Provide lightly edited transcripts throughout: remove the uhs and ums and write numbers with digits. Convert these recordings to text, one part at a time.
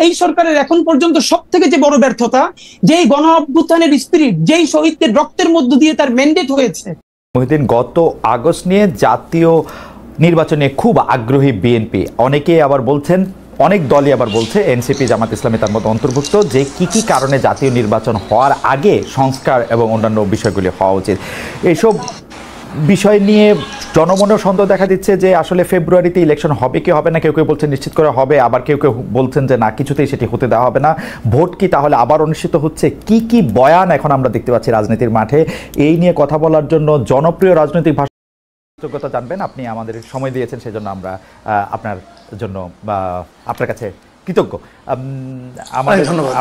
এই সরকারের এখন পর্যন্ত সবথেকে যে বড় ব্যর্থতা, যেই গণ অভ্যুত্থানের স্পিরিট, যেই শহীদদের রক্তের মধ্য দিয়ে তার ম্যান্ডেট হয়েছে। মহিউদ্দিন, গত আগস্ট নিয়ে জাতীয় নির্বাচনে খুব আগ্রহী বিএনপি, অনেকেই আবার বলছেন, অনেক দলই আবার বলছে, এনসিপি, জামাত ইসলামী তার মধ্যে অন্তর্ভুক্ত, যে কি কারণে জাতীয় নির্বাচন হওয়ার আগে সংস্কার এবং অন্যান্য বিষয়গুলি হওয়া উচিত। এইসব বিষয় নিয়ে জনমনেও সন্দেহ দেখা দিচ্ছে যে আসলে ফেব্রুয়ারিতে ইলেকশন হবে কি হবে না, কেউ কেউ বলছেন নিশ্চিত করে হবে, আবার কেউ কেউ বলছেন যে না, কিছুতেই সেটি হতে দেওয়া হবে না। ভোট কি তাহলে আবার অনুষ্ঠিত হচ্ছে? কি বয়ান এখন আমরা দেখতে পাচ্ছি রাজনীতির মাঠে। এই নিয়ে কথা বলার জন্য জনপ্রিয় রাজনৈতিক যোগ্যতা জানবেন আপনি আমাদের সময় দিয়েছেন, সেজন্য আমরা আপনার জন্য বা আপনার কাছে কৃতজ্ঞ।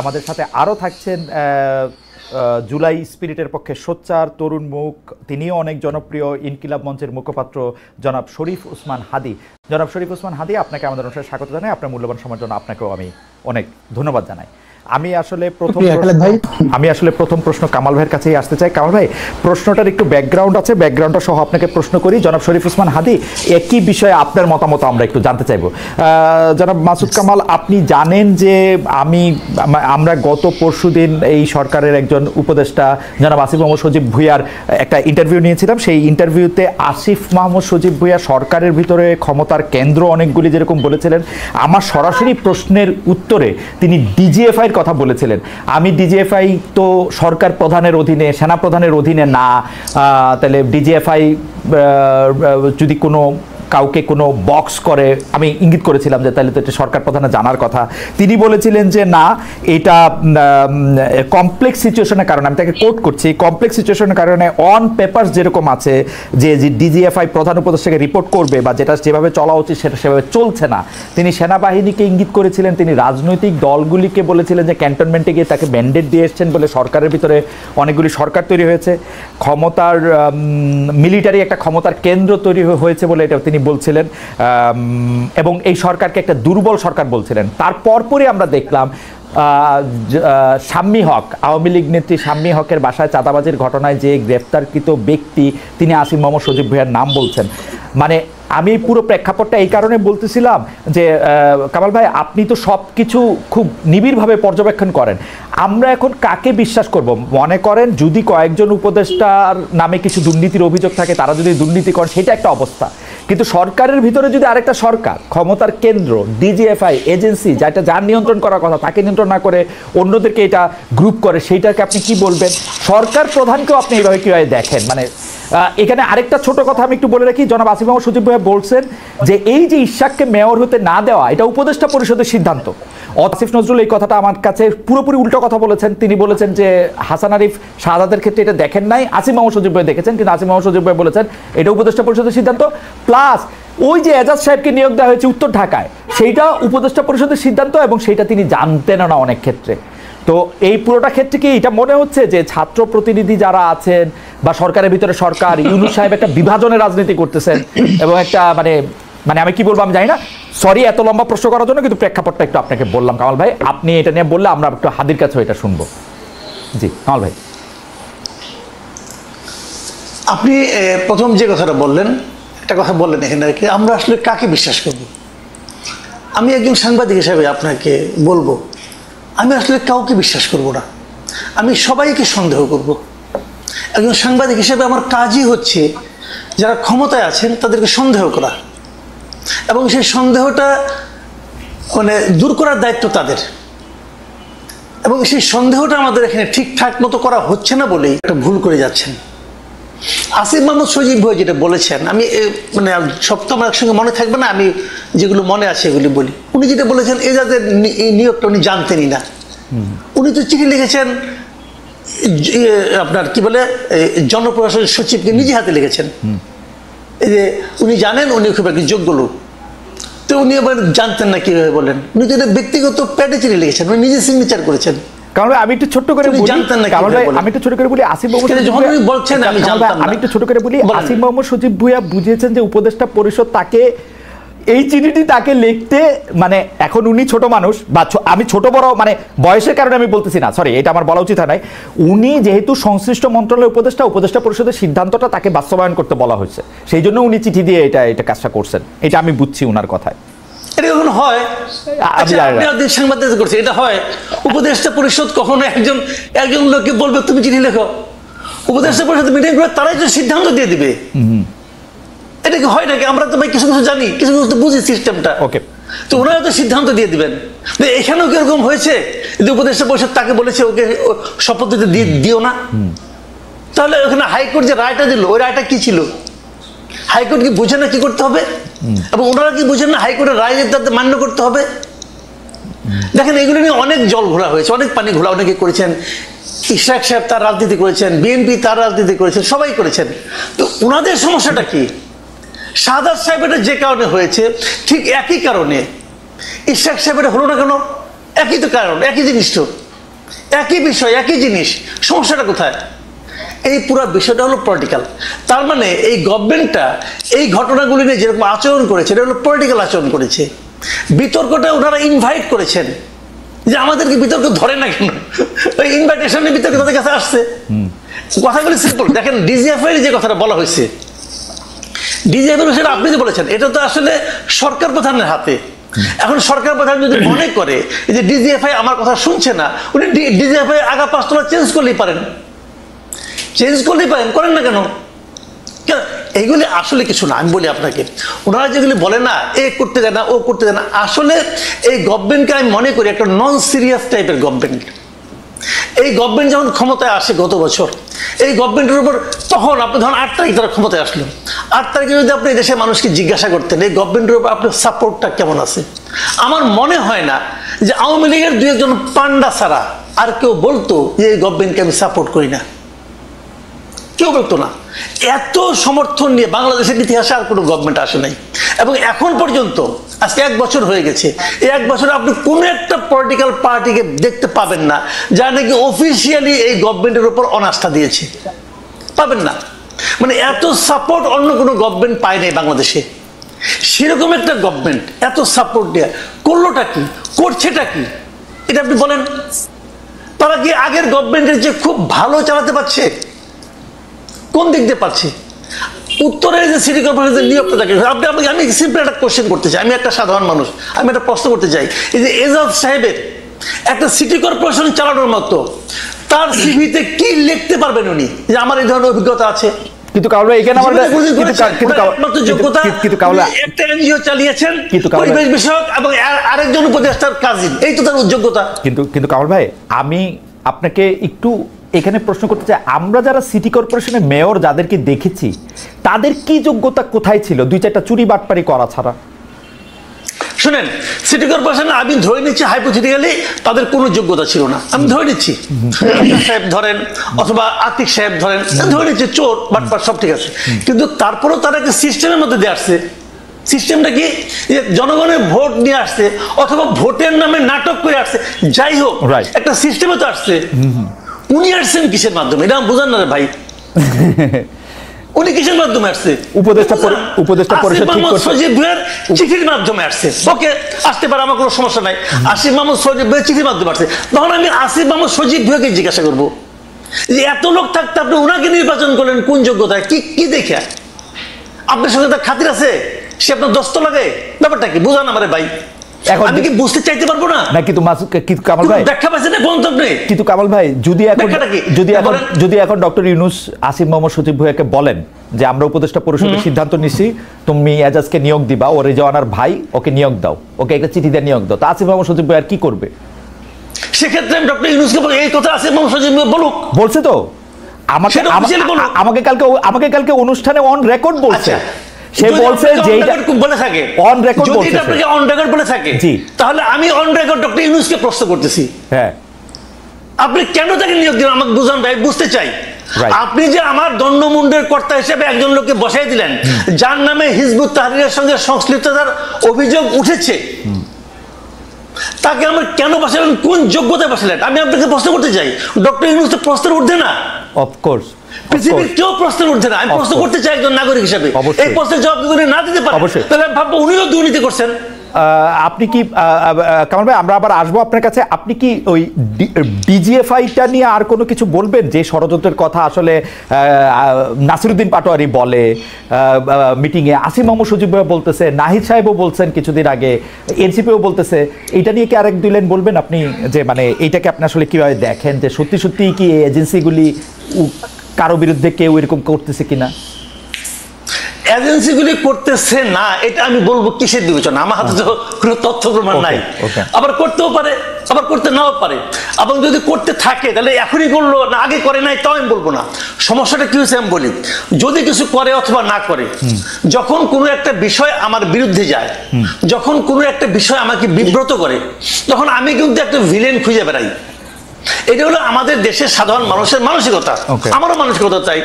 আমাদের সাথে আরও থাকছেন জুলাই স্পিরিটের পক্ষে সোচ্চার তরুণ মুখ, তিনিও অনেক জনপ্রিয়, ইনকিলাব মঞ্চের মুখপাত্র জনাব শরীফ ওসমান হাদী। জনাব শরীফ ওসমান হাদী, আপনাকে আমাদের অনুষ্ঠানে স্বাগত জানাই। আপনার মূল্যবান সময়ের জন্য আপনাকেও আমি অনেক ধন্যবাদ জানাই। আমি আসলে প্রথম প্রশ্ন কামাল ভাইয়ের কাছেই আসতে চাই। কামাল ভাই, প্রশ্নটার একটু ব্যাকগ্রাউন্ড আছে, ব্যাকগ্রাউন্ডটা সহ আপনাকে প্রশ্ন করি। জনাব শরীফ ওসমান হাদী, একই বিষয়ে আপনার মতামত আমরা একটু জানতে চাইব। জনাব মাসুদ কামাল, আপনি জানেন যে আমরা গত পরশুদিন এই সরকারের একজন উপদেষ্টা জনাব আসিফ মোহাম্মদ সজীব ভুঁইয়ার একটা ইন্টারভিউ নিয়েছিলাম। সেই ইন্টারভিউতে আসিফ মোহাম্মদ সজীব ভুঁইয়া সরকারের ভিতরে ক্ষমতার কেন্দ্র অনেকগুলি যেরকম বলেছিলেন, আমার সরাসরি প্রশ্নের উত্তরে তিনি ডিজিএফআই কথা বলেছিলেন। আমি ডিজিএফআই তো সরকার প্রধানের অধীনে, সেনা প্রধানের অধীনে না, তাহলে ডিজিএফআই যদি কোনো কাউকে কোনো বক্স করে, আমি ইঙ্গিত করেছিলাম যে তাহলে তো এটা সরকার প্রধানের জানার কথা। তিনি বলেছিলেন যে না, এটা কমপ্লেক্স সিচুয়েশনের কারণে, আমি তাকে কোট করছি, কমপ্লেক্স সিচুয়েশনের কারণে অন পেপারস যেরকম আছে যে ডিজিএফআই প্রধান উপদেষ্টাকে রিপোর্ট করবে বা যেটা যেভাবে চলা উচিত সেটা সেভাবে চলছে না। তিনি সেনাবাহিনীকে ইঙ্গিত করেছিলেন, তিনি রাজনৈতিক দলগুলিকে বলেছিলেন যে ক্যান্টনমেন্টে গিয়ে তাকে ম্যান্ডেট দিয়ে এসছেন বলে সরকারের ভিতরে অনেকগুলি সরকার তৈরি হয়েছে, ক্ষমতার মিলিটারি একটা ক্ষমতার কেন্দ্র তৈরি হয়েছে বলে এটা তিনি বলছিলেন, এবং এই সরকারকে একটা দুর্বল সরকার বলছিলেন। তারপরই আমরা দেখলাম শাম্মী হক, আওয়ামী লীগ নেত্রী শাম্মী হকের বাসায় চাঁদাবাজির ঘটনায় যে গ্রেফতারকৃত ব্যক্তি, তিনি আসিফ মোহাম্মদ সজীব ভুঁইয়ার নাম বলছেন। মানে আমি পুরো প্রেক্ষাপটটা এই কারণে বলতেছিলাম যে কামাল ভাই, আপনি তো সব কিছু খুব নিবিড়ভাবে পর্যবেক্ষণ করেন, আমরা এখন কাকে বিশ্বাস করব? মনে করেন যদি কয়েকজন উপদেষ্টার নামে কিছু দুর্নীতির অভিযোগ থাকে, তারা যদি দুর্নীতি করেন সেটা একটা অবস্থা, কিন্তু সরকারের ভিতরে যদি আরেকটা সরকার, ক্ষমতার কেন্দ্র, ডিজিএফআই এজেন্সি, যেটা যার নিয়ন্ত্রণ করার কথা তাকে নিয়ন্ত্রণ না করে অন্যদেরকে এটা গ্রুপ করে, সেইটাকে আপনি কি বলবেন? সরকার প্রধানকেও আপনি এইভাবে কীভাবে দেখেন? মানে এখানে আরেকটা ছোট কথা আমি একটু বলে রাখি, জনাব আসিফ মোহাম্মদ সজীব ভুঁইয়া বলছেন যে এই যে ইশাককে মেয়র হতে না দেওয়া, এটা উপদেষ্টা পরিষদের সিদ্ধান্ত। আসিফ নজরুল এই কথাটা আমার কাছে পুরোপুরি উল্টো কথা বলেছেন। তিনি বলেছেন যে হাসান আরিফ শাহাদাতের ক্ষেত্রে এটা দেখেন নাই, আসিফ মোহাম্মদ সজীব ভুঁইয়া দেখেছেন, কিন্তু আসিফ মোহাম্মদ সজীব ভুঁইয়া বলেছেন এটা উপদেষ্টা পরিষদের সিদ্ধান্ত। প্লাস ওই যে এজাজ সাহেবকে নিয়োগ দেওয়া হয়েছে উত্তর ঢাকায়, সেইটা উপদেষ্টা পরিষদের সিদ্ধান্ত এবং সেইটা তিনি জানতেনও না অনেক ক্ষেত্রে। তো এই পুরোটা ক্ষেত্রে কি এটা মনে হচ্ছে যে ছাত্র প্রতিনিধি যারা আছেন বা সরকারের ভিতরে সরকার, ইউনূস সাহেব একটা বিভাজনের রাজনীতি করতেছেন এবং একটা মানে আমি কি বলবো আমি জানি না, সরি এত লম্বা প্রশ্ন করার জন্য, কিন্তু প্রেক্ষাপটটা একটু আপনাকে বললাম। কামাল ভাই, আপনি এটা নিয়ে বললে আমরা একটু হাদির কাছে এটা শুনবো। জি কামাল ভাই, আপনি প্রথম যে কথাটা বললেন, একটা কথা বললেন এখানে, আমরা আসলে কাকে বিশ্বাস করব? আমি একজন সাংবাদিক হিসেবে আপনাকে বলবো, আমি আসলে কাউকে বিশ্বাস করব না, আমি সবাইকে সন্দেহ করব। একজন সাংবাদিক হিসেবে আমার কাজই হচ্ছে যারা ক্ষমতায় আছেন তাদেরকে সন্দেহ করা, এবং সেই সন্দেহটা মানে দূর করার দায়িত্ব তাদের, এবং সেই সন্দেহটা আমাদের এখানে ঠিকঠাক মতো করা হচ্ছে না বলেই একটা ভুল করে যাচ্ছেন। আসিফ মোহাম্মদ সজীব ভুঁইয়া যেটা বলেছেন, আমি মানে সব তো আমার একসঙ্গে মনে থাকবে না, আমি যেগুলো মনে আছে এগুলি বলি। উনি যেটা বলেছেন এজাজের এই নিয়োগটা উনি জানতেনই না। উনি তো চিঠি লিখেছেন আপনার কি বলে জনপ্রশাসন সচিবকে নিজে হাতে লিখেছেন, এই যে উনি জানেন উনি খুব একটি যোগ্য লোক, তো উনি আবার জানতেন না কিভাবে বলেন? উনি তো এটা ব্যক্তিগত প্যাডে চিঠি লিখেছেন, উনি নিজে সিগনেচার করেছেন। আমি একটু ছোট্ট করে বলি, আসিফ মোহাম্মদ সজীব ভুঁইয়া বুঝিয়েছেন যে উপদেষ্টা পরিষদ তাকে এই চিঠিটি তাকে লিখতে, মানে এখন উনি ছোট মানুষ বা আমি ছোট বড় মানে বয়সের কারণে আমি বলতেছি না, সরি এটা আমার বলা উচিত হয় নাই, উনি যেহেতু সংশ্লিষ্ট মন্ত্রণালয়ের উপদেষ্টা পরিষদের সিদ্ধান্তটা তাকে বাস্তবায়ন করতে বলা হয়েছে, সেই জন্য উনি চিঠি দিয়ে এটা কাজটা করছেন, এটা আমি বুঝছি উনার কথায়। এটা কখন হয়? আমি জানি না। আপনি সাংবাদিকতা করছেন, এটা হয়? উপদেষ্টা পরিষদ কখনো একজন লোককে বলবে তুমি চিঠি লেখো? উপদেষ্টা পরিষদ মিটিং করে তারাই তো সিদ্ধান্ত দিয়ে দিবে। এটা কি হয় নাকি? আমরা তো ভাই কিছু কিছু জানি, কিছু কিছু তো বুঝি সিস্টেমটা। ওকে, তো ওনারা তো সিদ্ধান্ত দিয়ে দিবেন। এখানেও কিরকম হয়েছে যে উপদেষ্টা পরিষদ তাকে বলেছে ওকে শপথ দিতে দিও না। তাহলে ওখানে হাইকোর্ট যে রায়টা দিল, ওই রায়টা কি ছিল? হাইকোর্ট কি বুঝে না কি করতে হবে? এবং ওনারা কি বুঝেন না হাইকোর্টের রায় তাতে মান্য করতে হবে? দেখেন, এগুলো নিয়ে অনেক জল ঘোলা হয়েছে, অনেক পানি ঘোলা অনেকে করেছেন। ইশরাক সাহেব তার রাজনীতি করেছেন, বিএনপি তার রাজনীতি করেছেন, সবাই করেছেন। তো ওনাদের সমস্যাটা কি? শাহাদাত সাহেব এটা যে কারণে হয়েছে, ঠিক একই কারণে ইশরাক সাহেব এটা হলো না কেন? একই তো কারণ, একই জিনিস তো, একই বিষয়, একই জিনিস। সমস্যাটা কোথায়? এই পুরো বিষয়টা হলো পলিটিক্যাল। তার মানে এই গভর্নমেন্টটা এই ঘটনাগুলি নিয়ে যেরকম আচরণ করেছে, এটা হলো পলিটিক্যাল আচরণ করেছে। বিতর্কটা ওনারা ইনভাইট করেছেন, যে আমাদেরকে বিতর্ক ধরে না কেন? ওই ইনভাইটেশনের বিতর্ক তাদের কাছে আসছে। কথাগুলি সিম্পল। দেখেন, ডিজিএফআই যে কথাটা বলা হয়েছে, ডিজিএফআই সেটা আপনি যে বলেছেন, এটা তো আসলে সরকার প্রধানের হাতে। এখন সরকার প্রধান যদি মনে করে যে ডিজিএফআই আমার কথা শুনছে না, উনি ডিজিএফআই আগা 5 তলা চেঞ্জ করলেই পারেন, করেন না কেন? এইগুলি আসলে কিছু না। আমি বলি আপনাকে, ওনারা যেগুলি বলে না, এ করতে দেয় না, ও করতে দেয় না, আসলে এই গভর্নমেন্টকে আমি মনে করি একটা নন সিরিয়াস টাইপের গভর্নমেন্ট। এই গভর্নমেন্ট যখন ক্ষমতায় আসে গত বছর, এই গভর্নমেন্টের উপর তখন আপনি ধরুন 8 তারিখ তারা ক্ষমতায় আসলো, 8 তারিখে যদি আপনি দেশের মানুষকে জিজ্ঞাসা করতেন এই গভর্নমেন্টের উপর আপনার সাপোর্টটা কেমন আছে, আমার মনে হয় না যে আওয়ামী লীগের 2-1 পান্ডা ছাড়া আর কেউ বলতো যে এই গভর্নমেন্টকে আমি সাপোর্ট করি না। কেউ বলতো না। এত সমর্থন নিয়ে বাংলাদেশের ইতিহাসে আর কোনো গভর্নমেন্ট আসে নাই। এবং এখন পর্যন্ত আজকে 1 বছর হয়ে গেছে, এই 1 বছরে আপনি কোনো একটা পলিটিক্যাল পার্টিকে দেখতে পাবেন না যারা নাকি অফিসিয়ালি এই গভর্নমেন্টের উপর অনাস্থা দিয়েছে, পাবেন না। মানে এত সাপোর্ট অন্য কোনো গভর্নমেন্ট পায় নাই বাংলাদেশে। সেরকম একটা গভর্নমেন্ট এত সাপোর্ট দেয়া করলোটা কি, করছেটা কি, এটা আপনি বলেন। তারা কি আগের গভর্নমেন্টের যে খুব ভালো চালাতে পারছে? কোন দিক দিয়ে পাচ্ছে? উত্তরের যে সিটি কর্পোরেশনের নিয়োগটা থাকে, আমি সিম্পল একটা কোশ্চেন করতে চাই, আমি একটা সাধারণ মানুষ, আমি একটা প্রশ্ন করতে চাই। এই যে এজাজ সাহেবের একটা সিটি কর্পোরেশন চালানোর মতো তার সিভিতে কি লিখতে পারবেন উনি যে আমার এই ধরনের অভিজ্ঞতা আছে? কিন্তু কাউলা এখানে আমাদের একটা এনজিও চালিয়েছেন পরিবেশ বিষয়ক এবং আরেকজন উপদেষ্টার কাজিন, এই তো তার যোগ্যতা। কিন্তু কামাল ভাই, আমি আপনাকে একটু এখানে প্রশ্ন করতে চাই, আমরা যারা সিটি কর্পোরেশনের মেয়র যাদেরকে দেখেছি তাদের কি যোগ্যতা কোথায় ছিল 2-4টা চুরি বাটপারি করা ছাড়া? শুনেন, সিটি কর্পোরেশনে আমি ধরে নিচ্ছি হাইপোথেটিক্যালি তাদের কোনো যোগ্যতা ছিল না, আমি ধরে নিচ্ছি। সাহেব ধরেন অথবা আতিক সাহেব ধরেন, ধরে নিচ্ছি চোর বাটপার সব ঠিক আছে, কিন্তু তারপরেও তারা একটা সিস্টেমের মধ্যে দিয়ে আসছে। সিস্টেমটা কি? জনগণের ভোট নিয়ে আসছে অথবা ভোটের নামে নাটক করে আসছে, যাই হোক একটা সিস্টেমে তো আসছে। উনি আসছেন কিসের মাধ্যমে? এটা বুঝান না রে ভাই। উনি কিসের মাধ্যমে আসছে? উপদেষ্টা পরিষদ ঠিক করছে, সজীব ভুঁইয়ার চিঠির মাধ্যমে আসছে। ওকে, আসতে পারে, আমার কোনো সমস্যা নাই। আসিফ মাহমুদ সজীব ভুঁইয়ার চিঠির মাধ্যমে আসছে। তখন আমি আসিফ মাহমুদ সজীব ভুঁইয়াকে জিজ্ঞাসা করবো যে এত লোক থাকতে আপনি ওনাকে নির্বাচন করলেন কোন যোগ্যতায়, কি দেখে? আপনার সঙ্গে তার খাতির আছে? সে আপনার দস্ত লাগে? ব্যাপারটা কি বুঝান আমারে ভাই। আমি কি বুঝতে চাইতে পারবো না? না কিন্তু কামাল ভাই ব্যাখ্যা পাচ্ছেন না কোন তকনে? কিন্তু কামাল ভাই, যদি এখন ডক্টর ইউনূস আসিফ মোহাম্মদ সজীব ভুঁইয়াকে বলেন যে আমরা উপদেষ্টা পরিষদের সিদ্ধান্ত নিছি, তুমি এজাজকে নিয়োগ দিবা, ও রেজওয়ানার ভাই, ওকে নিয়োগ দাও, ওকে একটা চিঠি দিয়ে নিয়োগ দাও, তা আসিফ মোহাম্মদ সজীব ভুঁইয়া কি করবে? সেক্ষেত্রে ডক্টর ইউনূসকে এই কথা আসিফ মোহাম্মদ সজীব ভুঁইয়া বলুক, বলছে তো আমাকে কালকে অনুষ্ঠানে অন রেকর্ড বলছে। সে বলছে যে বলে থাকে অন রেকর্ড বলছে, আপনাকে অন রেকর্ড বলে থাকে। তাহলে আমি অন রেকর্ড ডক্টর ইউনূসকে প্রশ্ন করতেছি, হ্যাঁ আপনি কেন তাকে নিয়োগ দিলেন আমাকে বুঝান ভাই, বুঝতে চাই। আপনি যে আমার দণ্ডমুণ্ডের কর্তা হিসেবে একজন লোককে বসাই দিলেন যার নামে হিজবুত তাহরীরের সঙ্গে সংশ্লিষ্টতার অভিযোগ উঠেছে, তাকে আমার কেন বসালেন, কোন যোগ্যতায় বসালেন? আমি আপনাকে প্রশ্ন করতে চাই। ডক্টর ইউনূস তো প্রশ্নের ঊর্ধ্বে না, অফকোর্স পৃথিবীর কেউ প্রশ্নের ঊর্ধ্বে না। আমি প্রশ্ন করতে চাই একজন নাগরিক হিসেবে, এই প্রশ্নের জবাব যদি না দিতে পারে তাহলে ভাববো উনিও দুর্নীতি করছেন। আপনি কি কামাল ভাই, আমরা আবার আসবো আপনার কাছে, আপনি কি ওই ডিজিএফআইটা নিয়ে আর কোনো কিছু বলবেন? যে ষড়যন্ত্রের কথা আসলে নাসিরুদ্দিন পাটোয়ারি বলে মিটিংয়ে, আসিম মোহাম্মদ সজীব ভাই বলতেছে, নাহিদ সাহেবও বলছেন কিছুদিন আগে, এনসিপিও বলতেছে, এইটা নিয়ে কি আরেক দুই লাইন বলবেন আপনি? যে মানে এইটাকে আপনি আসলে কিভাবে দেখেন, যে সত্যি সত্যি কি এজেন্সিগুলি কারো বিরুদ্ধে কেউ এরকম করতেছে কিনা? এজেন্সিগুলি করতেছে না এটা আমি বলবো কিসের বিবেচনা? আমার হাতে তো কোনো তথ্য প্রমাণ নাই। আবার করতেও পারে, আবার করতে নাও পারে। এবং যদি করতে থাকে তাহলে এখনই করলো না আগে করে নাই, তাও আমি বলবো না। সমস্যাটা কি হয়েছে আমি বলি, যদি কিছু করে অথবা না করে, যখন কোনো একটা বিষয় আমার বিরুদ্ধে যায়, যখন কোনো একটা বিষয় আমাকে বিব্রত করে, তখন আমি কিন্তু একটা ভিলেন খুঁজে বেড়াই। এটা হলো আমাদের দেশের সাধারণ মানুষের মানসিকতা, আমারও মানসিকতা তাই।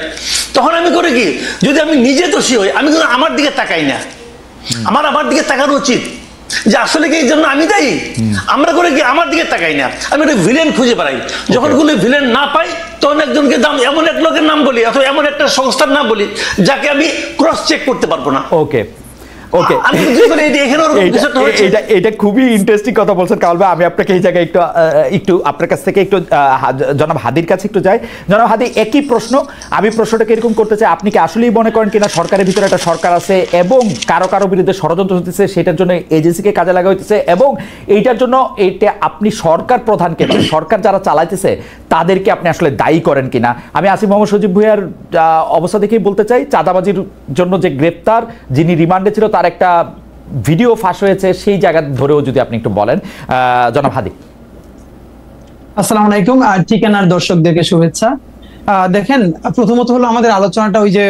তখন আমি করে কি, যদি আমি নিজে দোষী হই, আমি কিন্তু আমার দিকে তাকাই না, আমার দিকে তাকানো উচিত যে আসলে কি এই জন্য আমি দায়ী। আমরা করে কি আমার দিকে তাকাই না, আমি একটা ভিলেন খুঁজে বেড়াই। যখন কোনো ভিলেন না পাই, তখন একজনকে এমন এক লোকের নাম বলি অথবা এমন একটা সংস্থার নাম বলি যাকে আমি ক্রস চেক করতে পারবো না। ওকে ওকে, এটা এটা খুবই ইন্টারেস্টিং কথা বলছেন কামাল ভাই। আমি আপনাকে এই জায়গায় একটু আপনার কাছ থেকে একটু জনাব হাদির কাছে একটু যাই। জনাব হাদি, একই প্রশ্ন, আমি প্রশ্নটাকে এরকম করতে চাই, আপনি কি আসলেই মনে করেন কিনা সরকারের ভিতরে একটা সরকার আছে এবং কারো কারো বিরুদ্ধে ষড়যন্ত্র হতেছে, সেটার জন্য এজেন্সিকে কাজে লাগা হইতেছে, এবং এইটার জন্য এটা আপনি সরকার প্রধানকে, সরকার যারা চালাইতেছে তাদেরকে আপনি আসলে দায়ী করেন কিনা? আমি আসিম মোহাম্মদ সজীব ভুঁইয়ার অবস্থা দেখেই বলতে চাই, চাঁদাবাজির জন্য যে গ্রেপ্তার, যিনি রিমান্ডে ছিল, তার একটা ভিডিও ফাঁস হয়েছে, সেই জায়গা ধরেও যদি আপনি একটু বলেন। জনাব হাদি। আসসালামু আলাইকুম, আর ঠিকানার দর্শকদেরকে শুভেচ্ছা। দেখেন, প্রথমত হলো আমাদের আলোচনাটা ওই যে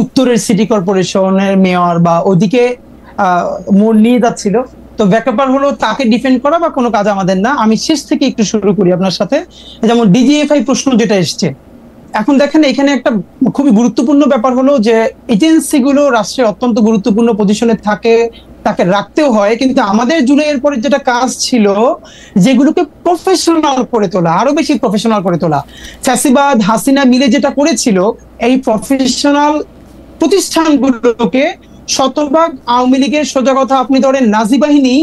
উত্তরের সিটি কর্পোরেশনের মেয়র বা ওদিকে মোড় নিয়ে যাচ্ছিল, তো ব্যাপার হলো তাকে ডিফেন্ড করা বা কোনো কাজ আমাদের না। আমি শেষ থেকে একটু শুরু করি আপনার সাথে। যেমন ডিজিএফআই প্রশ্ন যেটা এসছে, এখন দেখেন এখানে একটা খুবই গুরুত্বপূর্ণ ব্যাপার হলো যে এজেন্সিগুলো রাষ্ট্রের অত্যন্ত গুরুত্বপূর্ণ পজিশনে থাকে, তাকে রাখতেও হয়, কিন্তু আমাদের জুলাইয়ের পরে যেটা কাজ ছিল, যেগুলোকে প্রফেশনাল করে তোলা, আরো বেশি প্রফেশনাল করে তোলা। ফ্যাসিবাদ হাসিনা মিলে যেটা করেছিল, এই প্রফেশনাল প্রতিষ্ঠানগুলোকে শতভাগ আওয়ামী লীগের, সোজা কথা আপনি ধরেন নাজি বাহিনী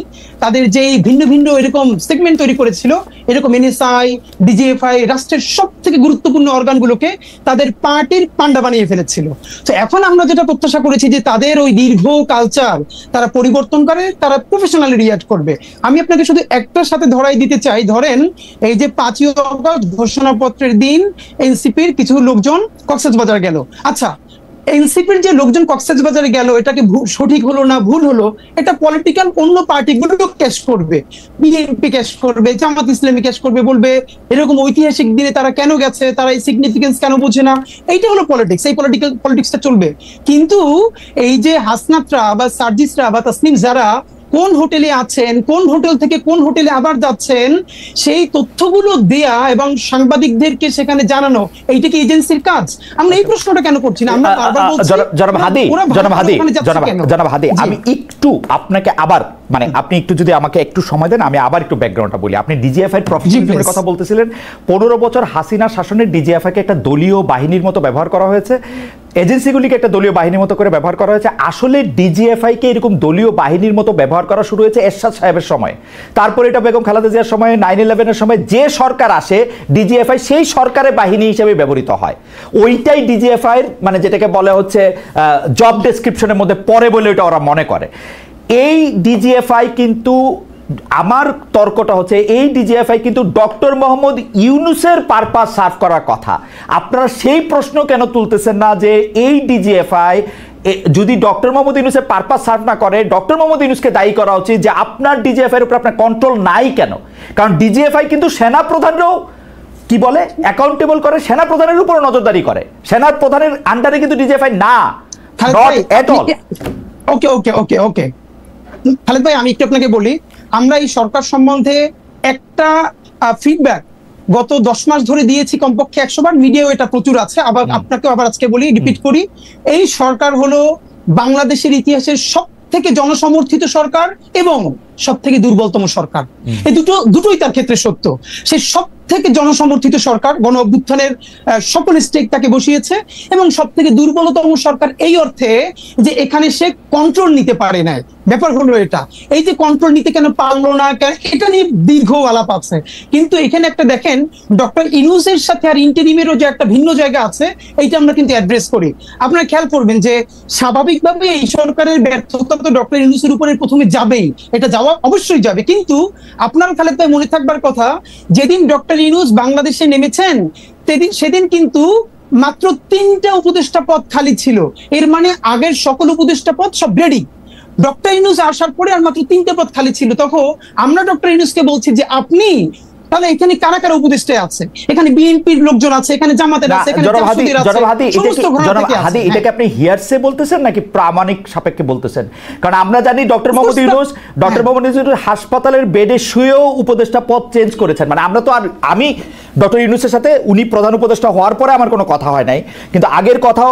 তাদের যে ভিন্ন ভিন্ন এরকম সেগমেন্ট তৈরি করেছিল, এরকম এনএসআই, ডিজিএফআই রাষ্ট্রের সব থেকে গুরুত্বপূর্ণ অর্গানগুলোকে তাদের পার্টির পান্ডা বানিয়ে ফেলেছিল। তো এখন আমরা যেটা প্রত্যাশা করেছি যে তাদের ওই দীর্ঘ কালচার তারা পরিবর্তন করে, তারা প্রফেশনালি রিঅ্যাক্ট করবে। আমি আপনাকে শুধু একটার সাথে ধরাই দিতে চাই, ধরেন এই যে 5ই আগস্ট ঘোষণাপত্রের দিন এনসিপির কিছু লোকজন কক্সবাজার গেল। আচ্ছা, এনসিপির যে লোকজন কক্সবাজারে গেল, এটাকে সঠিক হলো না ভুল হলো, এটা পলিটিক্যাল অন্য পার্টিগুলো ক্যাশ করবে, বিএনপি ক্যাশ করবে, জামাত ইসলামী ক্যাশ করবে, বলবে এরকম ঐতিহাসিক দিনে তারা কেন গেছে, তারা এই সিগনিফিকেন্স কেন বোঝে না। এইটা হলো পলিটিক্স, এই পলিটিক্সটা চলবে। কিন্তু এই যে হাসনাতরা বা সার্জিসরা বা তাসনিম যারা কোন হোটেলে আছেন, কোন হোটেল থেকে কোন হোটেলে আবার যাচ্ছেন, সেই তথ্যগুলো দেয়া এবং সাংবাদিকদেরকে সেখানে জানানো, এইটা কি এজেন্সির কাজ? আমরা এই প্রশ্নটা কেন করছি না? আমরা বারবার বলছি জনাব হাদি, আমি একটু আপনাকে আবার আপনি একটু যদি আমাকে একটু সময় দেন, আমি আবার একটু ব্যাকগ্রাউন্ডটা বলি। আপনি ডিজিএফআই প্রফেশনালের কথা বলতেছিলেন। 15 বছর হাসিনা শাসনের ডিজিএফআই কে একটা দলীয় বাহিনীর মতো ব্যবহার করা হয়েছে, এজেন্সিগুলিকে একটা দলীয় বাহিনীর মতো করে ব্যবহার করা হয়েছে। আসলে ডিজিএফআই কে এরকম দলীয় বাহিনীর মতো ব্যবহার করা শুরু হয়েছে এরশাদ সাহেবের সময়, তারপরে এটা বেগম খালেদা জিয়ার সময়, 9/11-এর সময় যে সরকার আসে, ডিজিএফআই সেই সরকারের বাহিনী হিসেবে ব্যবহৃত হয়। ওইটাই ডিজিএফআই এর যেটাকে বলা হচ্ছে জব ডেসক্রিপশনের মধ্যে পড়ে বলে ওটা ওরা মনে করে। এই ডিজিএফআই কিন্তু, আমার তর্কটা হচ্ছে, এই ডিজিএফআই কিন্তু ডক্টর মোহাম্মদ ইউনূসের পারপাস সার্ভ করার কথা। আপনারা সেই প্রশ্ন কেন তুলতেছেন না যে এই ডিজিএফআই যদি ডক্টর মোহাম্মদ ইউনূসের পারপাস সার্ভ না করে, ডক্টর মোহাম্মদ ইউনূসকে দায়ী করা উচিত যে আপনার ডিজিএফআই এর উপর আপনার কন্ট্রোল নাই কেন? কারণ ডিজিএফআই কিন্তু সেনা প্রধানরাও কি বলে অ্যাকাউন্টেবল করে, সেনা প্রধানের উপর নজরদারি করে, সেনা প্রধানের আন্ডারে কিন্তু ডিজিএফআই না, নট এট অল। ওকে ওকে ওকে ওকে খালেদ ভাই, আমি একটু আপনাকে বলি, আমরা এই সরকার সম্বন্ধে একটা ফিডব্যাক গত 10 মাস ধরে দিয়েছি কমপক্ষে 100 বার, মিডিয়াও এটা প্রচুর আছে। আবার আপনাকেও আবার আজকে বলি, রিপিট করি, এই সরকার হলো বাংলাদেশের ইতিহাসের সব থেকে জনসমর্থিত সরকার এবং সব থেকে দুর্বলতম সরকার। এই দুটোই তার ক্ষেত্রে সত্য। সে সব থেকে জনসমর্থিত সরকার, গণ অভ্যুত্থানের সকল স্টেক তাকে বসিয়েছে, এবং সব থেকে দুর্বলতম সরকার এই অর্থে যে এখানে সে কন্ট্রোল নিতে পারে না। ব্যাপার হলো এটা, এই যে কন্ট্রোল নিতে কেন পারলো না, এটা নিয়ে দীর্ঘ আলাপ আছে। কিন্তু এখানে একটা দেখেন, ডক্টর ইউনূসের সাথে আর ইন্টারিমেরও যে একটা ভিন্ন জায়গা আছে, এইটা আমরা কিন্তু অ্যাড্রেস করি। আপনারা খেয়াল করবেন যে স্বাভাবিকভাবে এই সরকারের ব্যর্থতা তো ডক্টর ইউনূসের উপরে প্রথমে যাবেই, এটা যাওয়া অবশ্যই যাবে। কিন্তু আপনার খালেদ ভাই মনে থাকবার কথা, যেদিন ডক্টর ইউনূস বাংলাদেশে নেমেছেন সেদিন কিন্তু মাত্র 3টা উপদেষ্টা পদ খালি ছিল। এর মানে আগের সকল উপদেষ্টা পদ সব রেডি, ডক্টর ইউনূস আসার পরে আর মাত্র 3টে পদ খালি ছিল। তখন আমরা ডক্টর ইউনূসকে বলছি যে আপনি তাহলে এখানে কারা কারা উপদেষ্টা আছে, এখানে বিএনপির লোকজন আছে, এখানে জামাতের আছে, এখানে জাসদের আছে, এটাকে আপনি হিয়ারসে বলতেছেন নাকি প্রামাণিক সাপেক্ষে বলতেছেন? কারণ আমরা জানি ডক্টর মোহাম্মদ ইউনূস হাসপাতালের বেডে শুয়েও উপদেষ্টা পদ চেঞ্জ করেছেন। মানে আমরা তো আর, আমি ডক্টর ইউনূসের সাথে উনি প্রধান উপদেষ্টা হওয়ার পরে আমার কোনো কথা হয় নাই, কিন্তু আগের কথা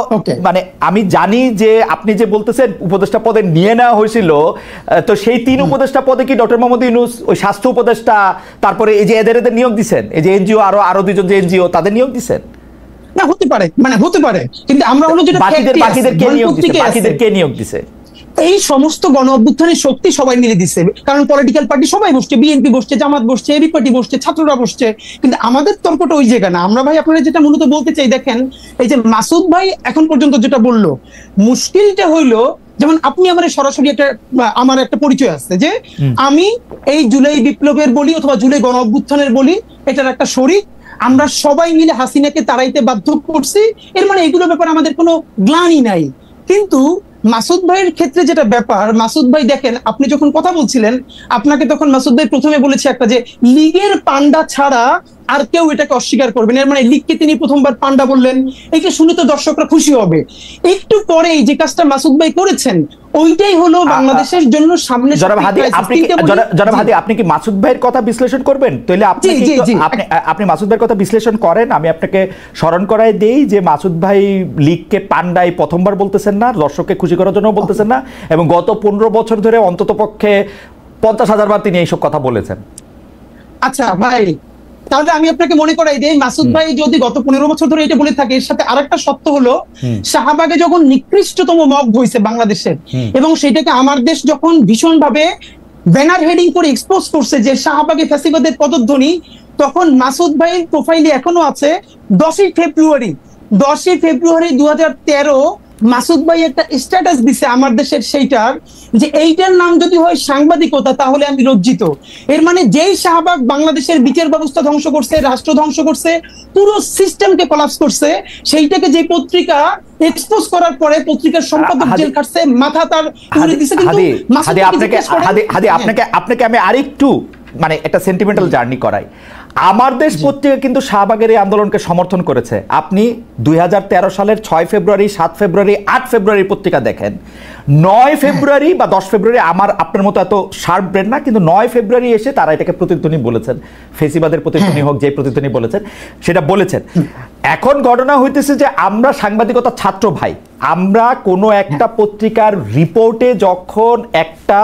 মানে আমি জানি যে আপনি যে বলতেছেন উপদেষ্টা পদে নিয়ে নেওয়া হয়েছিল, তো সেই 3 উপদেষ্টা পদে কি ডক্টর মোহাম্মদ ইউনূস ওই স্বাস্থ্য উপদেষ্টা, তারপরে এই যে এদের নিয়োগ দিচ্ছেন, এই যে এনজিও আরো 2জন যে এনজিও তাদের নিয়োগ দিচ্ছেন? না, হতে পারে, মানে হতে পারে, কিন্তু আমরা হলো যেটা বাকিদের কে নিয়োগ দিছে? এই সমস্ত গণ অভ্যুত্থানের শক্তি সবাই মিলে দিচ্ছে, কারণ পলিটিক্যাল পার্টি সবাই বসছে, বিএনপি বসছে, জামাত বসছে, এবি পার্টি বসছে, ছাত্ররা বসছে। কিন্তু আমাদের তর্কটা ওই জায়গা না। আমরা ভাই আপনারা যেটা মূলত বলতে চাই, দেখেন এই যে মাসুদ ভাই এখন পর্যন্ত যেটা বললো, মুশকিলটা হইলো, যেমন আপনি আমার সরাসরি আমার একটা পরিচয় আছে যে আমি এই জুলাই বিপ্লবের বলি অথবা জুলাই গণ অভ্যুত্থানের বলি, এটার একটা শরীক। আমরা সবাই মিলে হাসিনাকে তাড়াইতে বাধ্য করছি, এর মানে এগুলো ব্যাপারে আমাদের কোনো গ্লানি নাই। কিন্তু মাসুদ ভাইয়ের ক্ষেত্রে যেটা ব্যাপার, মাসুদ ভাই দেখেন, আপনি যখন কথা বলছিলেন, আপনাকে তখন মাসুদ ভাই প্রথমে বলেছে একটা যে লীগের পান্ডা ছাড়া আর কেউ এটাকে অস্বীকার করবেন। এর মানে লীগকে তিনি প্রথমবার পান্ডা বললেন, এটা শুনে তো দর্শকরা খুশি হবে। একটু পরে যে কাজটা মাসুদ ভাই করেছেন, ওইটাই হলো বাংলাদেশের জন্য সামনে। জনাব হাদি, আপনি কি মাসুদ ভাইয়ের কথা বিশ্লেষণ করবেন? তাহলে আপনি মাসুদ ভাইয়ের কথা বিশ্লেষণ করেন, আমি আপনাকে স্মরণ করাই দেই যে মাসুদ ভাই লীগকে পান্ডাই প্রথমবার বলতেছেন না, দর্শককে খুশি করার জন্য বলতেছেন না, এবং গত 15 বছর ধরে অন্তত পক্ষে 50,000 বার তিনি এইসব কথা বলেছেন। আচ্ছা ভাই, তাহলে আমি আপনাকে মনে করাই দিই, মাসুদ ভাই যদি গত 15 বছর ধরে এটা বলে থাকে, এর সাথে আরেকটা সত্য হলো, শাহবাগে যখন নিকৃষ্টতম মব হয়েছে বাংলাদেশের, এবং সেটাকে আমার দেশ যখন ভীষণ ভাবে ব্যানার হেডিং করে এক্সপোজ করছে যে শাহবাগে ফ্যাসিবাদের পদধ্বনি, তখন মাসুদ ভাইয়ের প্রোফাইলে এখনো আছে 10ই ফেব্রুয়ারি 2013 মাসুদ ভাই একটা স্ট্যাটাস দিছে আমার দেশের, সেইটার যে এইটার নাম যদি হয় সাংবাদিকতা তাহলে আমি লজ্জিত। এর মানে যেই শাহবাগ বাংলাদেশের বিচার ব্যবস্থা ধ্বংস করছে, রাষ্ট্র ধ্বংস করছে, পুরো সিস্টেমকে কোলাপস করছে, সেইটাকে যে পত্রিকা এক্সপোজ করার পরে পত্রিকার সম্পাদক জেল কাটছে, মাথা তার উড়ে দিছে। কিন্তু আপনাকে আমি আরেকটু মানে একটা সেন্টিমেন্টাল জার্নি করাই। আমার দেশ পত্রিকা কিন্তু শাহবাগের এই আন্দোলনকে সমর্থন করেছে। আপনি 2013 সালের 6 ফেব্রুয়ারি, 7 ফেব্রুয়ারি, 8 ফেব্রুয়ারি পত্রিকা দেখেন। 9 ফেব্রুয়ারি বা 10 ফেব্রুয়ারি, আপনার মতো এত শার্প ব্রেন না, কিন্তু 9 ফেব্রুয়ারি এসে তারা এটাকে প্রতিধ্বনি বলেছেন, ফেসিবাদের প্রতিধ্বনি হোক, যে প্রতিধ্বনি বলেছেন সেটা বলেছেন। এখন ঘটনা হইতেছে যে আমরা সাংবাদিকতা ছাত্র ভাই, আমরা কোনো একটা পত্রিকার রিপোর্টে যখন একটা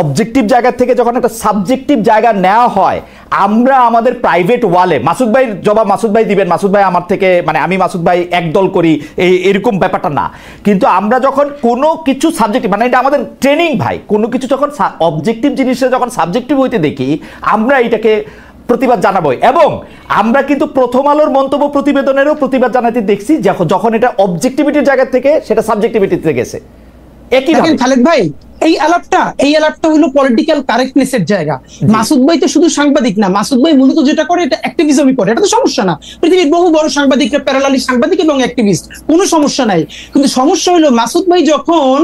অবজেক্টিভ জায়গা থেকে যখন একটা সাবজেক্টিভ জায়গা নেওয়া হয়, আমরা আমাদের প্রাইভেট ওয়ালে, মাসুদ ভাই জবাব মাসুদ ভাই দিবেন, মাসুদ ভাই আমার থেকে, মানে আমি মাসুদ ভাই একদল করি এরকম ব্যাপারটা না, কিন্তু আমরা যখন কোনো কিছু সাবজেক্টিভ, মানে এটা আমাদের ট্রেনিং ভাই, কোনো কিছু যখন অবজেক্টিভ জিনিসটা যখন সাবজেক্টিভ হইতে দেখি, আমরা এটাকে প্রতিবাদ জানাবো। এবং আমরা কিন্তু প্রথম আলোর মন্তব্য প্রতিবেদনেরও প্রতিবাদ জানাতে দেখছি যখন এটা অবজেক্টিভিটির জায়গা থেকে সেটা সাবজেক্টিভিটিতে গেছে। একই খালেদ ভাই, এই আলাপটা হলো পলিটিক্যাল কারেক্টনেসের জায়গা। মাসুদ ভাই তো শুধু সাংবাদিক না, মাসুদ ভাই মূলত যেটা করে এটা অ্যাক্টিভিজমই করে, এটা তো সমস্যা না। পৃথিবীর বহু বড় সাংবাদিকরা প্যারালালি সাংবাদিক এবং অ্যাক্টিভিস্ট, কোনো সমস্যা নাই। কিন্তু সমস্যা হলো মাসুদ ভাই যখন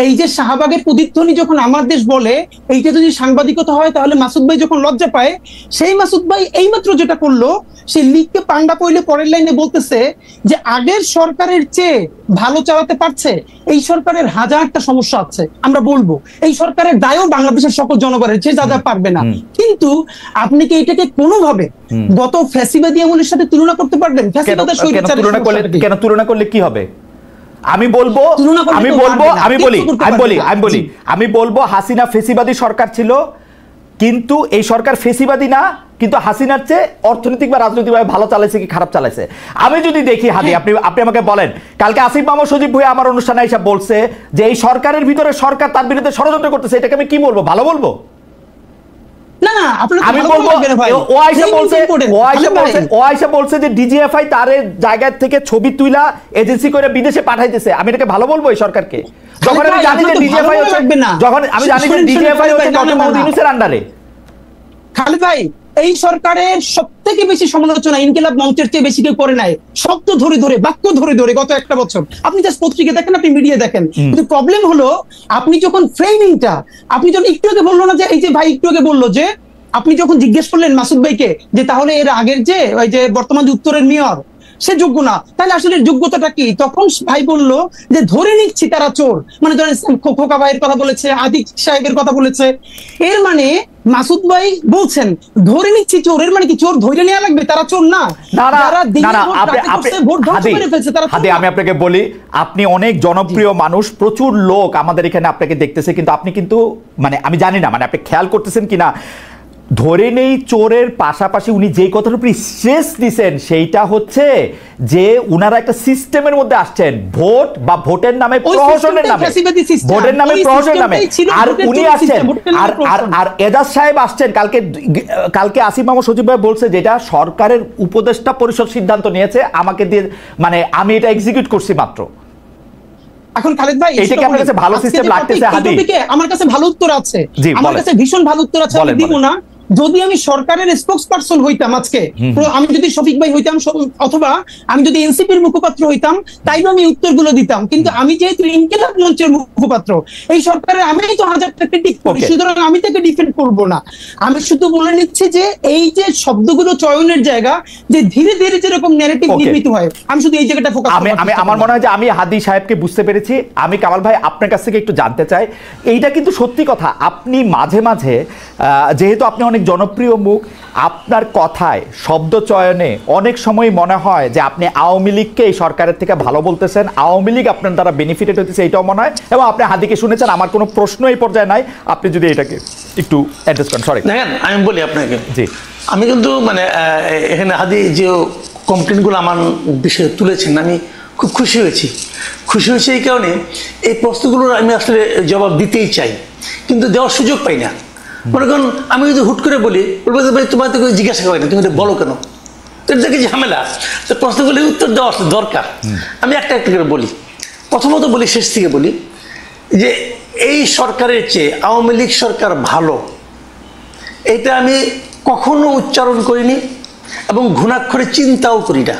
এই যে শাহবাগের প্রতিধ্বনি যখন আমার দেশ বলে, এইটা যদি সাংবাদিকতা হয় তাহলে মাসুদ ভাই যখন লজ্জা পায়, সেই মাসুদ ভাই এইমাত্র যেটা করলো, সে লীগকে পান্ডা কইলে পরের লাইনে বলতেছে যে আগের সরকারের চেয়ে ভালো চালাতে পারছে, এই সরকারের হাজারটা সমস্যা আছে, আমরা বলবো এই সরকারের দায়ও বাংলাদেশের সকল জনগণের, যে যা পারবে না। কিন্তু আপনি কি এটাকে কোনোভাবে গত ফ্যাসিবাদী আমলের সাথে তুলনা করতে পারবেন? কেন তুলনা করলে কি হবে? আমি বলবো হাসিনা ফেসিবাদী সরকার ছিল, কিন্তু এই সরকার ফেসিবাদী না, কিন্তু হাসিনার চেয়ে অর্থনৈতিক বা রাজনৈতিকভাবে ভালো চালাইছে কি খারাপ চালাইছে। আমি যদি দেখি হাদি, আপনি আমাকে বলেন, কালকে আসিফ মাহমুদ সজীব ভুঁইয়া আমার অনুষ্ঠানে এসে বলছে যে এই সরকারের ভিতরে সরকার তার বিরুদ্ধে ষড়যন্ত্র করতেছে, এটাকে আমি কি বলবো? ভালো বলবো? না আমি বলবো ও আইসা বলছে যে ডিজিএফআই তার জায়গা থেকে ছবি তুইলা এজেন্সি করে বিদেশে পাঠাইতেছে, আমি এটাকে ভালো বলবো এই সরকারকে? যখন আমি জানি যে ডিজিএফআই হচ্ছে, যখন আমি জানি যে ডিজিএফআই হচ্ছে ডক্টর মোহাম্মদ ইউনূসের আন্ডারে। খালিদ ভাই, এই সরকারের সবথেকে বেশি সমালোচনা ইনকিলাব মঞ্চের চেয়ে বেশি কেউ করে নাই, শব্দ ধরে ধরে, বাক্য ধরে ধরে গত একটা বছর। আপনি জাস্ট পত্রিকা দেখেন, আপনি মিডিয়া দেখেন, কিন্তু প্রবলেম হলো আপনি যখন ফ্রেমিংটা, আপনি যখন একটু আগে বললো না যে, এই যে ভাই একটু আগে বললো যে, আপনি যখন জিজ্ঞেস করলেন মাসুদ ভাইকে যে তাহলে এর আগের যে ওই যে বর্তমান যে উত্তরের মেয়র সে যোগ্য না, তাহলে আসলে যোগ্যতাটা কি? তখন ভাই বলল যে ধরে নিচ্ছি তারা চোর, মানে ধরেন খোকা ভাইয়ের কথা বলেছে, আদিক সাহেবের কথা বলেছে, এর মানে মাসুদ ভাই বলছেন ধরে নিচ্ছি চোর, এর মানে কি চোর ধরে নেওয়া লাগবে? তারা চোর না, আমি আপনাকে বলি, আপনি অনেক জনপ্রিয় মানুষ, প্রচুর লোক আমাদের এখানে আপনাকে দেখতেছে, কিন্তু আপনি কিন্তু মানে আমি জানি না মানে আপনি খেয়াল করতেছেন কিনা, ধরে নেই চোরের পাশাপাশি উনি যেই কথার উপর স্ট্রেস দিচ্ছেন সেইটা হচ্ছে যে উনারা একটা সিস্টেমের মধ্যে আসছেন, ভোট বা ভোটের নামে প্রহসনের নামে, ভোটের নামে প্রহসনের নামে, আর উনি আসছেন আর এজাজ সাহেব আসছেন। কালকে আসিফ মাহমুদ সজীব ভাই বলছে যেটা সরকারের উপদেষ্টা পরিষদ সিদ্ধান্ত নিয়েছে আমাকে দিয়ে, মানে আমি এটা এক্সিকিউট করছি মাত্র। এখন খালিদ ভাই, এটা কি আপনার কাছে ভালো সিস্টেম লাগতেছে? হাদি, আমার কাছে ভালো উত্তর আছে, আমার কাছে ভীষণ ভালো উত্তর আছে, আমি দিব না। যদি আমি সরকারের স্পোক্স পারসন হইতাম আজকে, আমি যদি শফিক ভাই হইতাম, অথবা আমি যদি এনসিপির মুখপাত্র হইতাম, তাইলে আমি উত্তরগুলো দিতাম। কিন্তু আমি যেহেতু ইনকিলাব মঞ্চের মুখপাত্র, এই সরকারের আমি তো হাজারটা ক্রিটিক করি, সুতরাং আমি তাকে ডিফেন্ড করব না। আমি শুধু বলে নিচ্ছি যে এই যে শব্দগুলো চয়নের জায়গা, যে ধীরে ধীরে যেরকম ন্যারেটিভ নির্মিত হয়, আমি শুধু এই জায়গাটা ফোকাস করি। আমার মনে হয় যে আমি হাদি সাহেবকে বুঝতে পেরেছি। আমি কামাল ভাই আপনার কাছ থেকে একটু জানতে চাই, এইটা কিন্তু সত্যি কথা, আপনি মাঝে মাঝে যেহেতু আপনি অনেক জনপ্রিয় মুখ, আপনার কথায় শব্দ চয়নে অনেক সময় মনে হয় যে আপনি আওয়ামী লীগকে এই সরকারের থেকে ভালো বলতেছেন, আওয়ামী লীগ আপনার দ্বারা বেনিফিটেড হতেছে, এইটাও মনে হয়। এবং আপনি হাদিকে শুনেছেন, আমার কোনো প্রশ্ন এই পর্যায়ে নাই, আপনি যদি এটাকে একটু অ্যাড্রেস করেন। সরি, দেখেন আমি বলি আপনাকে, জি আমি কিন্তু মানে এখানে হাদি যে কমপ্লেনগুলো আমার বিষয়ে তুলেছেন, আমি খুব খুশি হয়েছি এই কারণে, এই প্রশ্নগুলোর আমি আসলে জবাব দিতেই চাই, কিন্তু দেওয়ার সুযোগ পাই না। মনে করুন আমি যদি হুট করে বলি, বলবো যে ভাই তোমার তো কিছু জিজ্ঞাসা করে না, তুমি এটা বলো কেন? তো এটা কি ঝামেলা? তো প্রশ্নগুলি উত্তর দেওয়া দরকার। আমি একটা একটা করে বলি। প্রথমত বলি, শেষ থেকে বলি, যে এই সরকারের চেয়ে আওয়ামী লীগ সরকার ভালো, এটা আমি কখনো উচ্চারণ করিনি এবং ঘুণাক্ষরে চিন্তাও করি না।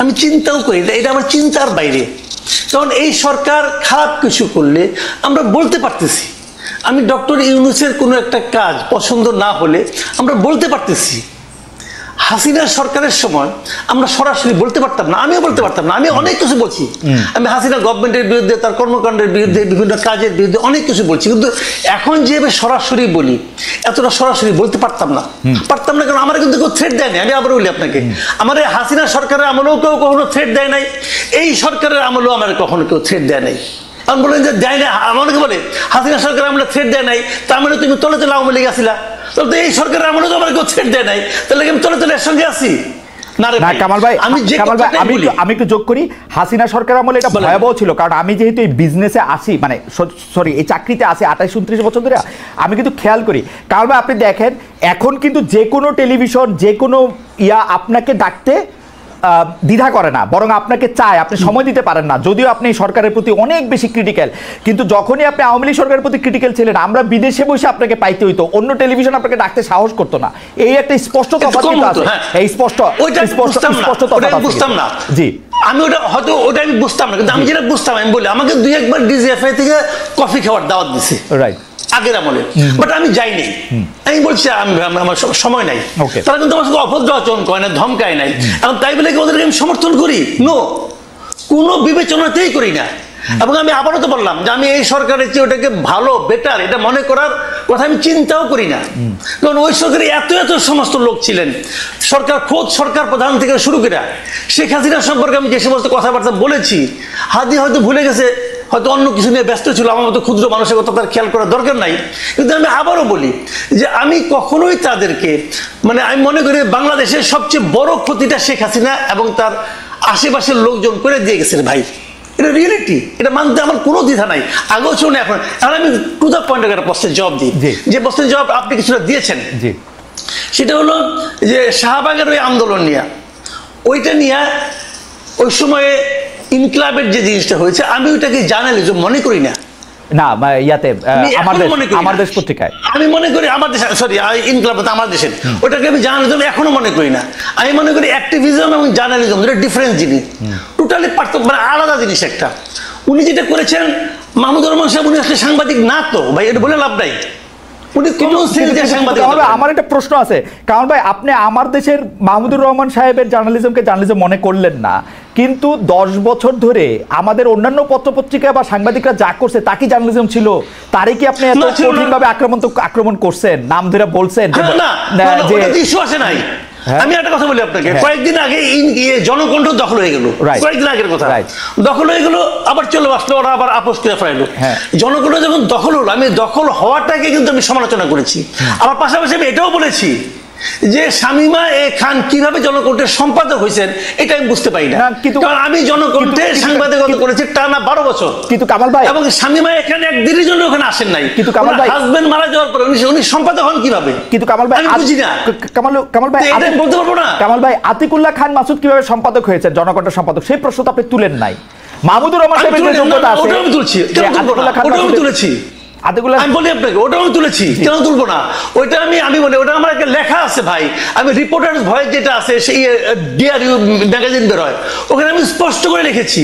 আমি চিন্তাও করি না, এটা আমার চিন্তার বাইরে। কারণ এই সরকার খারাপ কিছু করলে আমরা বলতে পারতেছি। আমি ডক্টর ইউনূসের কোনো একটা কাজ পছন্দ না হলে আমরা বলতে পারতেছি। হাসিনা সরকারের সময় আমরা সরাসরি বলতে পারতাম না, আমিও বলতে পারতাম না, আমি অনেক কিছু বলছি। আমি হাসিনা গভর্নমেন্টের বিরুদ্ধে, তার কর্মকাণ্ডের বিরুদ্ধে, বিভিন্ন কাজের বিরুদ্ধে অনেক কিছু বলছি, কিন্তু এখন যেভাবে সরাসরি বলি, এতটা সরাসরি বলতে পারতাম না। কারণ আমার কিন্তু কেউ থ্রেট দেয় নাই। আমি আবার বলি আপনাকে, আমার এই হাসিনা সরকারের আমলেও কেউ কখনো থ্রেট দেয় নাই, এই সরকারের আমলেও আমার কখনো কেউ থ্রেট দেয় নাই। আমি বলেন যে দেয় না, আমাকে বলে হাসিনা সরকার আমরা থ্রেট দেয় নাই, তার মানে তুমি তলে তলে আওয়ামী লীগ আসিলা, তাহলে তো এই সরকারের আমলেও তো আমার কেউ থ্রেট দেয় নাই, তাহলে আমি তলে তলে এর সঙ্গে আসি না রে কামাল ভাই। আমি একটু যোগ করি, হাসিনা সরকার আমলে এটা ভয়াবহ ছিল, কারণ আমি যেহেতু এই বিজনেসে আসি, মানে সরি এই চাকরিতে আসি 28-29 বছর ধরে, আমি কিন্তু খেয়াল করি। কামাল ভাই আপনি দেখেন, এখন কিন্তু যে কোনো টেলিভিশন, যে কোনো আপনাকে ডাকতে দ্বিধা করে না, বরং আপনাকে চায়, আপনি সময় দিতে পারেন না, যদিও আপনি সরকারের প্রতি অনেক বেশি ক্রিটিক্যাল। কিন্তু যখনই আপনি আওয়ামী লীগ সরকারের প্রতি ক্রিটিক্যাল ছিলেন, আমরা বিদেশে বসে আপনাকে পাইতে হইতো, অন্য টেলিভিশন আপনাকে ডাকতে সাহস করতো না। এই একটা স্পষ্ট তফাৎ আছে, এই স্পষ্ট বুঝতাম না। জি, আমি ওটা আমি বুঝতাম না, কিন্তু আমি যেটা বুঝতাম, আমি বলি আমাকে 2-1 বার ডিজিএফআই থেকে কফি খাওয়ার দাওয়াত দিছে, রাইট, আগের আমলে, বাট আমি যাইনি। আমি বলছি আমার সময় নাই। তারা কিন্তু আমার সঙ্গে অভদ্র আচরণ করে না, ধমকায় নাই। এখন তাই বলে কি ওদেরকে আমি সমর্থন করি? নো, কোনো বিবেচনাতেই করি না। এবং আমি আবারও তো বললাম যে আমি এই সরকারের চেয়ে ওটাকে ভালো, বেটার, এটা মনে করার কথা আমি চিন্তাও করি না। কারণ ওই সরকারে এত সমস্ত লোক ছিলেন, খোদ সরকার প্রধান থেকে শুরু করে শেখ হাসিনা সম্পর্কে আমি যে সমস্ত কথাবার্তা বলেছি, হাদি হয়তো ভুলে গেছে, হয়তো অন্য কিছু নিয়ে ব্যস্ত ছিল, আমার মতো ক্ষুদ্র মানুষের কথা তার খেয়াল করার দরকার নাই। কিন্তু আমি আবারও বলি যে আমি কখনোই তাদেরকে, মানে আমি মনে করি বাংলাদেশের সবচেয়ে বড় ক্ষতিটা শেখ হাসিনা এবং তার আশেপাশের লোকজন করে দিয়ে গেছেন ভাই। এটা রিয়েলিটি, এটা মানতে আমার কোনো দ্বিধা নাই। আগেও শুনে এখন আমি টু দ্য পয়েন্ট একটা প্রশ্নের জবাব দিই, যে প্রশ্নের জবাব আপনি কিছুটা দিয়েছেন। সেটা হলো যে শাহবাগের ওই আন্দোলন নিয়ে, ওইটা নিয়ে ওই সময়ে ইনকিলাবের যে জিনিসটা হয়েছে, আমি ওইটাকে জার্নালিজম মনে করি না। না ইয়াতে আমার দেশ পত্রিকায় আমি মনে করি আমার দেশ, সরি ইনকিলাব আমার দেশের, ওটাকে আমি জার্নালিজম এখনো মনে করি না। আমি মনে করি অ্যাক্টিভিজম এবং জার্নালিজম দুটো ডিফারেন্ট জিনিস, টোটালি পার্থক্য, মানে আলাদা জিনিস একটা। উনি যেটা করেছেন, মাহমুদুর রহমান সাহেব, উনি আসলে সাংবাদিক না তো ভাই, এটা বলে লাভ নাই। আমার একটা প্রশ্ন আছে, কারণ ভাই আপনি আমার দেশের মাহমুদুর রহমান সাহেবের জার্নালিজমকে জার্নালিজম মনে করলেন না, কিন্তু 10 বছর ধরে আমাদের অন্যান্য পত্রপত্রিকা বা সাংবাদিকরা যা করছে তা কি জার্নালিজম ছিল? তারই কি আপনি এত কঠিনভাবে আক্রমণ করছেন, নাম ধরে বলছেন নাই? আমি একটা কথা বলি আপনাকে, কয়েকদিন আগে জনকণ্ঠ দখল হয়ে গেল, কয়েকদিন আগের কথা, দখল হয়ে গেল, আবার চলে আসলো, ওরা আবার আপোষ করে ফেলাইলো। জনকণ্ঠ যখন দখল হলো, আমি দখল হওয়াটাকে কিন্তু আমি সমালোচনা করেছি। আমার পাশাপাশি আমি এটাও বলেছি যে শামীমা খান কিভাবে জনকণ্ঠের সম্পাদক হয়েছেন এটা আমি বুঝতে পারি না, কারণ আমি জনকণ্ঠের সাংবাদিকতা করেছি টানা 12 বছর। কিন্তু কামাল ভাই, এবং শামীমা এখানে একদিনের জন্য ওখানে আসেন নাই, কিন্তু কামাল ভাই হাজবেন্ড মারা যাওয়ার পরে উনি সম্পাদক হন কিভাবে? কিন্তু কামাল ভাই আমি বুঝি না, কামাল ভাই এটা বলতে পারবো না। কামাল ভাই, আতিকুল্লাহ খান মাসুদ কিভাবে সম্পাদক হয়েছে, জনকণ্ঠের সম্পাদক, সেই প্রশ্ন তো আপনি তুলেন নাই। মাহমুদুর রহমান সাহেবের যে যোগ্যতা আছে, ওটা আমি তুলছি, আতিকুল্লাহ খান মাসুদ তুলেছি, আমি বলি আপনাকে, ওটাও আমি তুলেছি, কেন তুলবো না? ওইটা আমি বলি, ওটা আমার একটা লেখা আছে ভাই। আমি রিপোর্টার্স ভয়েস যেটা আছে, সেই ডিআরইউ ম্যাগাজিন বের হয়, ওখানে আমি স্পষ্ট করে লিখেছি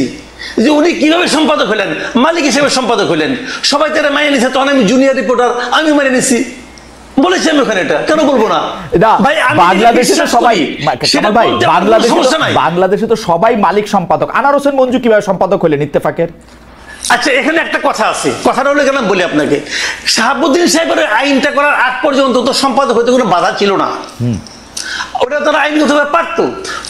যে উনি কিভাবে সম্পাদক হলেন, মালিক হিসেবে সম্পাদক হলেন। সবাই তারা মানিয়ে নিছে, তখন আমি জুনিয়র রিপোর্টার, আমি মানিয়ে নিছি, বলেছি আমি ওখানে, এটা কেন বলবো না? ভাই বাংলাদেশে তো সবাই, বাংলাদেশে তো সবাই মালিক সম্পাদক। আনার হোসেন মঞ্জু কিভাবে সম্পাদক হলেন ইত্তেফাকের? আচ্ছা, এখানে একটা কথা আছে, কথাটা হলো কেন বলি আপনাকে, শাহাবুদ্দিন সাহেবের আইনটা করার আগ পর্যন্ত তো সম্পাদক হইতে কোনো বাধা ছিল না, ওটা তারা আইনগতভাবে পারত।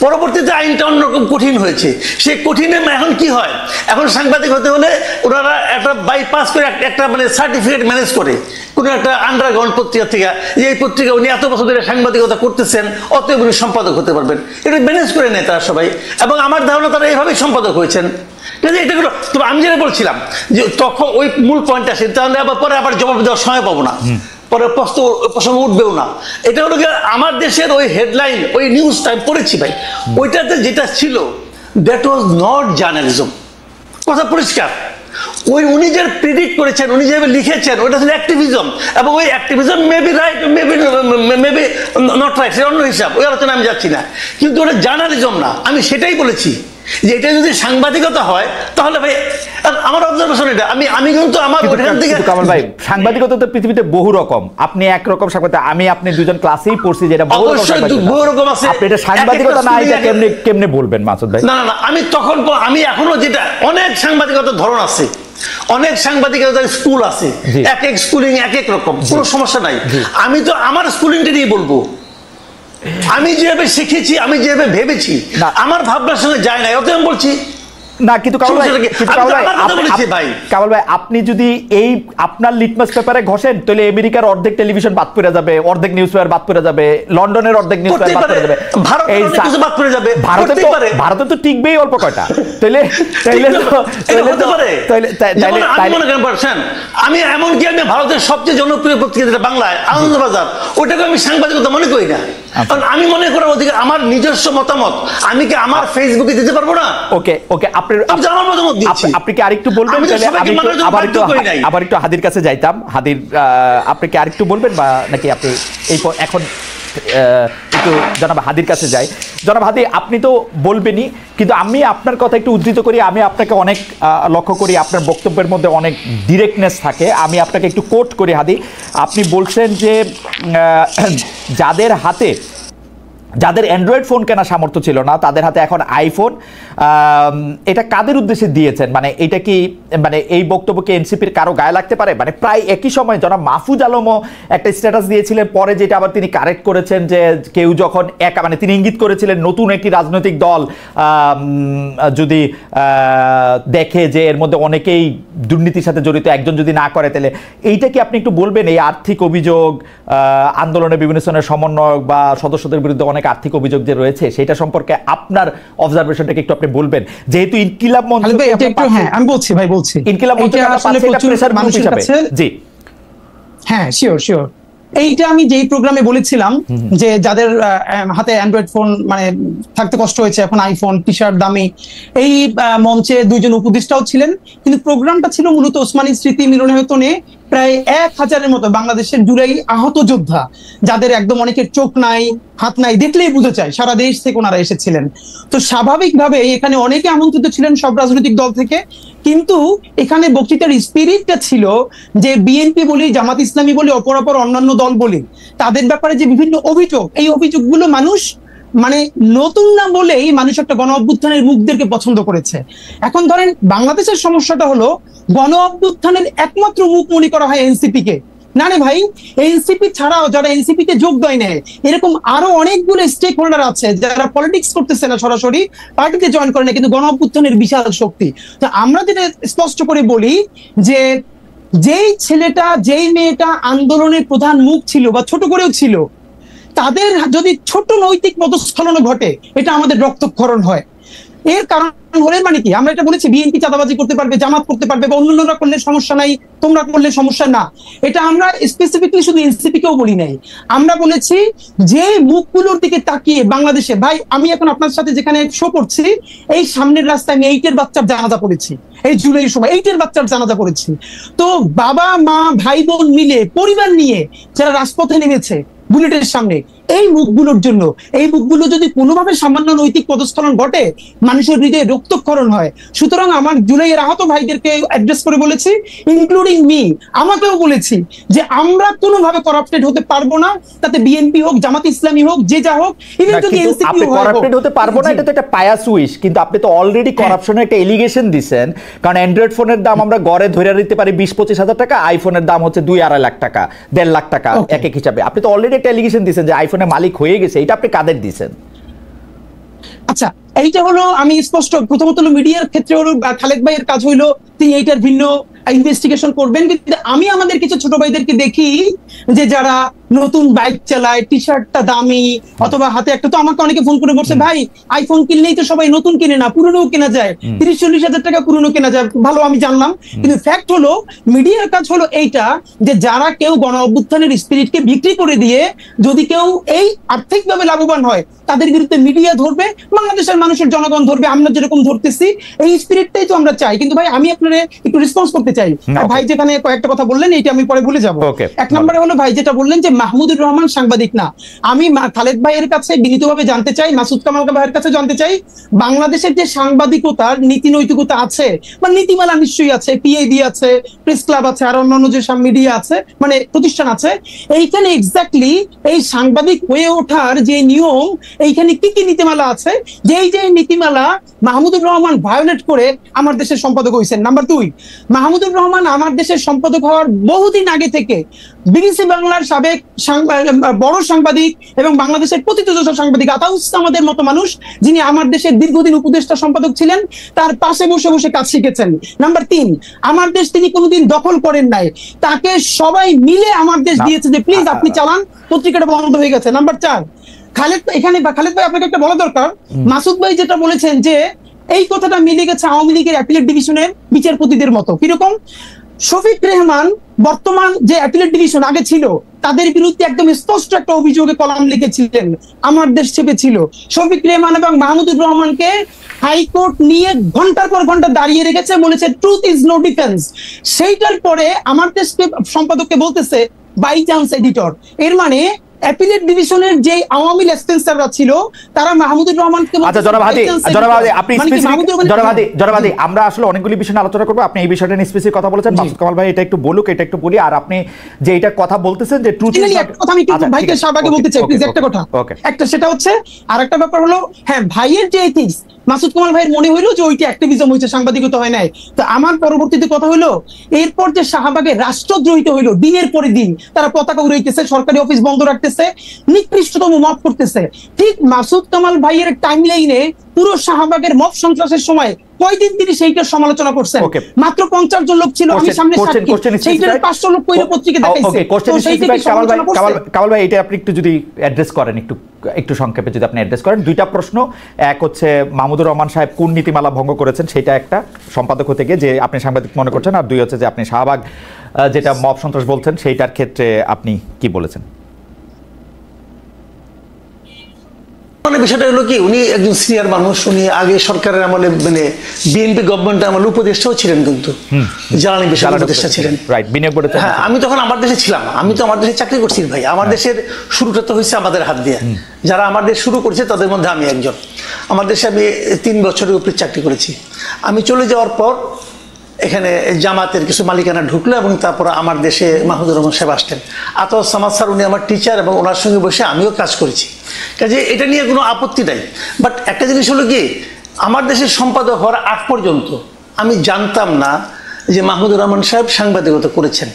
পরবর্তীতে আইনটা অন্যরকম কঠিন হয়েছে। সেই কঠিনে এখন কি হয়, এখন সাংবাদিক হতে হলে ওনারা একটা বাইপাস করে একটা মানে সার্টিফিকেট ম্যানেজ করে কোনো একটা আন্ডারগ্রাউন্ড পত্রিকা থেকে, যে এই পত্রিকা উনি এত বছর ধরে সাংবাদিকতা করতেছেন, অতএব উনি সম্পাদক হতে পারবেন, এটা ম্যানেজ করে নেয় তারা সবাই। এবং আমার ধারণা তারা এইভাবেই সম্পাদক হয়েছেন। এটা হলো, তবে আমি যেটা বলছিলাম যে তখন ওই মূল পয়েন্ট আসে, তাহলে আবার পরে আবার জবাব দেওয়ার সময় পাবো না, পরে প্রসঙ্গ উঠবেও না। এটা হলো আমার দেশের ওই হেডলাইন, ওই নিউজটা আমি পড়েছি ভাই, ওইটাতে যেটা ছিল দ্যাট ওয়াজ নট জার্নালিজম, কথা পরিষ্কার। ওই উনি যে প্রেডিক্ট করেছেন, উনি যেভাবে লিখেছেন, ওইটা ছিল অ্যাক্টিভিজম, এবং ওই activism maybe right, maybe not right, সেটা অন্য হিসাব, ওই আলোচনা আমি যাচ্ছি না, কিন্তু ওটা জার্নালিজম না। আমি সেটাই বলেছি যে এটা যদি সাংবাদিকতা হয় তাহলে ভাই, আমার অবজারভেশন এটা, আমি কিন্তু আমার ওখান থেকে, কামাল ভাই সাংবাদিকতা তো পৃথিবীতে বহু রকম, আপনি একরকম সাংবাদিক, আপনি দুজন ক্লাসেই পড়ছি যেটা বহু রকম আছে, আপনি এটা সাংবাদিকতা না, এটা কেমনে বলবেন মাসুদ ভাই? না, আমি তখন, আমি এখনো যেটা, অনেক সাংবাদিকতার ধরন আছে, অনেক সাংবাদিকতার স্কুল আছে, এক এক স্কুলিং এক এক রকম, কোনো সমস্যা নাই। আমি তো আমার স্কুলিংটা নিয়ে বলবো, আমি যেভাবে শিখেছি, আমি যেভাবে ভেবেছি, আমার ভাবনার সঙ্গে যায় না, অত আমি বলছি না। কিন্তু কামাল ভাই, আপনি যদি এই আপনার লিটমাস পেপারে ঘষেন, তাহলে আমেরিকার অর্ধেক টেলিভিশন বাদ পড়ে যাবে, অর্ধেক নিউজ পেপার বাদ পড়ে যাবে, লন্ডনের অর্ধেক নিউজ পেপার বাদ পড়ে যাবে, ভারতে তো টিকবেই অল্প কয়টা। আমি এমনকি আমি ভারতের সবচেয়ে জনপ্রিয় পত্রিকা যেটা বাংলায়, আনন্দবাজার, ওটাকে আমি সাংবাদিকতা মনে করি না, কারণ আমি মনে করার অধিকার, আমার নিজস্ব মতামত আমি কি আমার ফেসবুকে দিতে পারবো না? ওকে, আপনি কি আরেকটু বলবেন? আবার একটু হাদির কাছে যাইতাম। হাদির, আপনি কি আরেকটু বলবেন, বা নাকি আপনি এই এখন একটু জনাব হাদির কাছে যাই? জনাব হাদি, আপনি তো বলবেনই, কিন্তু আমি আপনার কথা একটু উদ্ধৃত করি। আমি আপনাকে অনেক লক্ষ্য করি, আপনার বক্তব্যের মধ্যে অনেক ডিরেক্টনেস থাকে। আমি আপনাকে একটু কোট করি। হাদি, আপনি বলছেন যে যাদের হাতে যাদের অ্যান্ড্রয়েড ফোন কেনার সামর্থ্য ছিল না তাদের হাতে এখন আইফোন। এটা কাদের উদ্দেশ্যে দিয়েছেন? মানে এটা কি মানে এই বক্তব্যকে এনসিপির কারো গায়ে লাগতে পারে? মানে প্রায় একই সময় জনাব মাহফুজ আলমও একটা স্ট্যাটাস দিয়েছিলেন, পরে যেটা আবার তিনি কারেক্ট করেছেন যে কেউ যখন একা মানে তিনি ইঙ্গিত করেছিলেন নতুন একটি রাজনৈতিক দল যদি দেখে যে এর মধ্যে অনেকেই দুর্নীতির সাথে জড়িত, একজন যদি না করে তাহলে এইটা কি আপনি একটু বলবেন? এই আর্থিক অভিযোগ, আন্দোলনের বিভিন্ন ধরনের সমন্বয়ক বা সদস্যদের বিরুদ্ধে অনেক আর্থিক অভিযোগ যে রয়েছে সেটা সম্পর্কে আপনার অবজারভেশনটাকে একটু আপনি বলবেন, যেহেতু ইনকিলাব মঞ্চ আমি বলছি ভাই, বলছি ইনকিলাব মঞ্চ জি হ্যাঁ শিওর এইটা আমি যেই প্রোগ্রামে বলেছিলাম যে যাদের হাতে অ্যান্ড্রয়েড ফোন মানে থাকতে কষ্ট হয়েছে এখন আইফোন টি শার্ট দামি, এই মঞ্চে দুইজন উপদেষ্টাও ছিলেন, কিন্তু প্রোগ্রামটা ছিল মূলত ওসমানী স্মৃতি মিলনায়তনে প্রায় 1000-এর মতো বাংলাদেশের জুলাই আহত যোদ্ধা, যাদের একদম অনেকের চোখ নাই হাত নাই, দেখলেই বুঝে যায় সারা দেশ থেকে ওনারা এসেছিলেন। তো স্বাভাবিকভাবে এখানে অনেকে আমন্ত্রিত ছিলেন সব রাজনৈতিক দল থেকে, কিন্তু এখানে বক্তৃতার স্পিরিটটা ছিল যে বিএনপি বলি, জামাত ইসলামী বলি, অপরাপর অন্যান্য দল বলি, তাদের ব্যাপারে যে বিভিন্ন অভিযোগ, এই অভিযোগগুলো মানুষ মানে নতুন না বলেই মানুষ একটা গণ অভ্যুত্থানের মুখদেরকে পছন্দ করেছে। এখন ধরেন বাংলাদেশের সমস্যাটা হলো গণ অভ্যুত্থানের একমাত্র মুখ মনে করা হয় এনসিপি কে। না রে ভাই, এনসিপি ছাড়াও যারা এনসিপি তে যোগ দেয় নেয় এরকম আরো অনেকগুলো স্টেক হোল্ডার আছে যারা পলিটিক্স করতেছে না, সরাসরি পার্টিতে জয়েন করে না, কিন্তু গণ অভ্যুত্থানের বিশাল শক্তি। তো আমরা যেটা স্পষ্ট করে বলি যে যেই ছেলেটা যেই মেয়েটা আন্দোলনের প্রধান মুখ ছিল বা ছোট করেও ছিল, তাদের যদি ছোট নৈতিক পদস্খলন ঘটে এটা আমাদের রক্তক্ষরণ হয়। এর কারণ হলে মানে কি, আমরা এটা বলেছি বিএনপি চাঁদাবাজি করতে পারবে, জামাত করতে পারবে, বা অন্যান্যরা করলে সমস্যা নাই, তোমরা করলে সমস্যা না, এটা আমরা স্পেসিফিকলি শুধু এনসিপি কেও বলি নাই। আমরা বলেছি যে মুখগুলোর দিকে তাকিয়ে বাংলাদেশে, ভাই আমি এখন আপনার সাথে যেখানে শো করছি এই সামনের রাস্তায় আমি 8-এর বাচ্চার জানাজা পড়েছি, এই জুলাই সময় 8-এর বাচ্চার জানাজা পড়েছি। তো বাবা মা ভাই বোন মিলে পরিবার নিয়ে যারা রাজপথে নেমেছে বুলেটের সামনে, এই মুখগুলোর জন্য, এই মুখগুলো যদি কোনোভাবে সামান্য নৈতিক পদস্খলন ঘটে মানুষের হৃদয়ে রক্তক্ষরণ হয়। সুতরাং আমার জুলাইয়ের আহত ভাইদেরকে অ্যাড্রেস করে বলেছি, ইনক্লুডিং মি, আমাকেও বলেছি যে আমরা কোনোভাবে করাপ্টেড হতে পারবো না, তাতে বিএনপি হোক, জামাত ইসলামী হোক, যে যা হোক, ইভেন যদি এনসিপি হোক। করাপ্টেড হতে পারবো না এটা তো একটা পায়াস উইশ, কিন্তু আপনি তো অলরেডি করাপশনের একটা এলিগেশন দিবেন। কারণ অ্যান্ড্রয়েড ফোনের দাম আমরা গড়ে ধরে দিতে পারি 20-25 হাজার টাকা, আইফোনের দাম হচ্ছে 2-2.5 লাখ টাকা, 1.5 লাখ টাকা এক এক হিসাবে। আপনি তো অলরেডি একটা এলিগেশন দিয়েছেন যে আইফোনের মালিক হয়ে গেছে, এটা আপনি কাদের দিয়েছেন? আচ্ছা, এইটা হলো আমি স্পষ্ট, প্রথমত হলো মিডিয়ার ক্ষেত্রে হলো খালেদ ভাইয়ের কাজ হইলো তিনি এইটার ভিন্ন ইনভেস্টিগেশন করবেন, কিন্তু আমি আমাদের কিছু ছোট ভাইদেরকে দেখি যে যারা নতুন বাইক চালায়, টি শার্টটা দামি, অথবা হাতে একটা, তো আমাকে অনেকে ফোন করে বলছে ভাই আইফোন কিনলেই তো সবাই নতুন কিনে না, পুরনো কেনা যায়, 30-40 হাজার টাকা পুরনো কেনা যায়। ভালো, আমি জানলাম, কিন্তু ফ্যাক্ট হলো মিডিয়ার কাজ হলো এইটা যে যারা কেউ গণ অভ্যুত্থানের স্পিরিটকে বিক্রি করে দিয়ে যদি কেউ এই আর্থিকভাবে লাভবান হয় তাদের বিরুদ্ধে মিডিয়া ধরবে, বাংলাদেশের মানুষের জনগণ ধরবে, আমরা যেরকম ধরতেছি এই স্পিরিটটাই তো আমরা চাই। কিন্তু ভাই আমি আপনার একটু রেসপন্স করতে চাই, ভাই যেখানে কয়েকটা কথা বললেন এইটা আমি পরে ভুলে যাবো। এক নম্বরে হলো ভাই যেটা বললেন যে মাহমুদুর রহমান সাংবাদিক না, আমি খালেদ ভাইয়ের কাছে বিনীতভাবে জানতে চাই, মাসুদ কামাল ভাইয়ের কাছে জানতে চাই, বাংলাদেশের যে সাংবাদিকতার নীতি নৈতিকতা আছে বা নীতিমালা নিশ্চয়ই আছে, পিআইবি আছে, প্রেস ক্লাব আছে, আর অন্যান্য যে মিডিয়া আছে মানে প্রতিষ্ঠান আছে, এইখানে এক্স্যাক্টলি এই সাংবাদিক হয়ে ওঠার যে নিয়ম, এইখানে কি কি নীতিমালা আছে, যে নীতিমালা মাহমুদুর রহমান ভায়োলেট করে আমার দেশের সম্পাদক হয়েছেন। নাম্বার 2, মাহমুদুর রহমান আমার দেশের সম্পাদক হওয়ার বহুদিন আগে থেকে বিবিসি বাংলার সাবেক বড় সাংবাদিক এবং বাংলাদেশের প্রতিষ্ঠিত সাংবাদিক আতাউস আমাদের মতো মানুষ, যিনি আমার দেশের দীর্ঘদিন উপদেষ্টা সম্পাদক ছিলেন, তার পাশে বসে বসে কাজ শিখেছেন। নাম্বার 3, আমার দেশ তিনি কোনোদিন দখল করেন নাই, তাকে সবাই মিলে আমার দেশ দিয়েছে যে প্লিজ আপনি চালান, পত্রিকাটা বন্ধ হয়ে গেছে। নাম্বার 4, খালেদ ভাই আপনাকে একটা বলা দরকার, মাসুদ ভাই যেটা বলেছেন যে এই কথাটা মিলে গেছে আওয়ামী লীগের অ্যাপিলেট ডিভিশনের বিচারপতিদের মতো। কিরকম? শফিক রেহমান বর্তমান যে অ্যাপিলেট ডিভিশন আগে ছিল তাদের বিরুদ্ধে একদম স্পষ্ট একটা অভিযোগে কলাম লিখেছিলেন, আমার দেশ চেপেছিল। শফিক রেহমান এবং মাহমুদুর রহমানকে হাইকোর্ট নিয়ে ঘন্টার পর ঘন্টা দাঁড়িয়ে রেখেছে, বলেছে ট্রুথ ইজ নো ডিফেন্স। সেইটার পরে আমার দেশকে সম্পাদককে বলতেছে বাই চান্স এডিটর। এর মানে অ্যাপিলেট ডিভিশনের যে আওয়ামী লেসপেন্সাররা ছিল তারা মাহমুদুর রহমানকে আচ্ছা জনাব হাদি আপনি জনাব হাদি আমরা আসলে অনেকগুলি বিষয় নিয়ে আলোচনা করবো। আপনি এই বিষয়টা নিয়ে স্পেসিফিক কথা বলেছেন, মাসুদ কামাল ভাই এটা একটু বলুক, এটা একটু বলি। আর আপনি যে এটা কথা বলতেছেন যে ট্রুথ ইজ নট, কথা আমি একটু ভাইকে শাহবাগে বলতে চাই প্লিজ একটা কথা। একটা সেটা হচ্ছে, আর একটা ব্যাপার হলো হ্যাঁ ভাইয়ের যে এথিক্স, মাসুদ কামাল ভাইয়ের মনে হইলো যে ওইটা অ্যাক্টিভিজম হয়েছে, সাংবাদিকতা হয় নাই। তো আমার পরবর্তীতে কথা হইলো এরপর যে শাহবাগে রাষ্ট্রদ্রোহিত হইলো, দিনের পরে দিন তারা পতাকা উড়াইতেছে, সরকারি অফিস বন্ধ রাখতেছে, নিকৃষ্টতম মব করতেছে। ঠিক মাসুদ কামাল ভাইয়ের টাইমলাইনে পুরো শাহবাগের মব সন্ত্রাসের সময় কয়দিন তিনি সেইটার সমালোচনা করছেন? মাত্র 50 জন লোক ছিল, আমি সামনে সাক্ষী, সেইটার 500 লোক কইরে পত্রিকা দেখাইছে। তো সেইটা কি কামাল ভাই এটা আপনি একটু যদি অ্যাড্রেস করেন, একটু সংক্ষেপে যদি আপনি অ্যাড্রেস করেন। দুইটা প্রশ্ন, এক হচ্ছে মাহমুদুর রহমান সাহেব কোন নীতিমালা ভঙ্গ করেছেন সেটা একটা সম্পাদক হতে গিয়ে যে আপনি সাংবাদিক মনে করছেন, আর দুই হচ্ছে যে আপনি শাহবাগ যেটা মব সন্ত্রাস বলছেন সেইটার ক্ষেত্রে আপনি কি বলেছেন? মানে বিষয়টা হলো কি, উনি একজন সিনিয়র মানুষ, উনি আগে সরকারের আমলে মানে বিএনপি গভর্নমেন্টের আমলে উপদেষ্টাও ছিলেন, কিন্তু জ্বালানি বিষয়ে উপদেষ্টা ছিলেন। হ্যাঁ, আমি তখন আমার দেশে ছিলাম, আমি তো আমার দেশে চাকরি করছি ভাই। আমার দেশের শুরুটা তো হয়েছে আমাদের হাত দিয়ে, যারা আমার দেশ শুরু করেছে তাদের মধ্যে আমি একজন। আমার দেশে আমি 3 বছরের উপরে চাকরি করেছি। আমি চলে যাওয়ার পর এখানে জামাতের কিছু মালিকানা ঢুকলো এবং তারপর আমার দেশে মাহমুদুর রহমান সাহেব আসতেন। আতর সামাদ স্যার উনি আমার টিচার এবং ওনার সঙ্গে বসে আমিও কাজ করেছি, কাজে এটা নিয়ে কোনো আপত্তি নাই। বাট একটা জিনিস হলো কি, আমার দেশের সম্পাদক হওয়ার আগ পর্যন্ত আমি জানতাম না যে মাহমুদুর রহমান সাহেব সাংবাদিকতা করেছেন।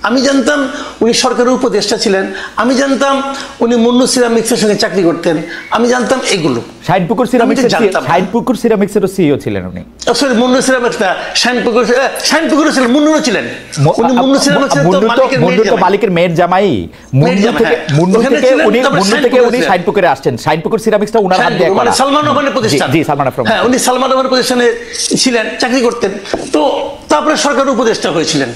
আমি জানতাম উনি সরকারের উপদেষ্টা ছিলেন, আমি জানতাম উনি মুন্নু সিরামিক্সের সঙ্গে চাকরি করতেন, আমি জানতাম এগুলো। শাহিনপুকুর সিরামিক্সের সিইও ছিলেন উনি। সরি, মুন্নু সিরামিক্স না, শাহিনপুকুর ছিলেন, মুন্নুও ছিলেন। উনি মুন্নু সিরামিক্সের তো মালিকের মেয়ের জামাই। মুন্নু থেকে উনি শাহিনপুকুরে আসছেন। শাহিনপুকুর সিরামিক্সটা উনার হাত দিয়ে করা। সালমান রহমানের প্রতিষ্ঠান। জি, সালমান রহমান। হ্যাঁ, উনি সালমান রহমানের প্রতিষ্ঠানে ছিলেন, চাকরি করতেন। তো তারপরে সরকারের উপদেষ্টা হয়েছিলেন।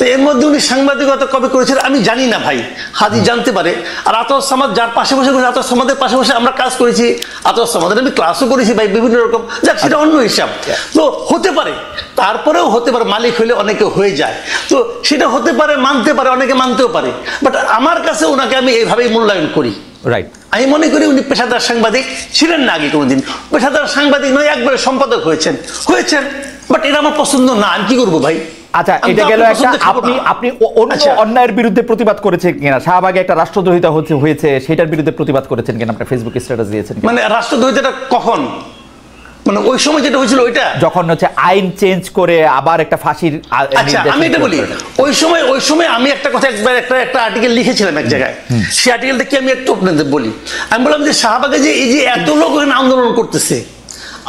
তো এর মধ্যে উনি সাংবাদিকতা কবে করেছিলেন আমি জানি না ভাই, হাদি জানতে পারে। আর আতর সামাদ যার পাশে বসে করেছে, আতর সামাদের পাশে বসে আমরা কাজ করেছি, আতর সামাদের আমি ক্লাসও করেছি ভাই, বিভিন্ন রকম। যাক, সেটা অন্য হিসাব। তো হতে পারে, তারপরেও হতে পারে, মালিক হইলে অনেকে হয়ে যায়, তো সেটা হতে পারে, মানতে পারে, অনেকে মানতেও পারে। বাট আমার কাছে ওনাকে আমি এইভাবেই মূল্যায়ন করি। রাইট, আমি মনে করি উনি পেশাদার সাংবাদিক ছিলেন না, আগে কোনোদিন পেশাদার সাংবাদিক নয়, একবারে সম্পাদক হয়েছেন। বাট এটা আমার পছন্দ না, আমি কি করবো ভাই? আচ্ছা, এটা গেল একটা। আপনি অন্য অন্যায়ের বিরুদ্ধে প্রতিবাদ করেছেন কিনা? শাহবাগে একটা রাষ্ট্রদ্রোহিতা হয়েছে, সেটার বিরুদ্ধে প্রতিবাদ করেছেন কিনা? আপনি ফেসবুকে স্ট্যাটাস দিয়েছেন। মানে রাষ্ট্রদ্রোহিতাটা কখন? মানে ওই সময় যেটা হয়েছিল ওইটা, যখন হচ্ছে আইন চেঞ্জ করে আবার একটা ফাঁসির। আচ্ছা, আমি এটা বলি, ওই সময় আমি একটা কথা একটা আর্টিকেল লিখেছিলাম এক জায়গায়। সেই আর্টিকেলটা কি আমি একটু আপনাদের বলি। আমি বললাম যে শাহবাগে যে এই যে এত লোক ওখানে আন্দোলন করতেছে,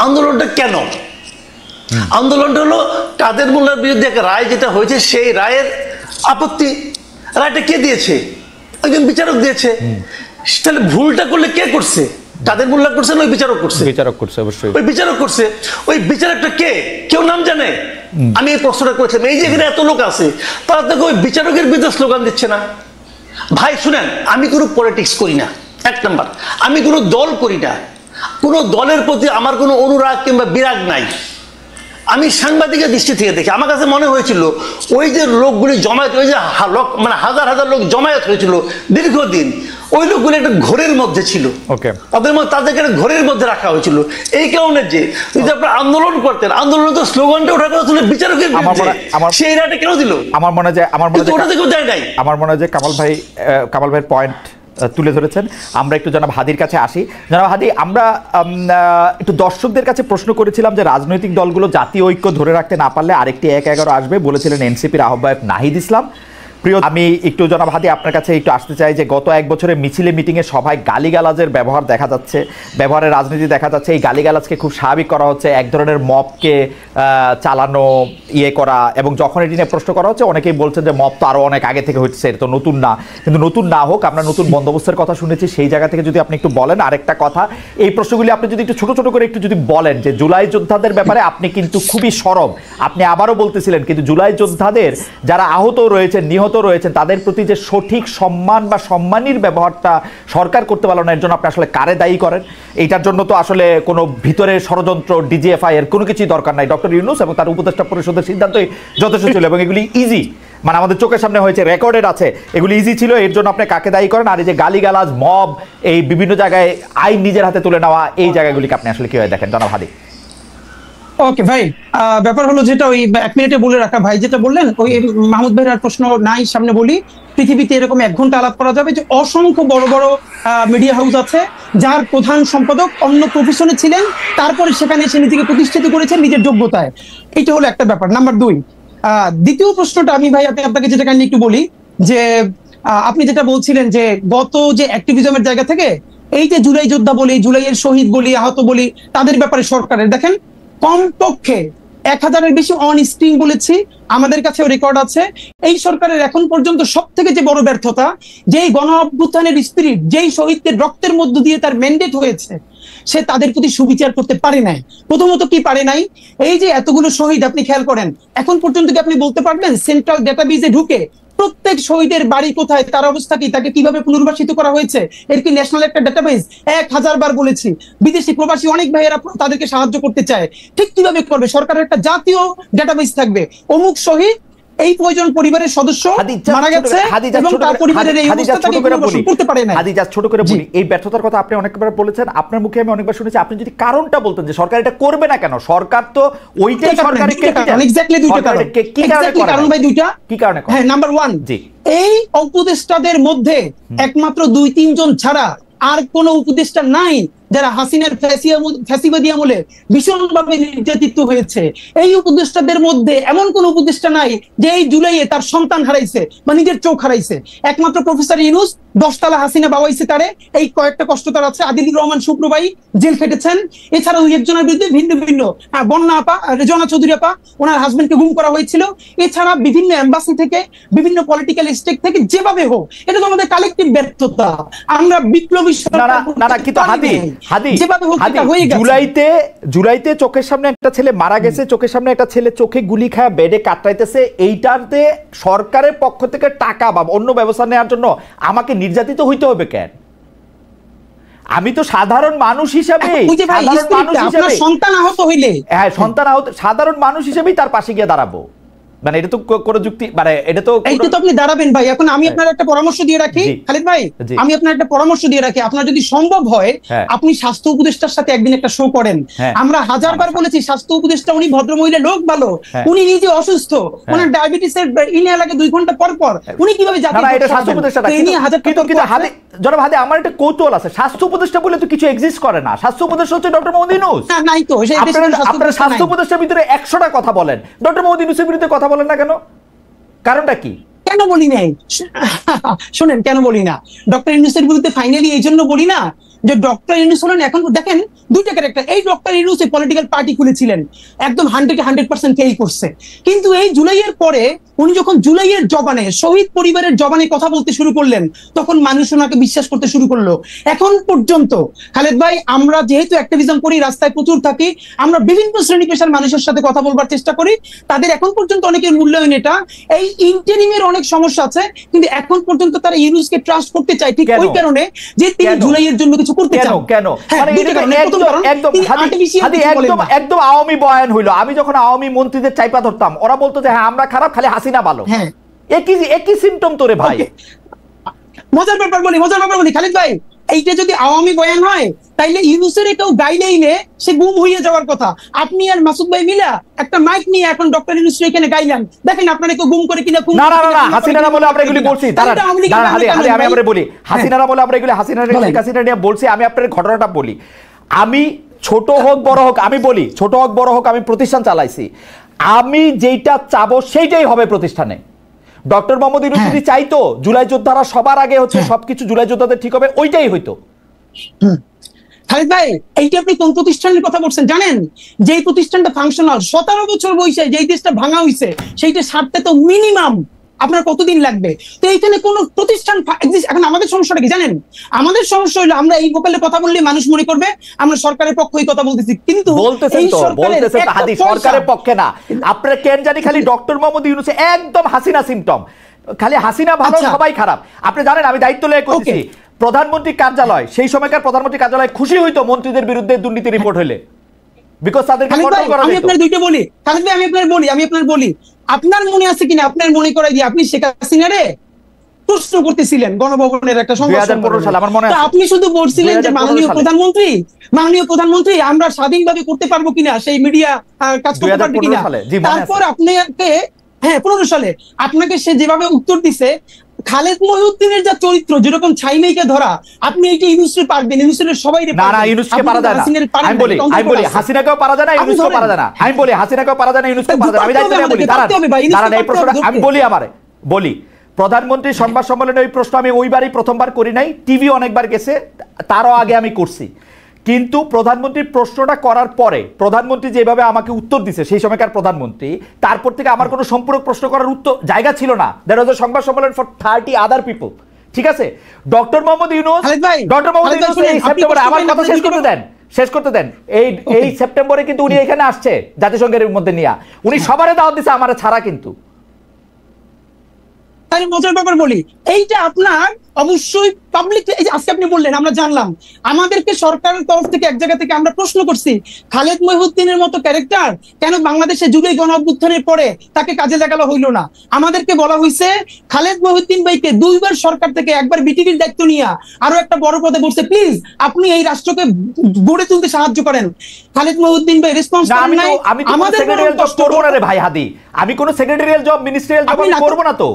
আন্দোলনটা কেন? আন্দোলনটা হলো কাদের মোল্লার বিরুদ্ধে একটা রায় যেটা হয়েছে, সেই রায়ের আপত্তি। রায়টা কে দিয়েছে? একজন বিচারক দিয়েছে। তাহলে ভুলটা করলে কে করছে? কাদের মোল্লা করছে না ওই বিচারক করছে? অবশ্যই ওই বিচারক করছে। ওই বিচারকটা কে? কেউ নাম জানে? আমি এই প্রশ্নটা করেছিলাম। এই যে এখানে এত লোক আছে, তারা তো ওই বিচারকের বিরুদ্ধে স্লোগান দিচ্ছে না। ভাই শুনেন, আমি কোনো পলিটিক্স করি না, 1 নাম্বার। আমি কোনো দল করি না, কোনো দলের প্রতি আমার কোনো অনুরাগ কিংবা বিরাগ নাই। আমি সাংবাদিকের দৃষ্টি থেকে দেখি, আমার কাছে মনে হয়েছিল ওই যে লোকগুলি জমায়েত, ওই যে মানে হাজার হাজার লোক জমায়েত হয়েছিল দীর্ঘদিন, ওই লোকগুলি একটা ঘোরের মধ্যে ছিল। তাদেরকে ঘোরের মধ্যে রাখা হয়েছিল। এই কারণে যে আপনারা আন্দোলন করতেন, আন্দোলন তো স্লোগানটা ওঠা কথা ছিল বিচারকের বিরুদ্ধে, সেই রায়টা কেন দিল? আমার মনে হয় যে কামাল ভাইয়ের পয়েন্ট তুলে ধরেছেন। আমরা একটু জনাব হাদির কাছে আসি। জনাব হাদি, আমরা একটু দর্শকদের কাছে প্রশ্ন করেছিলাম যে রাজনৈতিক দলগুলো জাতীয় ঐক্য ধরে রাখতে না পারলে আরেকটি 1-11 আসবে, বলেছিলেন এনসিপির আহ্বায়ক নাহিদ ইসলাম। প্রিয়, আমি একটু জনাব হাদি আপনার কাছে একটু আসতে চাই যে গত 1 বছরে মিছিলে মিটিংয়ে সভায় গালিগালাজের ব্যবহার দেখা যাচ্ছে, ব্যবহারের রাজনীতি দেখা যাচ্ছে। এই গালিগালাজকে খুব স্বাভাবিক করা হচ্ছে, এক ধরনের মবকে চালানো, করা। এবং যখন এটি নিয়ে প্রশ্ন করা হচ্ছে, অনেকেই বলছেন যে মব তো আরও অনেক আগে থেকে হচ্ছে, এটা তো নতুন না। কিন্তু নতুন না হোক, আমরা নতুন বন্দোবস্তের কথা শুনেছি, সেই জায়গা থেকে যদি আপনি একটু বলেন। আরেকটা কথা, এই প্রশ্নগুলি আপনি যদি একটু ছোট ছোট করে একটু যদি বলেন যে জুলাই যোদ্ধাদের ব্যাপারে আপনি কিন্তু খুবই সরব, আপনি আবারও বলতেছিলেন, কিন্তু জুলাই যোদ্ধাদের যারা আহত রয়েছেন, নিহত রয়েছেন, তাদের প্রতি যে সঠিক সম্মান বা সম্মানীর ব্যবহারটা সরকার করতে পারল না, এর জন্য আপনি আসলে কারে দায়ী করেন? এইটার জন্য তো আসলে কোনো ভিতরে ষড়যন্ত্র, ডিজিএফআই এর কোনো কিছুই দরকার নাই। ডক্টর ইউনূস এবং তার উপদেষ্টা পরিষদের সিদ্ধান্তই যথেষ্ট ছিল এবং এগুলি ইজি। মানে আমাদের চোখের সামনে হয়েছে, রেকর্ডেড আছে, এগুলি ইজি ছিল, এর জন্য আপনি কাকে দায়ী করেন? আর এই যে গালিগালাজ, মব, এই বিভিন্ন জায়গায় আইন নিজের হাতে তুলে নেওয়া, এই জায়গাগুলিকে আপনি আসলে কিভাবে দেখেন জনাব হাদি? ওকে ভাই, ব্যাপার হলো যেটা ওই 1 মিনিটে বলে রাখা, ভাই যেটা বললেন ওই মাহমুদ ভাইয়ের আর প্রশ্ন নাই সামনে বলি। পৃথিবীতে এরকম 1 ঘন্টা আলাপ করা যাবে যে অসংখ্য বড় বড় মিডিয়া হাউস আছে যার প্রধান সম্পাদক অন্য প্রফেশনে ছিলেন, তারপরে সেখানে এসে নিজেকে প্রতিষ্ঠিত করেছেন নিজের যোগ্যতায়। এটা হলো একটা ব্যাপার। নাম্বার 2, দ্বিতীয় প্রশ্নটা আমি ভাই আপনাকে যেটা কাইন্ডলি একটু বলি যে আপনি যেটা বলছিলেন যে গত যে অ্যাক্টিভিজমের জায়গা থেকে এই যে জুলাই যোদ্ধা বলি, জুলাইয়ের শহীদ বলি, আহত বলি, তাদের ব্যাপারে সরকারের দেখেন কমপক্ষে 1000-এর বেশি অন স্ক্রিন বলেছি, আমাদের কাছেও রেকর্ড আছে। এই সরকারের এখন পর্যন্ত সব থেকে যে বড় ব্যর্থতা, যেই গণ অভ্যুত্থানের স্পিরিট, যেই শহীদদের রক্তের মধ্য দিয়ে তার ম্যান্ডেট হয়েছে, সে তাদের প্রতি সুবিচার করতে পারে নাই। প্রথমত কি পারে নাই, এই যে এতগুলো শহীদ আপনি খেয়াল করেন, এখন পর্যন্ত কি আপনি বলতে পারবেন সেন্ট্রাল ডেটাবেজে ঢুকে প্রত্যেক শহীদের বাড়ি কোথায়, তার অবস্থা কি, তাকে কিভাবে পুনর্বাসিত করা হয়েছে, এর কি ন্যাশনাল একটা ডেটাবেজ? 1000 বার বলেছি, বিদেশি প্রবাসী অনেক ভাইয়েরা তাদেরকে সাহায্য করতে চায়, ঠিক কিভাবে করবে? সরকারের একটা জাতীয় ডেটাবেজ থাকবে, অমুক শহীদ এই প্রয়োজন পরিবারের সদস্য মারা গেছে এবং তার পরিবারের এই অবস্থা তাকে পুনর্বাসন করতে পারে না। হাদি জাস্ট ছোট করে বলি, এই ব্যর্থতার কথা আপনি অনেকবার বলেছেন, আপনার মুখে আমি অনেকবার শুনেছি। আপনি যদি কারণটা বলতেন যে সরকার এটা করবে না কেন, সরকার তো ওইটাই সরকারের এক্স্যাক্টলি দুইটা কারণ। কি কারণ ভাই? দুইটা। কি কারণে? হ্যাঁ, নাম্বার 1, এই উপদেষ্টাদের মধ্যে একমাত্র 2-3 জন ছাড়া আর কোন উপদেষ্টা নাই যারা হাসিনার ফ্যাসিবাদী আমলে ভীষণভাবে নির্যাতিত হয়েছে। এই উপদেষ্টাদের মধ্যে এমন কোন উপদেষ্টা নাই যে এই জুলাইয়ে তার সন্তান হারাইছে বা নিজের চোখ হারাইছে। একমাত্র প্রফেসর ইউনূস 10 তলা হাসিনা বাবাইছে তারে, এই কয়েকটা কষ্ট তার আছে। আদিলুর রহমান শুক্র ভাই জেল খেটেছেন। এছাড়া 2-1 জনের বিরুদ্ধে ভিন্ন ভিন্ন, বন্যা আপা, রেজনা চৌধুরী আপা, ওনার হাজবেন্ডকে গুম করা হয়েছিল। এছাড়া বিভিন্ন এম্বাসি থেকে, বিভিন্ন পলিটিক্যাল স্টেক থেকে, যেভাবে হোক, এটা তো আমাদের কালেকটিভ ব্যর্থতা। আমরা বিপ্লবী জুলাইতে চোখের সামনে একটা ছেলে মারা গেছে, চোখের সামনে একটা ছেলে চোখে গুলি খায় বেডে কাটাইতেছে, এইটাতে সরকারের পক্ষ থেকে টাকা বা অন্য ব্যবস্থা নেওয়ার জন্য আমাকে নির্যাতিত হইতে হবে কেন? আমি তো সাধারণ মানুষ হিসাবে, সন্তান আহত হইলে, হ্যাঁ সন্তান আহত, সাধারণ মানুষ হিসেবেই তার পাশে গিয়ে দাঁড়াবো। মানে এটা তো কোন যুক্তি, মানে এটা তো আপনি দাঁড়াবেন ভাই। এখন আমি আপনার একটা পরামর্শ দিয়ে রাখি খালিদ ভাই, আমি আপনার একটা পরামর্শ দিয়ে রাখি, আপনার যদি সম্ভব হয় আপনি স্বাস্থ্য উপদেষ্টার সাথে একদিন একটা শো করেন। আমরা 1000 বার বলেছি স্বাস্থ্য উপদেষ্টা উনি ভদ্রমহিলা লোক ভালো, উনি নিজে অসুস্থ, ওনার ডায়াবেটিসের ইনে লাগে 2 ঘন্টা পর পর, উনি কিভাবে যাবেন? এটা স্বাস্থ্য উপদেষ্টা জনাব হাদি, আমার একটা কৌতূহল আছে, স্বাস্থ্য উপদেষ্টা বলে তো কিছু এক্সিস্ট করে না। স্বাস্থ্য উপদেষ্টা হচ্ছে ডক্টর মোহাম্মদ ইউনূস। নাই তো, আপনারা স্বাস্থ্য উপদেষ্টার ভিতরে 100টা কথা বলেন, ডক্টর মোহাম্মদ ইউনূসের বিরুদ্ধে কথা বলেন না কেন? কারণটা কি? কেন বলি নাই শোনেন, কেন বলি না? ডক্টর ইউনূসের বিরুদ্ধে ফাইনালি এই জন্য বলি না যে ডক্টর ইউনূস হলেন, এখন দেখেন দুইটা ক্যারেক্টার। এই ডক্টর ইউনূস এই পলিটিক্যাল পার্টি খুলেছিলেন, একদম 100% কেই করছে। কিন্তু এই জুলাইয়ের পরে উনি যখন জুলাইয়ের জবানে, শহীদ পরিবারের জবানে কথা বলতে শুরু করলেন, তখন মানুষ ওনাকে বিশ্বাস করতে শুরু করলো। এখন পর্যন্ত খালেদ ভাই, আমরা যেহেতু অ্যাক্টিভিজম করি, রাস্তায় প্রচুর থাকি, আমরা বিভিন্ন শ্রেণী পেশার মানুষের সাথে কথা বলবার চেষ্টা করি, তাদের এখন পর্যন্ত অনেকের মূল্যায়ন এটা। এই ইন্টারিমের অনেক সমস্যা আছে, কিন্তু এখন পর্যন্ত তারা ইউনূসকে ট্রাস্ট করতে চায় ঠিক ওই কারণে যে তিনি জুলাইয়ের জন্য কিছু করতে চান। কেন? একদম আওয়ামী বয়ান হইলো। আমি যখন আওয়ামী মন্ত্রীদের চাইপা ধরতাম, ওরা বলতো যে হ্যাঁ আমরা খারাপ, খালি হাসিনা ভালো। হ্যাঁ, একই সিম্পটম তোরে ভাই। মজার ব্যাপার বলি খালিদ ভাই, এইটা যদি আওয়ামী বয়ান হয় তাইলে ইউনূসের কেউ গাইলেইলে সে গুম হয়ে যাওয়ার কথা। আপনি আর মাসুদ ভাই মিলা একটা মাইক নিয়ে এখন ডক্টর ইউনূস এখানে গাইলেন, দেখেন আপনারা কেউ গুম করে কিনা। না, হাসিনারা বলে আমরা এগুলি বলছি। আমি আমরা বলি হাসিনারা বলে আমরা এগুলি হাসিনা নিয়ে বলছি। আমি আপনার ঘটনাটা বলি। আমি ছোট হোক বড় হোক, আমি বলি ছোট হোক বড় হোক, আমি প্রতিষ্ঠান চালাইছি। আমি যেটা চাবো সেইটাই হবে প্রতিষ্ঠানে। ডক্টর মোহাম্মদ ইউনূস যদি চাইতো জুলাই যোদ্ধারা সবার আগে হচ্ছে সবকিছু জুলাই যোদ্ধাদের ঠিক হবে, ওইটাই হইতো। খালিদ ভাই, এইটা আপনি কোন প্রতিষ্ঠানের কথা বলছেন জানেন? যেই প্রতিষ্ঠানটা ফাংশনাল, 17 বছর বয়সে যেই দেশটা ভাঙা হইছে, সেইটা সারতে তো মিনিমাম আপনার কতদিন লাগবে? তো এইখানে কোন প্রতিষ্ঠান এখন আমাদের সমস্যাটা কি জানেন? আমাদের সমস্যা হলো আমরা এই ভোকালে কথা বললে মানুষ মনে করবে আমরা সরকারের পক্ষেই কথা বলতেছি, কিন্তু সরকারের পক্ষে না। আপনারা কেন জানি খালি ডক্টর মোহাম্মদ ইউনূস একদম হাসিনা সিম্পটম, খালি হাসিনা ভালো সবাই খারাপ। আপনি জানেন আমি দায়িত্ব লয়ে করছি, প্রধানমন্ত্রী কার্যালয়, সেই সময়কার প্রধানমন্ত্রী কার্যালয় খুশি হইতো মন্ত্রীদের বিরুদ্ধে দুর্নীতি রিপোর্ট হইলে। বিকজ তাদেরকে কন্ট্রোল করা আমি যেত। আপনার দুইটা বলি খালেদ ভাই, আমি আপনার বলি আপনার মনে আছে কিনা, আপনার মনে করাই দিয়ে আপনি শেখ হাসিনারে প্রশ্ন করতেছিলেন গণভবনের একটা সংবাদ 2015 সালে আমার মনে আছে। আপনি শুধু বলছিলেন যে 2015 মাননীয় সালে। প্রধানমন্ত্রী আমরা স্বাধীনভাবে করতে পারবো কিনা, সেই মিডিয়া কাজ করতে পারবে 2015 কিনা। সালে, জি, মনে আছে। তারপর আপনাকে 15 সালে আপনাকে সে যেভাবে উত্তর দিছে, খালেদ মহিউদ্দিনের যা চরিত্র, যেরকম ছাইমেইকে ধরা, আপনি এইটা ইউনুসকে পারবেন, ইউনুসের সবাই না ইউনুসকে পারা যায় না। আমি বলি হাসিনাকেও পারা যায় না, ইউনুসকেও পারা যায় না। আমি বলি হাসিনাকেও পারা যায় না, ইউনুসকেও পারা যায় না। আমি দায়িত্ব নিয়ে বলি, দাঁড়ান এই প্রশ্নটা আমি বলি প্রধানমন্ত্রী সংবাদ সম্মেলনে ওই প্রশ্ন আমি ওইবারই প্রথমবার করি নাই, টিভি অনেকবার গেছে, তারও আগে আমি করছি। কিন্তু প্রধানমন্ত্রী প্রশ্নটা করার পরে প্রধানমন্ত্রী যেভাবে আমাকে উত্তর দিছে, সেই সময়কার প্রধানমন্ত্রী, তারপর থেকে আমার কোনো সম্পূরক প্রশ্ন করার উত্তর জায়গা ছিল না। দ্যাট ওয়াজ আ সংবাদ সম্মেলন ফর 30 আদার পিপল। ঠিক আছে, ডক্টর মোহাম্মদ ইউনূস এই সেপ্টেম্বরে আমার কথা শেষ করতে দেন। এই সেপ্টেম্বরে কিন্তু উনি এখানে আসছে জাতিসংঘের মধ্যে নিয়ে, উনি সবারে দাওয়াত দিছে, আমার ছাড়া। কিন্তু মজার ব্যাপার বলি, এইটা আপনার অবশ্যই পাবলিক, এই যে আজকে আপনি বললেন আমরা জানলাম, আমাদেরকে সরকারের তরফ থেকে এক জায়গা থেকে আমরা প্রশ্ন করছি, খালেদ মহিউদ্দিনের মতো ক্যারেক্টার কেন বাংলাদেশে জুলাই গণ অভ্যুত্থানের পরে তাকে কাজে লাগানো হইলো না। আমাদেরকে বলা হয়েছে খালেদ মহিউদ্দিন ভাইকে 2 বার সরকার থেকে, একবার বিটিভির দায়িত্ব নিয়ে আরো একটা বড় পদে বলছে, প্লিজ আপনি এই রাষ্ট্রকে গড়ে তুলতে সাহায্য করেন। খালেদ মহিউদ্দিন ভাই রেসপন্স করেন নাই। আমাদের সেক্রেটারিয়াল জব করব না রে ভাই হাদি, আমি কোন সেক্রেটারিয়াল জব মিনিস্ট্রিয়াল জব আমি করব না। তো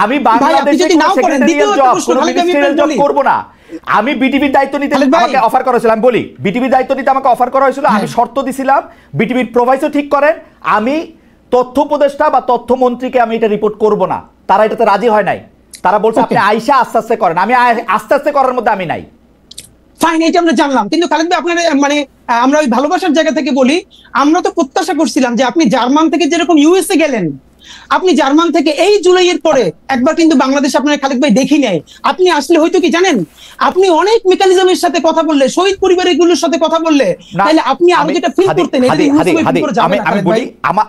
আমি বাংলাদেশে সেক্রেটারিয়াল জব করব না। আমি বিটিভির দায়িত্ব নিতে আমাকে অফার করা হয়েছিল, আমি বলি বিটিভির দায়িত্ব নিতে আমাকে অফার করা হয়েছিল, আমি শর্ত দিছিলাম বিটিভির প্রোভাইসও ঠিক করেন, আমি তথ্য উপদেষ্টা বা তথ্যমন্ত্রীকে আমি এটা রিপোর্ট করব না। তারা এটাতে রাজি হয় নাই, তারা বলছে আপনি আইসা আস্তে আস্তে করেন। আমি আস্তে আস্তে করার মধ্যে আমি নাই। ফাইন, এটা আমরা জানলাম। কিন্তু খালেদ ভাই আপনার মানে আমরা ওই ভালোবাসার জায়গা থেকে বলি, আমরা তো প্রত্যাশা করছিলাম যে আপনি জার্মান থেকে যেরকম ইউএসএ গেলেন, আপনি জার্মান থেকে এই জুলাইয়ের পরে একবার কিন্তু বাংলাদেশ আপনার খালেদ ভাই দেখি নাই। আপনি আসলে হয়তো কি জানেন, আপনি অনেক মেকানিজমের সাথে কথা বললে, শহীদ পরিবারগুলোর সাথে কথা বললে, তাহলে আপনি আরো যেটা ফিল করতেন। আমি বলি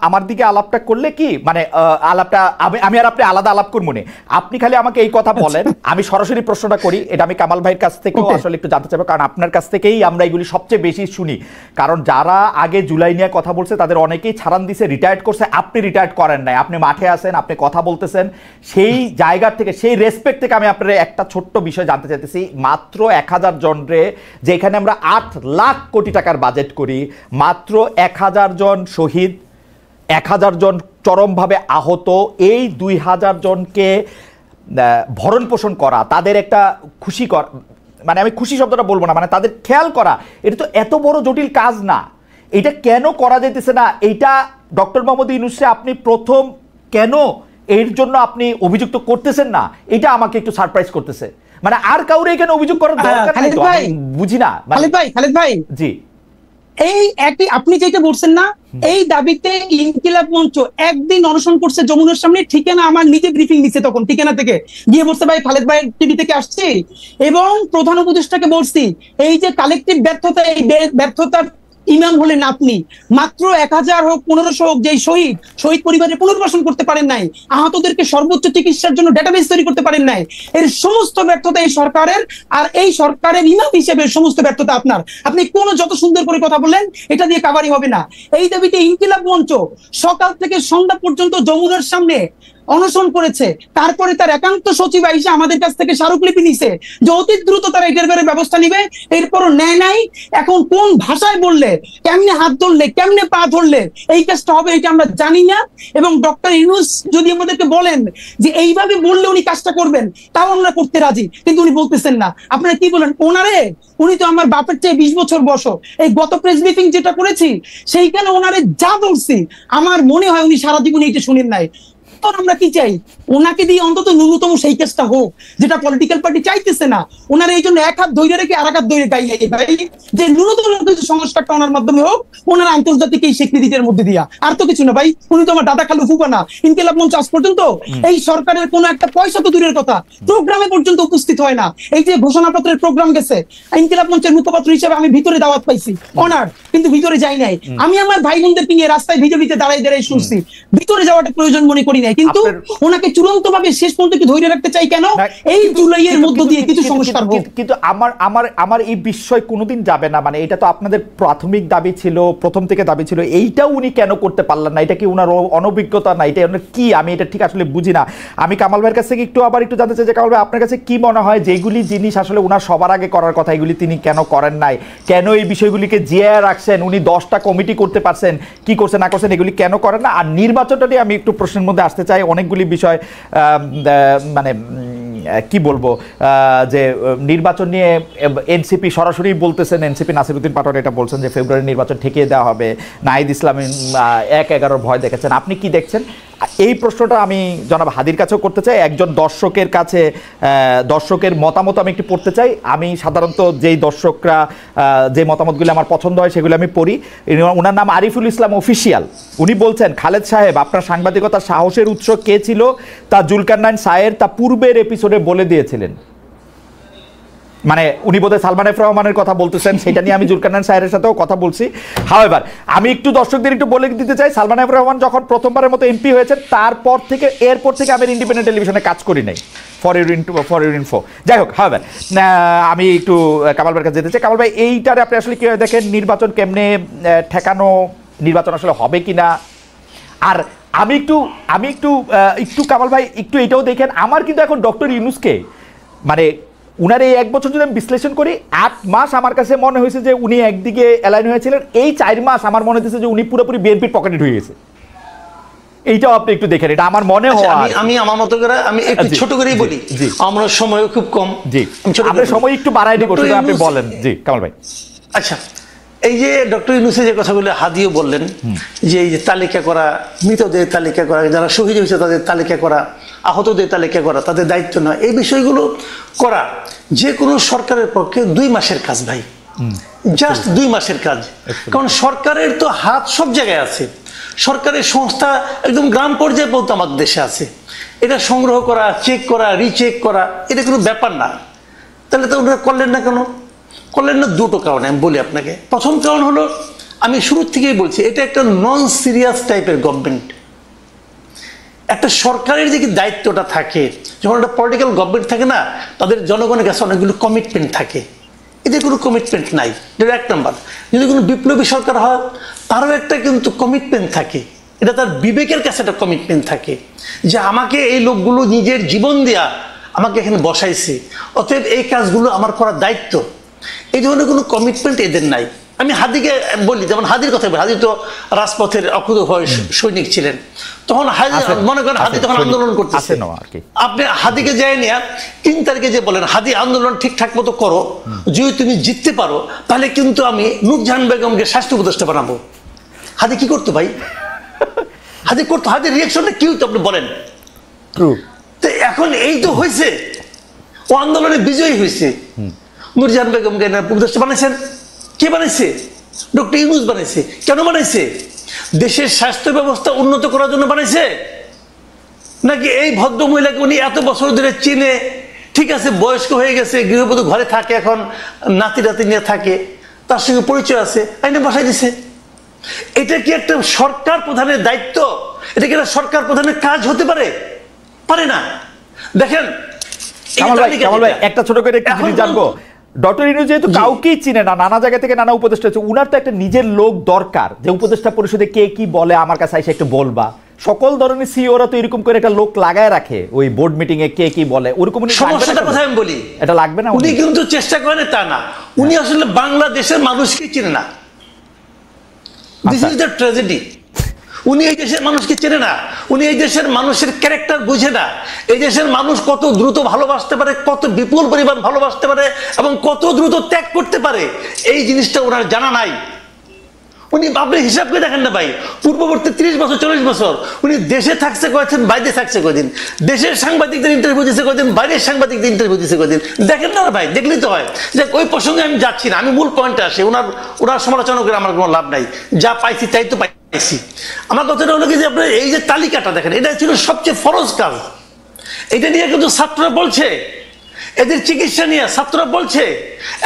আমার দিকে আলাপটা করলে কি মানে আলাপটা আমি আর আপনি আলাদা আলাপ করবো না। আপনি খালি আমাকে এই কথা বলেন, আমি সরাসরি প্রশ্নটা করি। এটা আমি কামাল ভাইয়ের কাছ থেকেও আসলে একটু জানতে চাইবো, কারণ আপনার কাছ থেকেই আমরা এগুলি সবচেয়ে বেশি শুনি। কারণ যারা আগে জুলাই নিয়ে কথা বলছে তাদের অনেকেই ছাড়ান দিছে, রিটায়ার্ড করছে। আপনি রিটায়ার্ড করেন নাই, আপনি মাঠে আছেন, আপনি কথা বলতেছেন। সেই জায়গা থেকে, সেই রেসপেক্ট থেকে আমি আপনার একটা ছোট্ট বিষয় জানতে চাইতেছি। মাত্র 1000 জন রে, যেখানে আমরা 8 লাখ কোটি টাকার বাজেট করি, মাত্র 1000 জন শহীদ, 1000 জন চরমভাবে আহত, এই 2000 জনকে ভরণ পোষণ করা, তাদের একটা খুশি করা, মানে আমি খুশি শব্দটা বলবো না, মানে তাদের খেয়াল করা, এটা তো এত বড় জটিল কাজ না। এটা কেন করা যাইতেছে না? এইটা ডক্টর মোহাম্মদ ইউনূসকে আপনি প্রথম কেন এর জন্য আপনি অভিযুক্ত করতেছেন না, এটা আমাকে একটু সারপ্রাইজ করতেছে। মানে আর কাউরে এখানে অভিযোগ করার দরকার নাই তো, আমি বুঝি না। খালেদ ভাই জি, এই একটি আপনি যেটা বলছেন না, এই দাবিতে ইনকিলাব মঞ্চ একদিন অনশন করছে যমুনার সামনে। ঠিকানা আমার নিজে ব্রিফিং দিচ্ছে, তখন ঠিকানা থেকে গিয়ে বলছে ভাই খালেদ ভাই টিভি থেকে আসছে, এবং প্রধান উপদেষ্টাকে বলছি এই যে কালেকটিভ ব্যর্থতা, এই ব্যর্থতার ইমাম হলেন আপনি। মাত্র 1000 হোক 1500 হোক, যে শহীদ পরিবারের পুনর্বাসন করতে পারেন নাই, আহতদেরকে সর্বোচ্চ চিকিৎসার জন্য ডেটাবেস তৈরি করতে পারেন নাই, এর সমস্ত ব্যর্থতা এই সরকারের। আর এই সরকারের ইমাম হিসেবে সমস্ত ব্যর্থতা আপনার। আপনি কোন যত সুন্দর করে কথা বললেন, এটা দিয়ে কাভারি হবে না। এই দাবিতে ইনকিলাব মঞ্চ সকাল থেকে সন্ধ্যা পর্যন্ত যমুনার সামনে অনশন করেছে। তারপরে তার একান্ত সচিব আইসা আমাদের কাছ থেকে স্মারকলিপি নিছে যে অতি দ্রুত তারা এটার ব্যাপারে ব্যবস্থা নিবে। এরপরও নেয় নাই। এখন কোন ভাষায় বললে, কেমনে হাত ধরলে, কেমনে পা ধরলে এই কাজটা হবে, এটা আমরা জানি না। এবং ডক্টর ইউনূস যদি আমাদেরকে বলেন যে এইভাবে বললে উনি কাজটা করবেন, তাও আমরা করতে রাজি, কিন্তু উনি বলতেছেন না। আপনারা কি বলেন ওনারে? উনি তো আমার বাপের চেয়ে 20 বছর বয়স। এই গত প্রেস ব্রিফিং যেটা করেছি, সেইখানে ওনারে যা বলছি, আমার মনে হয় উনি সারা জীবন এইটা শুনেন নাই। আমরা কি চাই, ওনাকে দিয়ে অন্তত ন্যূনতম সেই কেসটা হোক, যেটা পলিটিক্যাল পার্টি চাইতেছে না। ওনার এই জন্য এক হাত ধরে রেখে আর এক হাত ধরে গাইলে ভাই, যে ন্যূনতম কিছু সংস্কারটা ওনার মাধ্যমে হোক, ওনার আন্তর্জাতিক এই স্বীকৃতির মধ্যে দিয়া, আর তো কিছু না ভাই। উনি তো আমার দাদা খালু ফুফা না। ইনকিলাব মঞ্চ আজ পর্যন্ত এই সরকারের কোনো একটা পয়সা তো দূরের কথা, প্রোগ্রামে পর্যন্ত উপস্থিত হয় না। এই যে ঘোষণাপত্রের প্রোগ্রাম গেছে, ইনকিলাব মঞ্চের মুখপাত্র হিসেবে আমি ভিতরে দাওয়াত পাইছি, অনার, কিন্তু ভিতরে যাই নাই। আমি আমার ভাই বোনদেরকে নিয়ে রাস্তায় ভিডিও দিতে দাঁড়াই শুনছি, ভিতরে যাওয়াটা প্রয়োজন মনে করি নাই। নাই, কিন্তু ওনাকে চূড়ান্ত ভাবে শেষ পর্যন্ত কি ধরে রাখতে চাই কেন? এই জুলাইয়ের মধ্য দিয়ে কিছু সংস্কার হোক। কিন্তু আমার এই বিষয় কোনোদিন যাবে না, মানে এটা তো আপনাদের প্রাথমিক দাবি ছিল, প্রথম থেকে দাবি ছিল, এইটাও উনি কেন করতে পারলেন না? এটা কি ওনার অনভিজ্ঞতা না, এটা ওনার কি, আমি এটা ঠিক আসলে বুঝি না। আমি কামাল ভাইয়ের কাছ থেকে আবার একটু জানতে চাই যে কামাল ভাই, আপনার কাছে কি মনে হয় যেগুলি জিনিস আসলে ওনার সবার আগে করার কথা, এগুলি তিনি কেন করেন নাই? কেন এই বিষয়গুলিকে জিয়ে রাখছেন? উনি 10টা কমিটি করতে পারছেন, কি করছেন না করছেন এগুলি কেন করেন না? আর নির্বাচনটা নিয়ে আমি একটু প্রশ্নের মধ্যে আসতে চাই। অনেকগুলি বিষয় মানে কি বলবো, যে নির্বাচন নিয়ে এনসিপি সরাসরি বলতেছেন, এনসিপি নাসিরউদ্দিন পাটোয়ারি এটা বলছেন যে ফেব্রুয়ারি নির্বাচন ঠেকিয়ে দেওয়া হবে, নাহিদ ইসলাম 1/11 ভয় দেখেছেন। আপনি কি দেখছেন? এই প্রশ্নটা আমি জনাব হাদির কাছেও করতে চাই, একজন দর্শকের কাছে, দর্শকের মতামত আমি একটু পড়তে চাই। আমি সাধারণত যেই দর্শকরা যে মতামতগুলো আমার পছন্দ হয় সেগুলো আমি পড়ি। ওনার নাম আরিফুল ইসলাম অফিসিয়াল। উনি বলছেন, খালেদ সাহেব, আপনার সাংবাদিকতার সাহসের উৎস কে ছিল তা জুলকারনাইন সায়ের তা পূর্বের এপিসোডে বলে দিয়েছিলেন। মানে উনি বোধহয় সালমান এফ রহমানের কথা বলতেছেন, সেটা নিয়ে আমি জুলকারনাইন সাহেবের সাথেও কথা বলছি। হাওয়েভার আমি একটু দর্শকদের একটু বলে দিতে চাই, সালমান এফ রহমান যখন প্রথমবারের মতো এমপি হয়েছেন এরপর থেকে আমি ইন্ডিপেন্ডেন্ট টেলিভিশনে কাজ করি নাই, ফর ইউর ইনফো। যাই হোক, হাওয়েভার আমি একটু কামাল ভাইয়ের কাছে যেতে চাই। কামাল ভাই, এইটারে আপনি আসলে কি দেখেন, নির্বাচন কেমনে ঠেকানো, নির্বাচন আসলে হবে কিনা? আর আমি একটু কামাল ভাই একটু এটাও দেখেন, আমার কিন্তু এখন ডক্টর ইউনূসকে, মানে উনার এই 1 বছর যদি আমি বিশ্লেষণ করি, 8 মাস আমার কাছে মনে হয়েছে যে উনি একদিকে অ্যালাইন হয়েছিলেন, এই 4 মাস আমার মনে হচ্ছে যে উনি পুরোপুরি বিএনপির পকেটে ঢুকে গেছে। এইটাও আপনি একটু দেখেন, এটা আমার মনে হয়। আমি আমার মতো করে আমি একটু ছোট করেই বলি, আমার সময় খুব কম। জি, আপনার সময় একটু বাড়াই দিব, শুধু আপনি বলেন। জি কামাল ভাই। আচ্ছা, এই যে ডক্টর ইউনূসের যে কথাগুলো হাদিও বললেন, যে এই যে তালিকা করা, মৃতদের তালিকা করা, যারা শহীদ হয়েছে তাদের তালিকা করা, আহতদের তালিকা করা, তাদের দায়িত্ব নয়, এই বিষয়গুলো করা যে কোনো সরকারের পক্ষে 2 মাসের কাজ ভাই, জাস্ট 2 মাসের কাজ। কারণ সরকারের তো হাত সব জায়গায় আছে, সরকারের সংস্থা একদম গ্রাম পর্যায়ে পর্যন্ত আমাদের দেশে আছে। এটা সংগ্রহ করা, চেক করা, রিচেক করা, এটা কোনো ব্যাপার না। তাহলে তো ওনারা করলেন না কেন? করলেন না দুটো কারণে আমি বলি আপনাকে। প্রথম কারণ হলো, আমি শুরুর থেকেই বলছি, এটা একটা নন সিরিয়াস টাইপের গভর্নমেন্ট। একটা সরকারের যে দায়িত্বটা থাকে, যখন একটা পলিটিক্যাল গভর্নমেন্ট থাকে না, তাদের জনগণের কাছে অনেকগুলো কমিটমেন্ট থাকে, এদের কোনো কমিটমেন্ট নাই। এটা 1 নম্বর। যদি কোনো বিপ্লবী সরকার হয়, তারও একটা কিন্তু কমিটমেন্ট থাকে, এটা তার বিবেকের কাছে একটা কমিটমেন্ট থাকে, যে আমাকে এই লোকগুলো নিজের জীবন দেয়া আমাকে এখানে বসাইছে, অতএব এই কাজগুলো আমার করার দায়িত্ব। এই ধরনের কোনো কমিটমেন্ট এদের নাই। আমি হাদিকে বলি, যেমন হাদির কথা বলি, হাদি তো রাজপথের অকুতোভয় সৈনিক ছিলেন, তখন মনে করেন হাদি তখন আন্দোলন করতেছে, আপনি হাদিকে যাই নিয়ে 3 তারিখে যে বলেন, হাদি আন্দোলন ঠিকঠাক মতো করো, যদি তুমি জিততে পারো তাহলে কিন্তু আমি নূরজাহান বেগমকে স্বাস্থ্য উপদেষ্টা বানাবো। হাদি কি করতো ভাই? হাদি করতো, হাদির রিয়াকশনটা কি হতো আপনি বলেন? তো এখন এই তো হয়েছে, ও আন্দোলনে বিজয়ী হয়েছে, নূরজাহান বেগমকে উপদেষ্টা বানাইছেন। কে বানাইছে? ডক্টর ইউনূস বানাইছে। কেন বানাইছে? দেশের স্বাস্থ্য ব্যবস্থা উন্নত করার জন্য বানাইছে, নাকি এই ভদ্র মহিলাকে উনি এত বছর ধরে চিনে, ঠিক আছে বয়স্ক হয়ে গেছে, গৃহবধূ ঘরে থাকে, এখন নাতি নাতি নিয়ে থাকে, তার সঙ্গে পরিচয় আছে, আইনে বসাই দিছে? এটা কি একটা সরকার প্রধানের দায়িত্ব? এটা কি একটা সরকার প্রধানের কাজ হতে পারে? পারে না। দেখেন, একটা ছোট করে একটু জিনিস জানবো, ডক্টর ইউনূস যেহেতু কাউকেই চিনে না, নানা জায়গা থেকে নানা উপদেষ্টা হচ্ছে, উনার তো একটা নিজের লোক দরকার, যে উপদেষ্টা পরিষদে কে কি বলে আমার কাছে এসে একটু বলবা। সকল ধরনের সিইওরা তো এরকম করে একটা লোক লাগায় রাখে, ওই বোর্ড মিটিং এ কে কি বলে, ওরকম সমস্যাটার কথা আমি বলি, এটা লাগবে না। উনি কিন্তু চেষ্টা করেন তা না, উনি আসলে বাংলাদেশের মানুষকে চিনে না। This is the tragedy. উনি এই দেশের মানুষকে চেনে না, উনি এই দেশের মানুষের ক্যারেক্টার বুঝে না, এই দেশের মানুষ কত দ্রুত ভালোবাসতে পারে, কত বিপুল পরিমাণ ভালোবাসতে পারে এবং কত দ্রুত ত্যাগ করতে পারে, এই জিনিসটা ওনার জানা নাই। উনি আপনি হিসাব করে দেখেন না ভাই, পূর্ববর্তী 30 বছর 40 বছর উনি দেশে থাকছে কয়েকদিন, বাইরে থাকছে কয়েকদিন, দেশের সাংবাদিকদের ইন্টারভিউ দিচ্ছে কয়েকদিন, বাইরের সাংবাদিকদের ইন্টারভিউ দিচ্ছে কয়েকদিন। দেখেন না ভাই, দেখলেই তো হয়। যে ওই প্রসঙ্গে আমি যাচ্ছি না, আমি মূল পয়েন্টে আসি। ওনার সমালোচনা করে আমার কোনো লাভ নাই, যা পাইছি তাই তো পাইছি। আমার কথাটা হলো কি, যে আপনার এই যে তালিকাটা দেখেন, এটা ছিল সবচেয়ে ফরজ কাজ। এটা নিয়ে কিন্তু ছাত্ররা বলছে, এদের চিকিৎসা নিয়ে ছাত্ররা বলছে,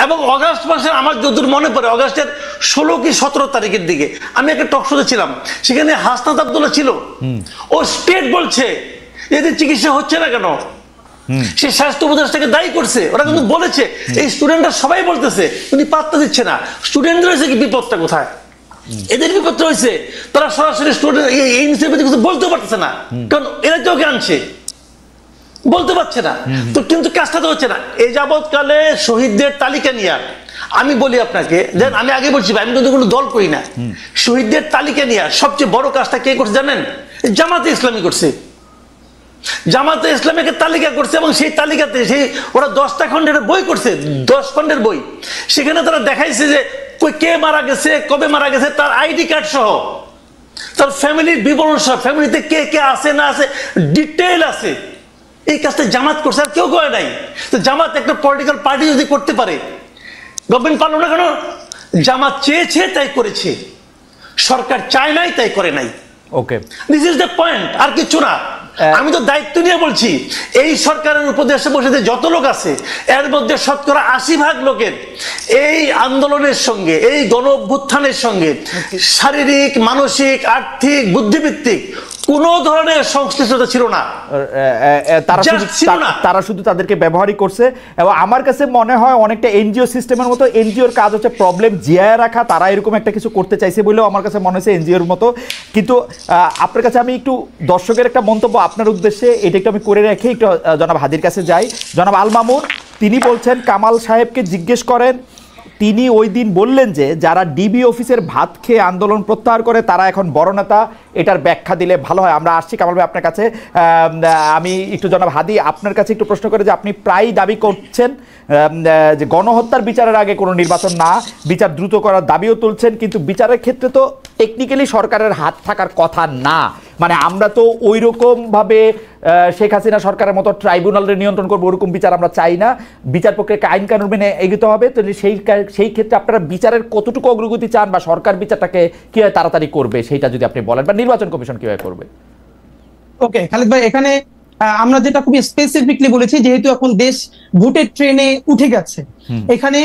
এবং অগাস্ট মাসে আমার যতদূর মনে পড়ে, অগাস্টের 16 কি 17 তারিখের দিকে আমি একটা টক শোতে ছিলাম, সেখানে হাসনাত আব্দুল্লাহ ছিল। ও স্টেট বলছে এদের চিকিৎসা হচ্ছে না কেন, সে স্বাস্থ্য উপদেষ্টাকে দায়ী করছে। ওরা কিন্তু বলেছে, এই স্টুডেন্টরা সবাই বলতেছে, উনি পাত্তা দিচ্ছে না। স্টুডেন্টদের হয়েছে কি বিপদটা কোথায়? এদের বিপদটা হয়েছে তারা সরাসরি স্টুডেন্ট এই ইনস্টিটিউটে কিছু বলতে পারতেছে না, কারণ এরা তো ওকে আনছে, বলতে পারছে না। তো কিন্তু কাজটা তো হচ্ছে না। এই যাবৎকালে শহীদদের তালিকা নিয়ে আমি বলি আপনাকে, দেন আমি আগে বলছি আমি কিন্তু কোনো দল করি না, শহীদদের তালিকা নিয়ে সবচেয়ে বড় কাজটা কে করছে জানেন? জামাতে ইসলামী করছে। জামাতে ইসলামীকে তালিকা করছে, এবং সেই তালিকাতে সেই ওরা 10টা খণ্ডের বই করছে, 10 খণ্ডের বই। সেখানে তারা দেখাইছে যে কে মারা গেছে, কবে মারা গেছে, তার আইডি কার্ড সহ, তার ফ্যামিলির বিবরণ সহ, ফ্যামিলিতে কে কে আছে না আছে ডিটেইল আছে। এই কাজটা জামাত করছে, আর কেউ করে নাই। তো জামাত একটা পলিটিক্যাল পার্টি যদি করতে পারে, গভর্নমেন্ট পারলো না কেন? জামাত চেয়েছে তাই করেছে, সরকার চায় নাই তাই করে নাই। ওকে, দিস ইজ দ্য পয়েন্ট, আর কিছু না। আমি তো দায়িত্ব নিয়ে বলছি, এই সরকারের উপদেশে বসে যত লোক আছে এর মধ্যে শতকরা 80% লোকের এই আন্দোলনের সঙ্গে, এই গণ অভ্যুত্থানের সঙ্গে শারীরিক, মানসিক, আর্থিক, বুদ্ধিভিত্তিক কোন ধরনের সংশ্লিষ্টতা ছিল না। তারা শুধু তাদেরকে ব্যবহারই করছে। এবং আমার কাছে মনে হয় অনেকটা এনজিও সিস্টেমের মতো, এনজিওর কাজ হচ্ছে প্রবলেম জিয়ায় রাখা, তারা এরকম একটা কিছু করতে চাইছে বলেও আমার কাছে মনে হচ্ছে এনজিওর মতো। কিন্তু আপনার কাছে আমি একটু দর্শকের একটা মন্তব্য আপনার উদ্দেশ্যে এটা একটু আমি করে রেখে একটু জনাব হাদির কাছে যাই। জনাব আল মামুন তিনি বলছেন, কামাল সাহেবকে জিজ্ঞেস করেন, তিনি ওই দিন বললেন যে যারা ডিবি অফিসের ভাত খেয়ে আন্দোলন প্রত্যাহার করে তারা এখন বড় নেতা, এটার ব্যাখ্যা দিলে ভালো হয়। আমরা আসছি কামাল ভাই আপনার কাছে। আমি একটু জনাব হাদি আপনার কাছে একটু প্রশ্ন করে, যে আপনি প্রায় দাবি করছেন যে গণহত্যার বিচারের আগে কোনো নির্বাচন না, বিচার দ্রুত করার দাবিও তুলছেন, কিন্তু বিচারের ক্ষেত্রে তো টেকনিক্যালি সরকারের হাত থাকার কথা না। মানে আমরা তো ওই রকমভাবে শেখ হাসিনা সরকারের মতো ট্রাইব্যুনালের নিয়ন্ত্রণ করবো ওরকম বিচার আমরা চাই না। বিচার প্রক্রিয়াকে আইন কানুন মেনে এগোতে হবে। তো সেই ক্ষেত্রে আপনারা বিচারের কতটুকু অগ্রগতি চান, বা সরকার বিচারটাকে কিভাবে তাড়াতাড়ি করবে সেইটা যদি আপনি বলেন, বা নির্বাচন কমিশন কিভাবে করবে? ওকে খালিদ ভাই, এখানে আমরা যেটা খুবই স্পেসিফিকলি বলেছি, যেহেতু এখন দেশ ভোটের ট্রেনে উঠে গেছে, এখানে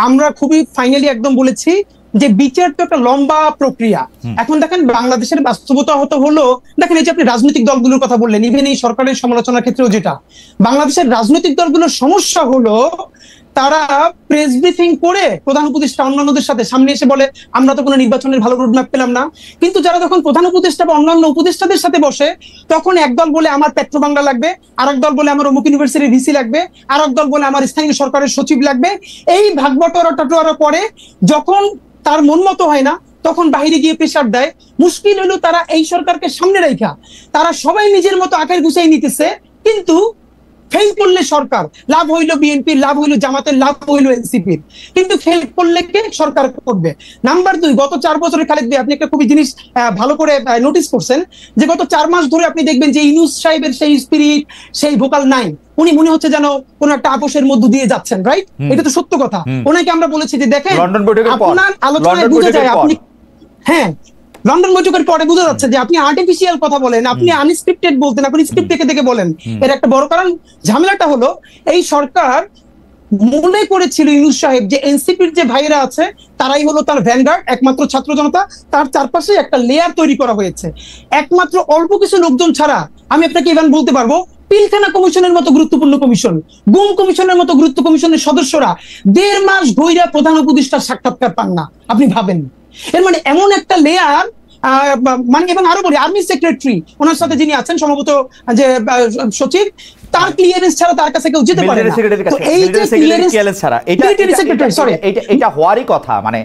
আমরা খুবই ফাইনালি একদম বলেছি যে বিচার তো একটা লম্বা প্রক্রিয়া। এখন দেখেন বাংলাদেশের বাস্তবতা হলো, দেখেন এই যে আপনি রাজনৈতিক দলগুলোর কথা বললেন, ইভেন এই সরকারের সমালোচনার ক্ষেত্রেও যেটা, বাংলাদেশের রাজনৈতিক দলগুলোর সমস্যা হলো তারা প্রেস ব্রিফিং করে প্রধান উপদেষ্টা অন্যান্যদের সাথে সামনে এসে বলে আমরা তো কোনো নির্বাচনের ভালো রোডম্যাপ পেলাম না। কিন্তু যারা যখন প্রধান উপদেষ্টা বা অন্যান্য উপদেষ্টাদের সাথে বসে, তখন একদল বলে আমার পেট্রো বাংলা লাগবে, আরেক দল বলে আমার অমুক ইউনিভার্সিটির ভিসি লাগবে, আরেক দল বলে আমার স্থানীয় সরকারের সচিব লাগবে। এই ভাগবটোয়ারা পরে যখন তার মন মতো হয় না, তখন বাইরে গিয়ে প্রেসার দেয়। মুশকিল হলো তারা এই সরকারকে সামনে রাখা তারা সবাই নিজের মতো আকার গুছাই নিতেছে, কিন্তু ফেল করলে সরকার লাভ হইলো, বিএনপির লাভ হইলো, জামাতের লাভ হইলো, এনসিপির, কিন্তু ফেল করলে কে? সরকার করবে। নাম্বার 2, গত 4 বছরে খালিদ ভাই আপনি একটা খুবই জিনিস ভালো করে নোটিস করছেন, যে গত 4 মাস ধরে আপনি দেখবেন যে ইউনূস সাহেবের সেই স্পিরিট, সেই ভোকাল নাই। উনি মনে হচ্ছে যেন কোন একটা আপোষের মধ্য দিয়ে যাচ্ছেন, রাইট? এটা তো সত্য কথা। ওনাকে আমরা বলেছি যে দেখেন আপনার আলোচনায় বোঝা যায় আপনি, হ্যাঁ লন্ডন বৈঠকের পরে বোঝা যাচ্ছে যে আপনি আর্টিফিশিয়াল কথা বলেন, আপনি আনস্ক্রিপ্টেড বলতেন, আপনি স্ক্রিপ্ট দেখে বলেন। এর একটা বড় কারণ ঝামেলাটা হলো এই সরকার মনে করেছিল ইউনূস সাহেব যে এনসিপির যে ভাইরা আছে তারাই হলো তার ভ্যানগার্ড, একমাত্র ছাত্র জনতা, তার চারপাশে একটা লেয়ার তৈরি করা হয়েছে। একমাত্র অল্প কিছু লোকজন ছাড়া আমি আপনাকে ইভেন বলতে পারবো পিলখানা কমিশনের মতো গুরুত্বপূর্ণ কমিশন, গুম কমিশনের মতো গুরুত্ব কমিশনের সদস্যরা 1.5 মাস ধইরা প্রধান উপদেষ্টার সাক্ষাৎকার পান না। আপনি ভাবেন, এর মানে এমন একটা লেয়ার, মানে এবং আরো বলি আর্মি সেক্রেটারি ওনার সাথে যিনি আছেন সম্ভবত যে সচিব, তার ক্লিয়ারেন্স ছাড়া তার কাছে কেউ যেতে পারে না। তো এই যে ক্লিয়ারেন্স ছাড়া এটা হওয়ারই কথা, মানে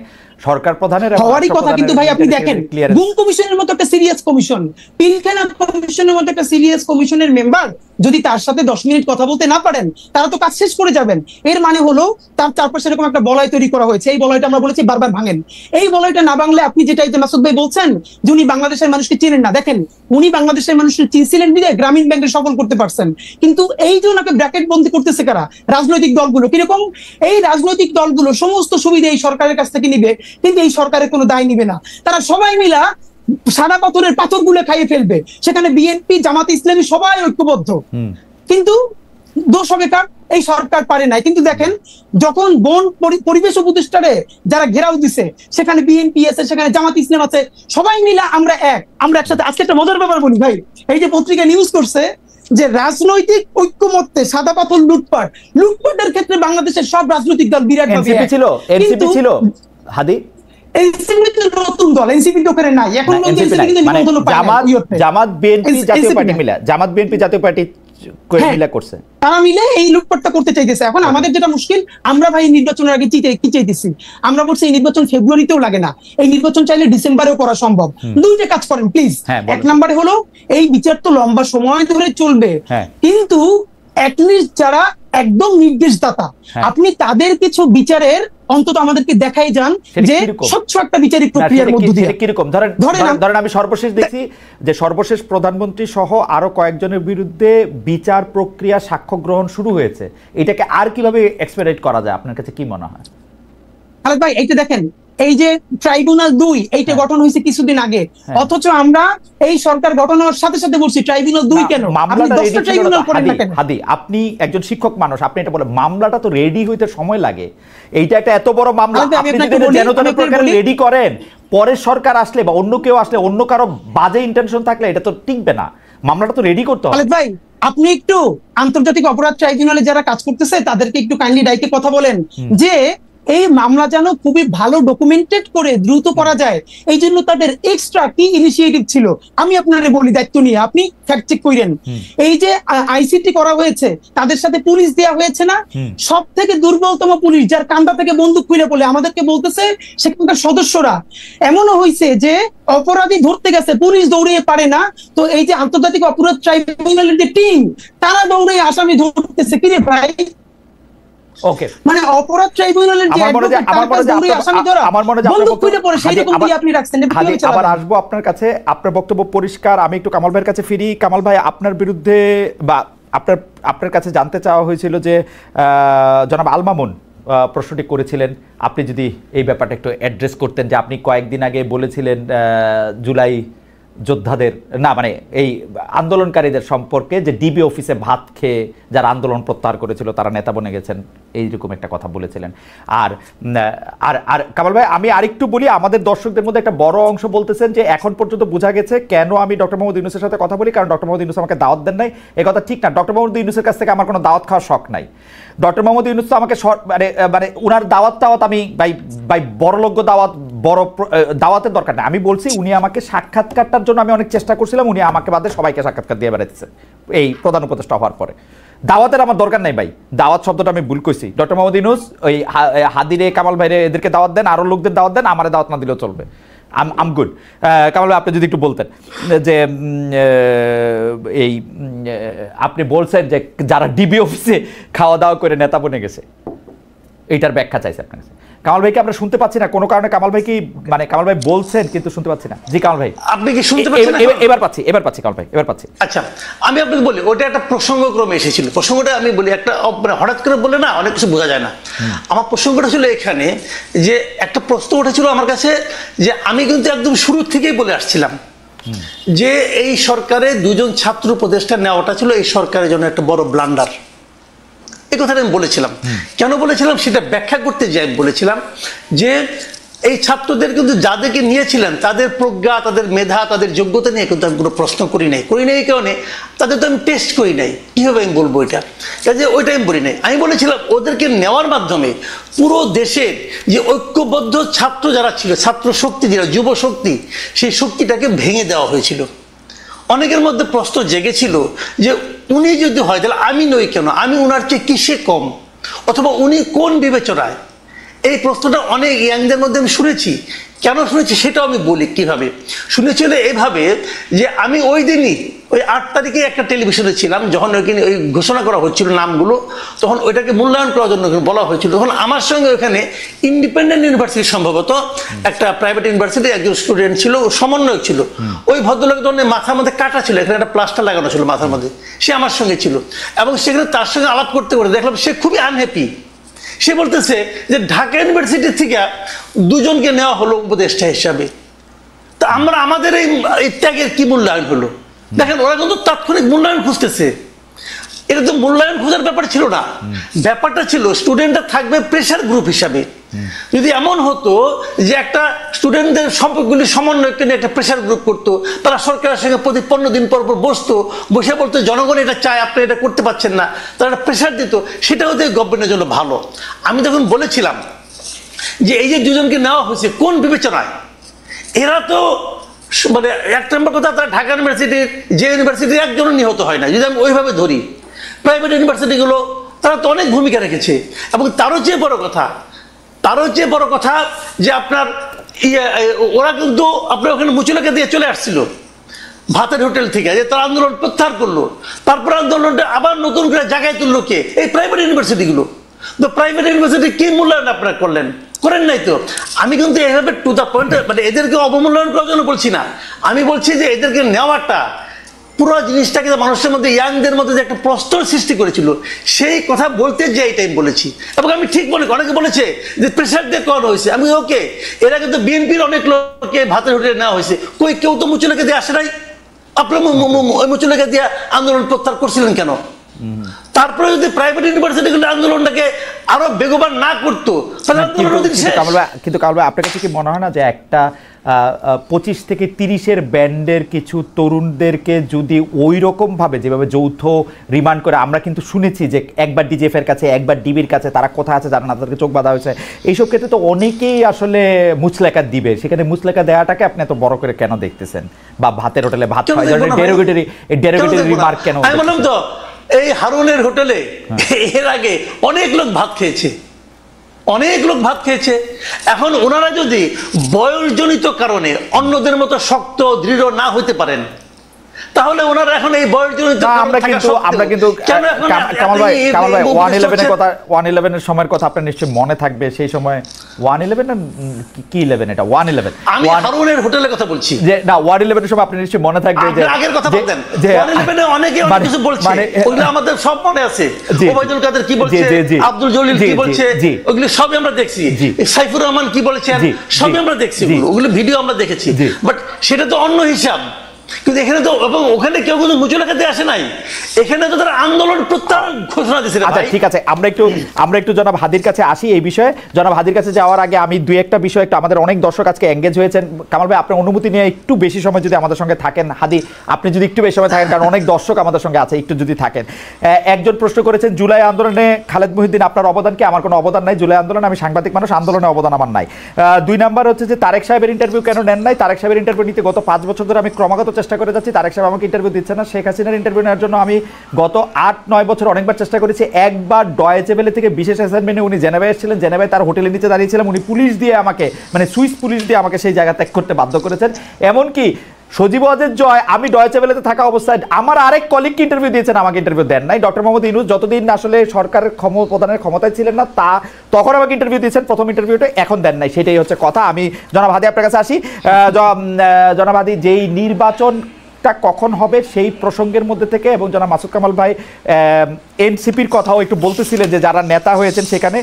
সরকার প্রধানের হওয়ারই কথা। কিন্তু ভাই আপনি দেখেন গুম কমিশনের মতো একটা সিরিয়াস কমিশন, পিলখানা কমিশনের মতো একটা সিরিয়াস কমিশনের মেম্বার যদি তার সাথে 10 মিনিট কথা বলতে না পারেন, তারা তো কাজ শেষ করে যাবেন। এর মানে হলো তার চারপাশে এরকম একটা বলয় তৈরি করা হয়েছে। এই বলয়টা আমরা বলেছি বারবার ভাঙেন। এই বলয়টা না ভাঙলে আপনি যেটা মাসুদ ভাই বলছেন যে উনি বাংলাদেশের মানুষকে চিনেন না, দেখেন উনি বাংলাদেশের মানুষকে চিনছিলেন বিধায় গ্রামীণ ব্যাংকে সফল করতে পারছেন। কিন্তু এই যে ওনাকে ব্র্যাকেট বন্দি করতেছে কারা? রাজনৈতিক দলগুলো। কিরকম? এই রাজনৈতিক দলগুলো সমস্ত সুবিধা এই সরকারের কাছ থেকে নিবে, কিন্তু এই সরকারের কোনো দায় নিবে না। তারা সবাই মিলা সাদা পাথরের পাথরগুলো খাইয়ে ফেলবে। সেখানে বিএনপি, জামাত ইসলামী সবাই ঐক্যবদ্ধ, কিন্তু দোষ হবে কার? এই সরকার পারে নাই। কিন্তু দেখেন যখন বন পরিবেশ উপদেষ্টারে যারা ঘেরাও দিছে, সেখানে বিএনপি আছে, সেখানে জামাত ইসলাম আছে, সবাই মিলে আমরা একসাথে। আজকে একটা মজার ব্যাপার বলি ভাই, এই যে পত্রিকা নিউজ করছে যে রাজনৈতিক ঐক্যমত্যে সাদা পাথর লুটপাটের ক্ষেত্রে বাংলাদেশের সব রাজনৈতিক দল বিরাট এনসিপি ছিল হাদি, এনসিপি তো নতুন দল, এনসিপি তো করে নাই এখন, জামাত বিএনপি জাতীয় পার্টি মিলে করছে, তারা মিলে এই লুটপাটটা করতে চাইতেছে। এখন আমাদের যেটা মুশকিল, আমরা ভাই নির্বাচনের আগে কি চাইতেছি? আমরা বলছি এই নির্বাচন ফেব্রুয়ারিতেও লাগে না, এই নির্বাচন চাইলে ডিসেম্বরেও করা সম্ভব। দুইটা কাজ করেন প্লিজ। এক নম্বরে হলো এই বিচার তো লম্বা সময় ধরে চলবে, কিন্তু অ্যাটলিস্ট যারা একদম নির্দেশদাতা, আপনি তাদের কিছু বিচারের অন্তত আমাদেরকে দেখাই যান যে স্বচ্ছ একটা বিচারিক প্রক্রিয়ার মধ্য দিয়ে। কিরকম ধরেন আমি সর্বশেষ দেখছি যে সর্বশেষ প্রধানমন্ত্রী সহ আরো কয়েকজনের বিরুদ্ধে বিচার প্রক্রিয়া সাক্ষ্য গ্রহণ শুরু হয়েছে, এটাকে আর কিভাবে এক্সপেডিট করা যায় আপনার কাছে কি মনে হয়? খালেদ ভাই এইটা দেখেন, এই যে ট্রাইব্যুনাল 2 এইটা গঠন হয়েছে কিছুদিন আগে, অথচ আমরা এই সরকার গঠন হওয়ার সাথে সাথে বলছি ট্রাইব্যুনাল 2 কেন? হাদি, আপনি একজন শিক্ষক মানুষ, আপনি এটা বলেন মামলাটা তো রেডি হইতে সময় লাগে। এইটা একটা এত বড় মামলা, আপনি যদি যেন প্রকারে রেডি করেন, পরের সরকার আসলে বা অন্য কেউ আসলে, অন্য কারো বাজে ইন্টেনশন থাকলে এটা তো টিকবে না। মামলাটা তো রেডি করতে হবে। খালেদ ভাই আপনি একটু আন্তর্জাতিক অপরাধ ট্রাইব্যুনালে যারা কাজ করতেছে তাদেরকে একটু কাইন্ডলি ডাইকে কথা বলেন যে এই মামলা যেন খুবই ভালো ডকুমেন্টেড করে দ্রুত করা যায়, এই জন্য তাদের এক্সট্রা কি ইনিশিয়েটিভ ছিল আমি আপনারে বলি, দায়িত্ব নিয়ে আপনি ফ্যাক্ট চেক করেন। এই যে আইসিটি করা হয়েছে, তাদের সাথে পুলিশ দেওয়া হয়েছে না, সব থেকে দুর্বলতম পুলিশ, যার কান্দা থেকে বন্দুক খুলে বলে আমাদেরকে বলতেছে সেখানকার সদস্যরা। এমনও হয়েছে যে অপরাধী ধরতে গেছে, পুলিশ দৌড়িয়ে পারে না, তো এই যে আন্তর্জাতিক অপরাধ ট্রাইব্যুনালের যে টিম, তারা দৌড়ে আসামি ধরতেছে। কিরে ভাই, ওকে, মানে অপরাধ ট্রাইব্যুনালের যে আবার আসবো আপনার কাছে, আপনার বক্তব্য পরিষ্কার। আমি একটু কামাল ভাইয়ের কাছে ফিরি। কামাল ভাই, আপনার বিরুদ্ধে বা আপনার কাছে জানতে চাওয়া হয়েছিল যে জনাব আল মামুন প্রশ্নটি করেছিলেন, আপনি যদি এই ব্যাপারটা একটু অ্যাড্রেস করতেন, যে আপনি কয়েকদিন আগে বলেছিলেন জুলাই যোদ্ধাদের না, মানে এই আন্দোলনকারীদের সম্পর্কে যে ডিবি অফিসে ভাত খেয়ে যারা আন্দোলন প্রত্যাহার করেছিল তারা নেতা বনে গেছেন, এইরকম একটা কথা বলেছিলেন। আর আর আর কামাল ভাই, আমি আরেকটু বলি, আমাদের দর্শকদের মধ্যে একটা বড় অংশ বলতেছেন যে এখন পর্যন্ত বোঝা গেছে কেন আমি ডক্টর মোহাম্মদ ইউনূসের সাথে কথা বলি, কারণ ডক্টর মোহাম্মদ ইউনূস আমাকে দাওয়াত দেন নাই। এই কথা ঠিক না। ডক্টর মোহাম্মদ ইউনূসের কাছ থেকে আমার কোনো দাওয়াত খাওয়ার শখ নাই। ডক্টর মোহাম্মদ ইউনূস তো আমাকে মানে উনার দাওয়াত আমি বাই বড়লোক দাওয়াত, বড় দাওয়াতের দরকার নেই। আমি বলছি উনি আমাকে সাক্ষাৎকারটার জন্য আমি অনেক চেষ্টা করছিলাম, উনি আমাকে বাদে সবাইকে সাক্ষাৎকার দিয়ে বেড়াচ্ছেন এই প্রধান উপদেষ্টা হওয়ার পরে। দাওয়াতের আমার দরকার নাই ভাই, দাওয়াত শব্দটা আমি ভুল কইছি। ডক্টর মোহাম্মদ ইউনূস ওই হাদিরে, কামাল ভাইরে, এদেরকে দাওয়াত দেন, আরো লোকদের দাওয়াত দেন, আমারে দাওয়াত না দিলেও চলবে। আম গুড। কামাল ভাই, আপনি যদি একটু বলতেন যে এই আপনি বলছেন যে যারা ডিবি অফিসে খাওয়া দাওয়া করে নেতা বনে গেছে, এইটার ব্যাখ্যা চাইছে আপনার কাছে। কামাল ভাইকে আমরা শুনতে পাচ্ছি না কোনো কারণে। কামাল ভাই কি, মানে কামাল ভাই বলছেন কিন্তু শুনতে পাচ্ছি না। জি কামাল ভাই, আপনি কি শুনতে পাচ্ছেন? এবার পাচ্ছি কামাল ভাই, এবার পাচ্ছি। আচ্ছা, আমি আপনাকে বলি, ওটা একটা প্রসঙ্গক্রমে এসেছিল। প্রসঙ্গটা আমি বলি, একটা মানে হঠাৎ করে বলে না অনেক কিছু বোঝা যায় না। আমার প্রসঙ্গটা ছিল এখানে যে একটা প্রশ্ন উঠেছিল আমার কাছে, যে আমি কিন্তু একদম শুরু থেকেই বলে আসছিলাম যে এই সরকারে দুজন ছাত্র উপদেষ্টা নেওয়াটা ছিল এই সরকারের জন্য একটা বড় ব্লান্ডার। এই কথাটা আমি বলেছিলাম। কেন বলেছিলাম সেটা ব্যাখ্যা করতে যাই বলেছিলাম যে এই ছাত্রদের কিন্তু যাদেরকে নিয়েছিলেন তাদের প্রজ্ঞা, তাদের মেধা, তাদের যোগ্যতা নিয়ে কিন্তু আমি কোনো প্রশ্ন করি নাই এই কারণে তাদের তো আমি টেস্ট করি নাই। কীভাবে আমি বলবো এটা, কাজে ওইটা আমি বলি নাই। আমি বলেছিলাম ওদেরকে নেওয়ার মাধ্যমে পুরো দেশের যে ঐক্যবদ্ধ ছাত্র যারা ছিল, ছাত্র শক্তি যেটা, যুব শক্তি, সেই শক্তিটাকে ভেঙে দেওয়া হয়েছিল। অনেকের মধ্যে প্রশ্ন জেগেছিল যে উনি যদি হয় তাহলে আমি নই কেন, আমি উনার চেয়ে কিসে কম, অথবা উনি কোন বিবেচনায়। এই প্রশ্নটা অনেক ইয়াংদের মধ্যে আমি শুনেছি। কেন শুনেছি সেটাও আমি বলি। কিভাবে শুনেছিল? এভাবে যে আমি ওই দিনই ওই 8 তারিখে একটা টেলিভিশনে ছিলাম, যখন ওইখানে ওই ঘোষণা করা হচ্ছিল নামগুলো, তখন ওইটাকে মূল্যায়ন করার জন্য বলা হয়েছিল। তখন আমার সঙ্গে ওখানে ইন্ডিপেন্ডেন্ট ইউনিভার্সিটি, সম্ভবত একটা প্রাইভেট ইউনিভার্সিটি, একজন স্টুডেন্ট ছিল, সমন্বয়ক ছিল। ওই ভদ্রলোক তখন মাথার মধ্যে কাটা ছিল, এখানে একটা প্লাস্টার লাগানো ছিল মাথার মধ্যে, সে আমার সঙ্গে ছিল। এবং সেখানে তার সঙ্গে আলাপ করতে করতে দেখলাম সে খুবই আনহ্যাপি। সে বলতেছে যে ঢাকা ইউনিভার্সিটি থেকে দুজনকে নেওয়া হলো উপদেষ্টা হিসাবে, তা আমরা আমাদের এই ত্যাগের কি মূল্যায়ন হলো? দেখেন, ওরা কিন্তু তাৎক্ষণিক মূল্যায়ন খুঁজতেছে। এটা তো মূল্যায়ন খোঁজার ব্যাপার ছিল না, ব্যাপারটা ছিল স্টুডেন্টরা থাকবে প্রেশার গ্রুপ হিসাবে। যদি এমন হতো যে একটা স্টুডেন্টদের সম্পর্কগুলি সমন্বয় করে একটা প্রেশার গ্রুপ করতো, তারা সরকারের সঙ্গে প্রতি 15 দিন পর পর বসতো, বসে বলতো জনগণ এটা চায়, আপনি এটা করতে পারছেন না, তারা একটা প্রেশার দিত, সেটা হতে গভর্নমেন্টের জন্য ভালো। আমি তখন বলেছিলাম যে এই যে দুজনকে নেওয়া হয়েছে কোন বিবেচনায়, এরা তো মানে এক নম্বর কথা, তারা ঢাকা ইউনিভার্সিটির যে ইউনিভার্সিটির একজনও নিহত হয় না, যদি আমি ওইভাবে ধরি। প্রাইভেট ইউনিভার্সিটিগুলো তারা তো অনেক ভূমিকা রেখেছে, এবং তারও চেয়ে বড় কথা যে আপনার ওরা কিন্তু আপনার ওখানে মুচুলাকে দিয়ে চলে আসছিল ভাতের হোটেল থেকে, যে তারা আন্দোলন প্রত্যাহার করলো, তারপর আন্দোলনটা আবার নতুন করে জায়গায় তুললো কে? এই প্রাইভেট ইউনিভার্সিটিগুলো। তো প্রাইভেট ইউনিভার্সিটি কি মূল্যায়ন আপনারা করেন নাই তো। আমি কিন্তু এইভাবে টু দ্য পয়েন্ট, মানে এদেরকে অবমূল্যায়ন করার জন্য বলছি না, আমি বলছি যে এদেরকে নেওয়াটা পুরো জিনিসটাকে মানুষের মধ্যে, ইয়াংদের মধ্যে যে একটা প্রশ্ন সৃষ্টি করেছিল, সেই কথা বলতে যে এইটাই বলেছি। এবং আমি ঠিক বলি, অনেকে বলেছে যে প্রেশার দিয়ে করানো হয়েছে, আমি ওকে, এরা কিন্তু বিএনপির অনেক লোককে ভাতের হোটেলে নেওয়া হয়েছে, কেউ তো মুচুলাকে দিয়ে আসে নাই। আপনার মুচুলাকে দিয়ে আন্দোলন প্রত্যাহার করছিলেন কেন? তারপরে যদি প্রাইভেট ইউনিভার্সিটিগুলো আন্দোলনটাকে আরো বেগবান না করতো, তাহলে কিন্তু কামাল ভাই, আপনার কাছে কি মনে হয় না যে একটা 25 থেকে 30-এর ব্যান্ডের কিছু তরুণদেরকে যদি ওই রকম ভাবে যেভাবে যৌথ রিমান্ড করে, আমরা কিন্তু শুনেছি যে একবার ডিজিএফ এর কাছে, একবার ডিবির কাছে, তারা কোথায় আছে জানা না, তাদেরকে চোখ বাঁধা হয়েছে, এইসব ক্ষেত্রে তো অনেকেই আসলে মুচলেকা দিবে, সেখানে মুচলেকা দেওয়াটাকে আপনি এত বড় করে কেন দেখতেছেন? বা ভাতের হোটেলে ভাত খাওয়া, ডেরোগেটরি রিমার্ক কেন? আমি বললাম তো, এই হারুনের হোটেলে এর আগে অনেক লোক ভাত খেয়েছে, এখন ওনারা যদি বয়সজনিত কারণে অন্যদের মতো শক্ত দৃঢ় না হইতে পারেন, তাহলে ওনারা এখন এই বয়সজনিত আমরা কিন্তু কামাল ভাই 111 এর কথা, 111 এর সময়ের কথা আপনার নিশ্চয়ই মনে থাকবে। সেই সময় 111 না কি 11, এটা 111, আমি হারুনের হোটেলের কথা বলছি, যে না 111 এর সময় আপনি নিশ্চয়ই মনে থাকবে যে আগের কথা বলতেন, 111 এ অনেকে অনেক কিছু বলছে, ওগুলো আমাদের সব মনে আছে। ওবায়দুল কাদের কি বলছে, আব্দুল জলিল কি বলছে, ওগুলো সবই আমরা দেখছি। সাইফুর রহমান কি বলেছেন, সবই আমরা দেখছি, ওগুলো ভিডিও আমরা দেখেছি। বাট সেটা তো অন্য হিসাব। কিন্তু এখানে তো, এবং ওখানে কেউ কিন্তু মুচুলাকা দিয়ে আসে নাই, এখানে তো তারা আন্দোলন প্রত্যাহার ঘোষণা দিয়েছে। আচ্ছা ঠিক আছে, আমরা একটু জনাব হাদির কাছে আসি এই বিষয়ে। জনাব হাদির কাছে যাওয়ার আগে আমি দুই একটা বিষয়, একটু আমাদের অনেক দর্শক আজকে এঙ্গেজ হয়েছেন। কামাল ভাই, আপনার অনুমতি নিয়ে একটু বেশি সময় যদি আমাদের সঙ্গে থাকেন, হাদি আপনি যদি একটু বেশি সময় থাকেন, কারণ অনেক দর্শক আমাদের সঙ্গে আছে, একটু যদি থাকেন। একজন প্রশ্ন করেছেন, জুলাই আন্দোলনে খালেদ মহিউদ্দিন আপনার অবদান কি? আমার কোনো অবদান নাই জুলাই আন্দোলনে, আমি সাংবাদিক মানুষ, আন্দোলনে অবদান আমার নাই। 2 নাম্বার হচ্ছে যে তারেক সাহেবের ইন্টারভিউ কেন নেন নাই? তারেক সাহেবের ইন্টারভিউ নিতে গত 5 বছর ধরে আমি ক্রমাগত চেষ্টা করে যাচ্ছি, তারেক সাহেব আমাকে ইন্টারভিউ দিচ্ছে না। শেখ হাসিনার ইন্টারভিউ নেওয়ার জন্য আমি গত 8-9 বছর অনেকবার চেষ্টা করেছি। একবার ডয়েচে ভেলে থেকে বিশেষ অ্যাসাইনমেন্টে উনি জেনেভায় এসেছিলেন, জেনেভায় তার হোটেলের নিচে দাঁড়িয়েছিলাম, উনি পুলিশ দিয়ে আমাকে, মানে সুইস পুলিশ দিয়ে আমাকে সেই জায়গা ত্যাগ করতে বাধ্য করেছেন। এমনকি সজীব ওয়াজেদ জয়, আমি ডয়েচে ভেলেতে থাকা অবস্থায় আমার আরেক কলিগকে ইন্টারভিউ দিয়েছেন, আমাকে ইন্টারভিউ দেন নাই। ডক্টর মোহাম্মদ ইউনূস যতদিন আসলে সরকারের প্রধানের ক্ষমতায় ছিলেন না, তখন আমাকে ইন্টারভিউ দিয়েছেন, প্রথম ইন্টারভিউটা, এখন দেন নাই, সেটাই হচ্ছে কথা। আমি জনাব হাদি আপনার কাছে আসি। জনাব হাদি, যেই নির্বাচন কখন হবে সেই প্রসঙ্গের মধ্যে থেকে, এবং জনাব মাসুদ কামাল ভাই এনসিপির কথাও একটু বলতেছিলেন যে যারা নেতা হয়েছেন সেখানে,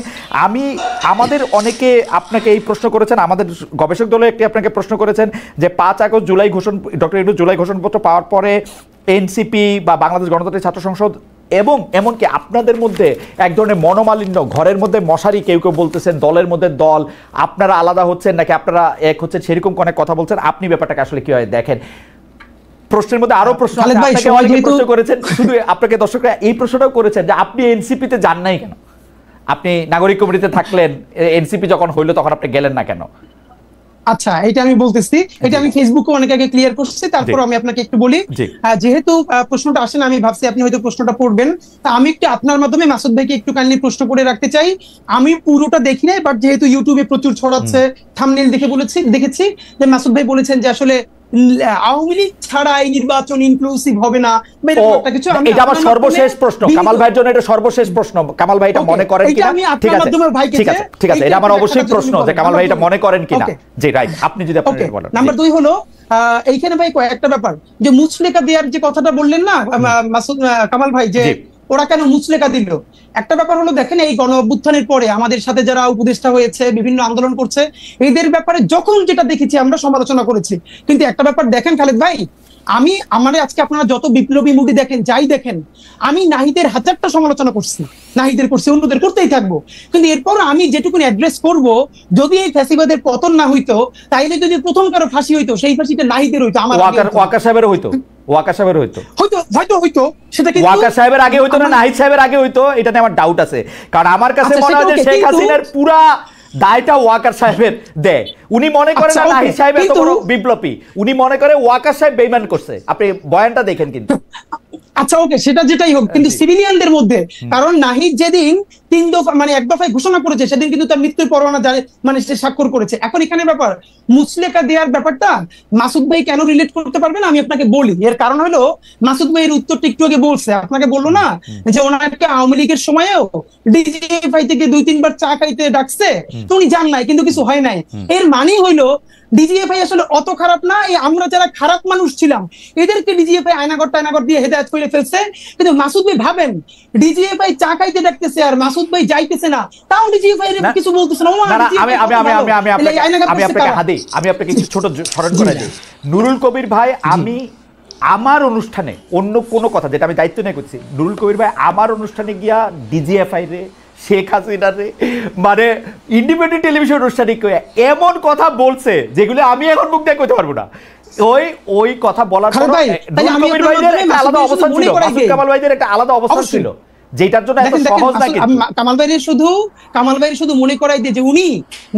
আমাদের অনেকে আপনাকে এই প্রশ্ন করেছেন, আমাদের গবেষক দলও একটি আপনাকে প্রশ্ন করেছেন যে 5 আগস্ট ডক্টর ইউনূস জুলাই ঘোষণাপত্র পাওয়ার পরে এনসিপি বা বাংলাদেশ গণতান্ত্রিক ছাত্র সংসদ এবং এমনকি আপনাদের মধ্যে এক ধরনের মনোমালিন্য, ঘরের মধ্যে মশারি কেউ কেউ বলতেছেন, দলের মধ্যে দল, আপনারা আলাদা হচ্ছেন নাকি আপনারা এক হচ্ছেন, সেরকম অনেক কথা বলছেন। আপনি ব্যাপারটাকে আসলে কিভাবে দেখেন? প্রশ্নের মধ্যে আরো প্রশ্ন করেছেন, শুধু আপনাকে দর্শকরা এই প্রশ্নটাও করেছেন যে আপনি এনসিপিতে যান নাই কেন? আপনি নাগরিক কমিটিতে থাকলেন, এনসিপি যখন হইলো তখন আপনি গেলেন না কেন? আচ্ছা, এটা আমি বলতেছি, এটা আমি ফেসবুকে অনেক আগে ক্লিয়ার করছি, তারপর আমি আপনাকে একটু বলি। যেহেতু প্রশ্নটা আসে না, আমি ভাবছি আপনি হয়তো প্রশ্নটা পড়বেন, তা আমি একটু আপনার মাধ্যমে মাসুদ ভাইকে একটু কাইন্ডলি প্রশ্ন করে রাখতে চাই। আমি পুরোটা দেখি নাই, বাট যেহেতু ইউটিউবে প্রচুর ছড়াচ্ছে, থাম্বনেল দেখে দেখেছি যে মাসুদ ভাই বলেছেন যে আসলে আওয়ামী লীগ ছাড়া এই নির্বাচন ইনক্লুসিভ হবে না। এটা আমার সর্বশেষ প্রশ্ন কামাল ভাইয়ের জন্য, এটা সর্বশেষ প্রশ্ন। কামাল ভাই এটা মনে করেন কিনা? ঠিক আছে, এটা আমার অবশ্যই প্রশ্ন যে কামাল ভাই এটা মনে করেন কিনা। জি রাইট, আপনি যদি আপনি বলেন। নাম্বার 2 হলো এইখানে ভাই একটা ব্যাপার, যে মুচলেকা দেওয়ার যে কথাটা বললেন না মাসুদ কামাল ভাই, যে ওরা কেন মুচলেকা দিল, একটা ব্যাপার হলো দেখেন, এই গণ অভ্যুত্থানের পরে আমাদের সাথে যারা উপদেষ্টা হয়েছে, বিভিন্ন আন্দোলন করছে, এদের ব্যাপারে যখন যেটা দেখেছি আমরা সমালোচনা করেছি। কিন্তু একটা ব্যাপার দেখেন খালেদ ভাই, আমি আমার আজকে আপনারা যত বিপ্লবী মুভি দেখেন, যাই দেখেন, আমি নাহিদের হাজারটা সমালোচনা করছি, নাহিদের করছি, অন্যদের করতেই থাকবো, কিন্তু এরপর আমি যেটুকুনি অ্যাড্রেস করব, যদি এই ফ্যাসিবাদের পতন না হইতো, তাইলে যদি প্রথম কারো ফাঁসি হইতো, সেই ফাঁসিটা নাহিদের হইতো, আমার ওয়াকার সাহেবের হইতো, ওয়াকার সাহেবের হইতো, হয়তো হইতো, সেটা কি ওয়াকার সাহেবের আগে হইতো না নাহিদ সাহেবের আগে হইতো, এটা নিয়ে আমার ডাউট আছে। কারণ আমার কাছে মনে হয় যে শেখ হাসিনার পুরা দায়টা ওয়াকার সাহেবের দেয়। উনি মনে করেন না নাহিদ সাহেব এত বড় বিপ্লবী, উনি মনে করে ওয়াকার সাহেব বেইমান করছে। আপনি বয়ানটা দেখেন কিন্তু। আচ্ছা ওকে, সেটা যেটাই হোক, কিন্তু সিভিলিয়ানদের মধ্যে, কারণ নাহিদ যেদিন 3 দফা মানে 1 দফায় ঘোষণা করেছে, সেদিন কিন্তু তার মৃত্যুর পরোয়ানা মানে সে স্বাক্ষর করেছে। এখন এখানে ব্যাপার মুচলেকা দেওয়ার ব্যাপারটা মাসুদ ভাই কেন রিলেট করতে পারবে না, আমি আপনাকে বলি। এর কারণ হলো মাসুদ ভাই এর উত্তরটা একটু আগে বলছে, আপনাকে বললো না যে ওনাকে আওয়ামী লীগের সময়েও ডিজিএফআই থেকে 2-3 বার চা খাইতে ডাকছে, তো উনি জান নাই, কিন্তু কিছু হয় নাই। এর মানে হইলো ডিজিএফআই আসলে অত খারাপ না, এই আমরা যারা খারাপ মানুষ ছিলাম এদেরকে ডিজিএফআই আয়নাগর দিয়ে হেদায়েত করে ফেলছে। কিন্তু মাসুদ ভাই ভাবেন, ডিজিএফআই চা খাইতে ডাকতেছে আর মাসুদ ভাই যাইতেছে না, তাও ডিজিএফআই এর কিছু বলতেছে না। আমি আপনাকে কিছু ছোট স্মরণ করে দিই। নুরুল কবির ভাই, আমি আমার অনুষ্ঠানে অন্য কোনো কথা যেটা আমি দায়িত্ব নিয়ে করছি, নুরুল কবির ভাই আমার অনুষ্ঠানে গিয়া ডিজিএফআই রে, শেখ হাসিনা রে, মানে ইন্ডিপেন্ডেন্ট টেলিভিশন অনুষ্ঠানে এমন কথা বলছে যেগুলো আমি এখন মুখ দিয়ে কইতে পারবো না। ওই কথা বলার পর নুরুল কবির ভাইদের একটা আলাদা অবস্থান ছিল, মাসুদ কামাল ভাইদের একটা আলাদা অবস্থান ছিল, যেটার জন্য এত সহজ না। কিন্তু কামাল ভাইয়ের শুধু মনে করাই দিয়ে যে উনি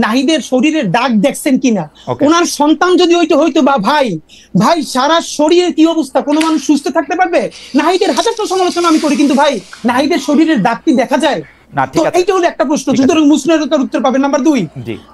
নাহিদের শরীরের দাগ দেখছেন কিনা, ওনার সন্তান যদি ওইটা হইতো, বা ভাই সারা শরীরের কি অবস্থা, কোনো মানুষ সুস্থ থাকতে পারবে? নাহিদের হাজারটা সমালোচনা আমি করি, কিন্তু ভাই নাহিদের শরীরের দাগ কি দেখা যায়? এইটা হলো একটা প্রশ্ন। সুতরাং মুসলিমের উত্তর পাবেন। নাম্বার 2,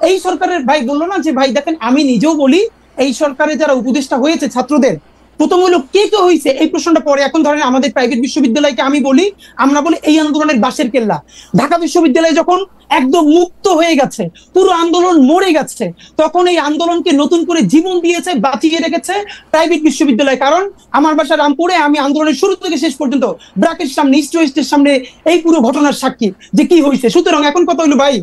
এই সরকারের ভাই বললো না যে ভাই দেখেন, আমি নিজেও বলি এই সরকারে যারা উপদেষ্টা হয়েছে ছাত্রদের, প্রথম হলো কে হয়েছে এই প্রশ্নটা পরে। এখন ধরেন আমাদের প্রাইভেট বিশ্ববিদ্যালয়কে আমি বলি, আমরা বলি এই আন্দোলনের বাঁশের কেল্লা। ঢাকা বিশ্ববিদ্যালয় যখন একদম মুক্ত হয়ে গেছে, পুরো আন্দোলন মরে গেছে, তখন এই আন্দোলনকে নতুন করে জীবন দিয়েছে, বাঁচিয়ে রেখেছে প্রাইভেট বিশ্ববিদ্যালয়। কারণ আমার বাসা রামপুরে, আমি আন্দোলনের শুরু থেকে শেষ পর্যন্ত ব্র্যাকের সামনে, ইস্ট ওয়েস্টের সামনে এই পুরো ঘটনার সাক্ষী যে কি হয়েছে। সুতরাং এখন কথা হলো ভাই,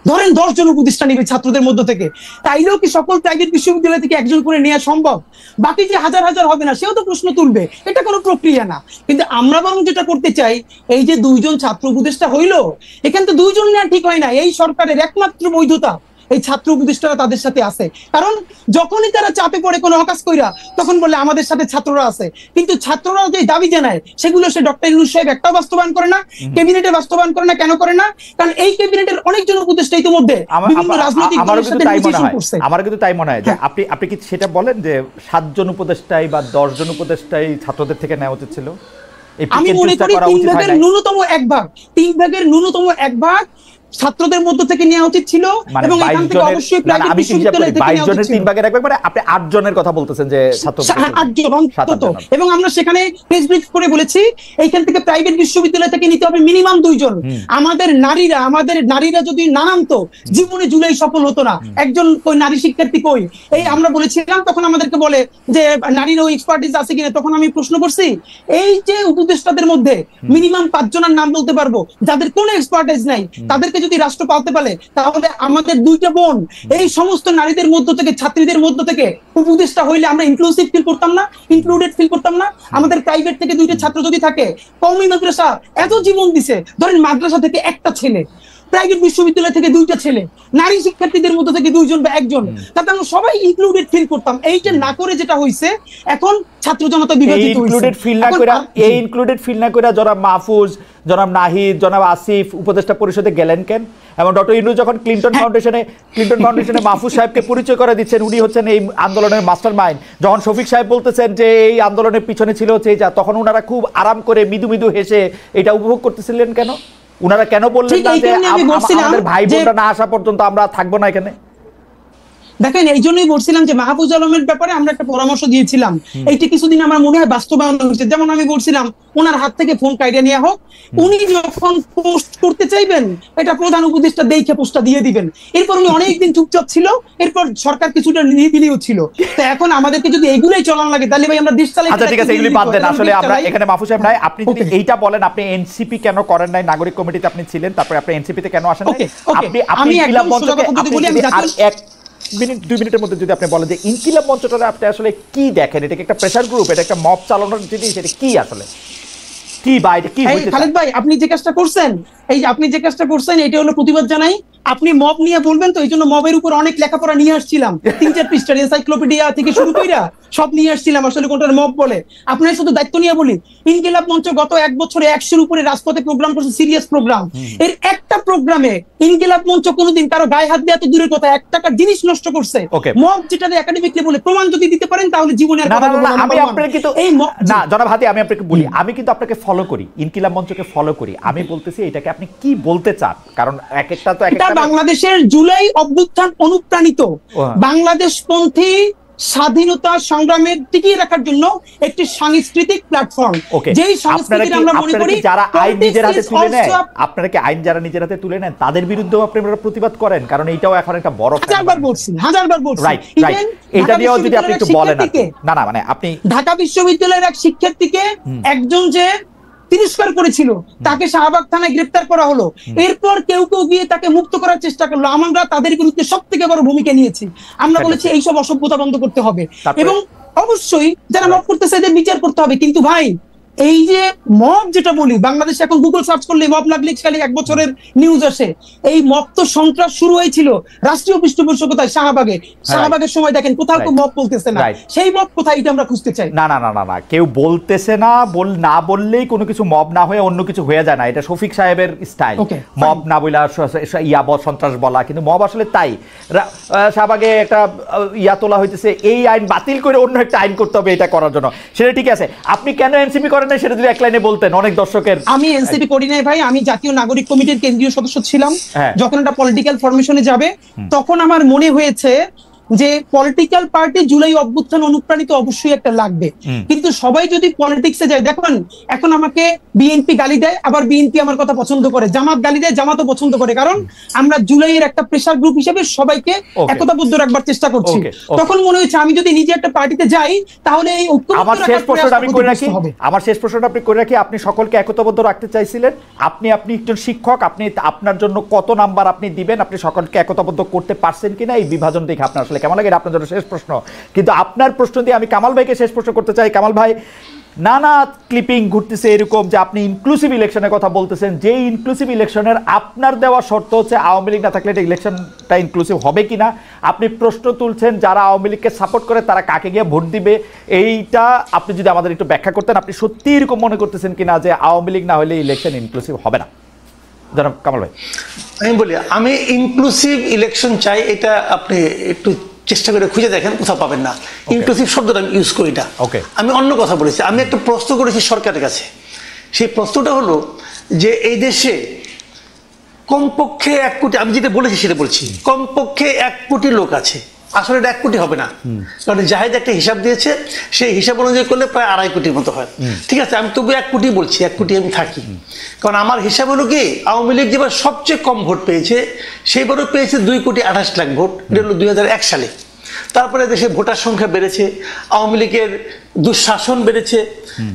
ধরেন 10 জন উপদেষ্টা নিবে ছাত্রদের মধ্য থেকে, তাইলেও কি সকল প্রাইভেট বিশ্ববিদ্যালয় থেকে একজন করে নেওয়া সম্ভব? বাকি যে হাজার হাজার হবে না, সেও তো প্রশ্ন তুলবে, এটা কোনো প্রক্রিয়া না। কিন্তু আমরা বরং যেটা করতে চাই, এই যে 2 জন ছাত্র উপদেষ্টা হইলো, এখানে তো 2 জন নেওয়া ঠিক হয় না। এই সরকারের একমাত্র বৈধতা এই ছাত্র উপদেষ্টারা তাদের সাথে আছে। কারণ যখনই তারা চাপে পড়ে কোনো অকাজ কইরা, তখন বলে আমাদের সাথে ছাত্ররা আছে। কিন্তু ছাত্ররা যে দাবি জানায়, সেগুলো সে ডক্টর ইউনূস সাহেব একটাও বাস্তবায়ন করে না, ক্যাবিনেটে বাস্তবায়ন করে না। কেন করে না? কারণ এই ক্যাবিনেটের অনেকজন উপদেষ্টা ইতিমধ্যে বিভিন্ন রাজনৈতিক দলের সাথে নেগোসিয়েশন করছে। আমার কিন্তু তাই মনে হয় যে আপনি কি সেটা বলেন যে 7 জন উপদেষ্টাই বা 10 জন উপদেষ্টাই ছাত্রদের থেকে নেওয়া উচিত ছিল? আমি মনে করি 3 ভাগের ন্যূনতম 1 ভাগ, 3 ভাগের ন্যূনতম 1 ভাগ ছাত্রদের মধ্যে থেকে নেওয়া উচিত ছিল, এবং এখান থেকে অবশ্যই প্রাইভেট বিশ্ববিদ্যালয় থেকে নেওয়া উচিত ছিল। 3 ভাগের 1 ভাগ মানে আপনি 8 জনের কথা বলতেছেন যে ছাত্র 8 জন অন্তত। এবং আমরা সেখানে প্রেস ব্রিফ করে বলেছি এইখান থেকে প্রাইভেট বিশ্ববিদ্যালয় থেকে নিতে হবে মিনিমাম 2 জন। আমাদের নারীরা যদি না নামতো, জীবনে জুলাই সফল হতো না। একজন কই নারী শিক্ষার্থী কই, এই আমরা বলেছিলাম, তখন আমাদেরকে বলে যে নারীর ওই এক্সপার্টিস আছে কিনা। তখন আমি প্রশ্ন করছি, এই যে উপদেষ্টাদের মধ্যে মিনিমাম 5 জনের নাম বলতে পারবো যাদের কোনো এক্সপার্টিস নাই, তাদেরকে যদি রাষ্ট্র পালতে পারে, তাহলে আমাদের 2টা বোন এই সমস্ত নারীদের মধ্য থেকে, ছাত্রীদের মধ্য থেকে উপদেষ্টা হইলে আমরা ইনক্লুসিভ ফিল করতাম না, ইনক্লুডেড ফিল করতাম না। আমাদের প্রাইভেট থেকে 2টা ছাত্র যদি থাকে, কওমি মাদ্রাসা এত জীবন দিছে, ধরেন মাদ্রাসা থেকে একটা ছেলে, প্রাইভেট বিশ্ববিদ্যালয় থেকে 2টা ছেলে, নারী শিক্ষার্থীদের মধ্যে থেকে 2 জন বা 1 জন, তাতে আমরা সবাই ইনক্লুডেড ফিল করতাম। এইটা না করে যেটা হইছে, এখন ছাত্র জনতা বিভাজিত হইছে। ইনক্লুডেড ফিল না কইরা জনাব মাহফুজ, জনাব নাহিদ, জনাব আসিফ উপদেষ্টা পরিষদে গেলেন কেন? এবং ডক্টর ইউনূস যখন ক্লিন্টন ফাউন্ডেশনে মাহফুজ সাহেবকে পরিচয় করে দিচ্ছেন, উনি হচ্ছেন এই আন্দোলনের মাস্টার মাইন্ড। যখন শফিক সাহেব বলতেছেন যে এই আন্দোলনের পিছনে ছিল হচ্ছে এই যা, তখন ওনারা খুব আরাম করে মৃদু হেসে এটা উপভোগ করতেছিলেন কেন? উনারা কেন বললেন না যে আমাদের ভাই বোনরা না আসা পর্যন্ত আমরা থাকবো না এখানে? দেখেন, এই জন্যই বলছিলাম যে মাহফুজ আলমের ব্যাপারে আমরা একটা পরামর্শ দিয়েছিলাম, এইটা কিছুদিন আমার মনে হয় বাস্তবায়ন হয়েছে। যেমন আমি বলছিলাম ওনার হাত থেকে ফোন কাইডে নেওয়া হোক, উনি যখন পোস্ট করতে চাইবেন এটা প্রধান উপদেষ্টা দেখে পোস্টটা দিয়ে দিবেন। এরপর উনি অনেকদিন চুপচাপ ছিল, এরপর সরকার কিছুটা নিরিবিলিও ছিল। তো এখন আমাদেরকে যদি এগুলাই চলান লাগে, তাহলে ভাই আমরা দেশ চালাই। আচ্ছা ঠিক আছে, এগুলি বাদ দেন। আসলে আমরা এখানে মাহফুজ সাহেব নাই, আপনি যদি এইটা বলেন আপনি এনসিপি কেন করেন নাই, নাগরিক কমিটিতে আপনি ছিলেন, তারপরে আপনি এনসিপি তে কেন আসেন নাই? আপনি মিনিট 2 মিনিটের মধ্যে যদি আপনি বলেন যে ইনকিলাব মঞ্চটাতে আপনি আসলে কি দেখেন, এটা কি একটা প্রেসার গ্রুপ, এটা একটা মব চালানোর জিনিস, এটা কি আসলে কি বা এটা কি হইতে খালেদ ভাই, আপনি যে কাজটা করছেন, এটা হলো প্রতিবাদ জানাই। আপনি মব নিয়ে বলবেন তো, এই জন্য মবের উপর অনেক লেখাপড়া নিয়ে আসছিলাম, 3-4 পৃষ্ঠার এনসাইক্লোপিডিয়া থেকে শুরু কইরা সব নিয়ে আসছিলাম আসলে কোনটা মব বলে। আপনার শুধু দায়িত্ব নিয়ে বলি, ইনকিলাব মঞ্চ গত 1 বছরে 100-এর উপরে রাজপথে প্রোগ্রাম করছে, সিরিয়াস প্রোগ্রাম। এর একটা প্রোগ্রামে ইনকিলাব মঞ্চ কোনোদিন কারো গায়ে হাত দেওয়া তো দূরের কথা, 1 টাকার জিনিস নষ্ট করছে। মব যেটা একাডেমিকলি বলে প্রমাণ যদি দিতে পারেন তাহলে জীবনে আর কথা বলবো না। আমি আপনাকে কিন্তু এই না জনাব হাদি, আমি আপনাকে বলি, আমি কিন্তু আপনাকে ফলো করি, ইনকিলাব মঞ্চকে ফলো করি। আমি বলতেছি এটাকে আপনি কি বলতে চান, কারণ এক একটা তো এটা বাংলাদেশের জুলাই অভ্যুত্থান অনুপ্রাণিত বাংলাদেশপন্থী স্বাধীনতা সংগ্রামের টিকিয়ে রাখার জন্য একটি সাংস্কৃতিক প্ল্যাটফর্ম। যেই সংস্কৃতি আমরা মনে করি যারা আইন নিজের হাতে তুলে নেয়, আপনারা কি আইন যারা নিজের হাতে তুলে নেন তাদের বিরুদ্ধেও আপনারা প্রতিবাদ করেন? কারণ এইটাও এখন একটা বড় হাজারবার বলছি রাইট রাইট, এটা নিয়েও যদি আপনি একটু বলেন। না না, মানে আপনি ঢাকা বিশ্ববিদ্যালয়ের এক শিক্ষার্থীকে একজন যে তিরস্কার করেছিল, তাকে শাহবাগ থানায় গ্রেফতার করা হলো। এরপর কেউ কেউ গিয়ে তাকে মুক্ত করার চেষ্টা করলো। আমরা তাদের বিরুদ্ধে সবথেকে বড় ভূমিকা নিয়েছি। আমরা বলেছি এইসব অসভ্যতা বন্ধ করতে হবে এবং অবশ্যই যারা মব করতেছে এদের বিচার করতে হবে। কিন্তু ভাই, এই যে মব যেটা বলি, বাংলাদেশে এখন গুগল সার্চ করলে মব লাগলে খালি 1 বছরের নিউজ আসে। এই মব তো সন্ত্রাস শুরু হয়েছিল রাষ্ট্রীয় পৃষ্ঠপোষকতায় শাহবাগের সময় দেখেন কোথাও কেউ মব বলতেছে না। সেই মব কোথায়, এটা আমরা খুঁজতে চাই। না না না না না, কেউ বলতেছে না, না বললেই কোনো কিছু মব না হয়ে অন্য কিছু হয়ে যায় না। এটা শফিক সাহেবের স্টাইল, মব না বলা সন্ত্রাস বলা, কিন্তু মব আসলে তাই। শাহবাগে একটা তোলা হইতেছে, এই আইন বাতিল করে অন্য একটা আইন করতে হবে এটা করার জন্য, সেটা ঠিক আছে। আপনি কেন এনসিপি করেন না সেটা যদি এক লাইনে বলতেন, অনেক দর্শকের। আমি এনসিপি করি নাই ভাই, আমি জাতীয় নাগরিক কমিটির কেন্দ্রীয় সদস্য ছিলাম। যখন এটা পলিটিক্যাল ফরমেশনে যাবে তখন আমার মনে হয়েছে যে পলিটিক্যাল পার্টি জুলাই অভ্যুত্থান অনুপ্রাণিত অবশ্যই একটা লাগবে। কিন্তু সবাই যদি পলিটিক্সে যায়, দেখুন এখন আমাকে বিএনপি গালি দেয়, আবার বিএনপি আমার কথা পছন্দ করে, জামাত গালি দেয়, জামাতও পছন্দ করে, কারণ আমরা জুলাইয়ের একটা প্রেসার গ্রুপ হিসেবে সবাইকে একতাবদ্ধ রাখবার চেষ্টা করছি। তখন মনে হয়েছে আমি যদি নিজে একটা পার্টিতে যাই তাহলে এই আমার শেষ প্রশ্নটা আপনি করে রাখি, আপনি সকলকে একতাবদ্ধ রাখতে চাইছিলেন। আপনি একজন শিক্ষক, আপনি আপনার জন্য কত নাম্বার আপনি দিবেন, আপনি সকলকে একতাবদ্ধ করতে পারছেন কিনা এই বিভাজন দেখে আপনার আসলে কেমন লাগে? আপনার জন্য শেষ প্রশ্ন। কিন্তু আপনার প্রশ্ন দিয়ে আমি কামাল ভাইকে শেষ প্রশ্ন করতে চাই। কামাল ভাই, নানা ক্লিপিং ঘুরতেছে এরকম যে আপনি ইনক্লুসিভ ইলেকশনের কথা বলতেছেন, যে ইনক্লুসিভ ইলেকশনের আপনার দেওয়া শর্ত হচ্ছে আওয়ামী লীগ না থাকলে এটা ইলেকশনটা ইনক্লুসিভ হবে কিনা। আপনি প্রশ্ন তুলছেন যারা আওয়ামী লীগকে সাপোর্ট করে তারা কাকে গিয়ে ভোট দিবে, এইটা আপনি যদি আমাদের একটু ব্যাখ্যা করতেন। আপনি সত্যি এরকম মনে করতেছেন কিনা যে আওয়ামী লীগ না হলে ইলেকশন ইনক্লুসিভ হবে না? জনাব কামাল ভাই, আমি বলি আমি ইনক্লুসিভ ইলেকশন চাই, এটা আপনি একটু চেষ্টা করে খুঁজে দেখেন, কোথাও পাবেন না। ইনক্লুসিভ শব্দটা আমি ইউজ করি না, আমি অন্য কথা বলেছি। আমি একটা প্রশ্ন করেছি সরকারের কাছে, সেই প্রশ্নটা হলো যে এই দেশে কমপক্ষে 1 কোটি, আমি যেটা বলেছি সেটা বলছি, কমপক্ষে 1 কোটি লোক আছে। আসলে এটা 1 কোটি হবে না, কারণ জাহেদ একটা হিসাব দিয়েছে, সেই হিসাব অনুযায়ী করলে প্রায় 2.5 কোটির মতো হয়। ঠিক আছে, আমি তবু 1 কোটি বলছি, 1 কোটি আমি থাকি। কারণ আমার হিসাব হলো কি, আওয়ামী লীগ যেবার সবচেয়ে কম ভোট পেয়েছে সেইবারও পেয়েছে 2,28,00,000 ভোট, এটা হলো 2001 সালে। তারপরে দেশে ভোটার সংখ্যা বেড়েছে, আওয়ামী লীগের দুঃশাসন বেড়েছে,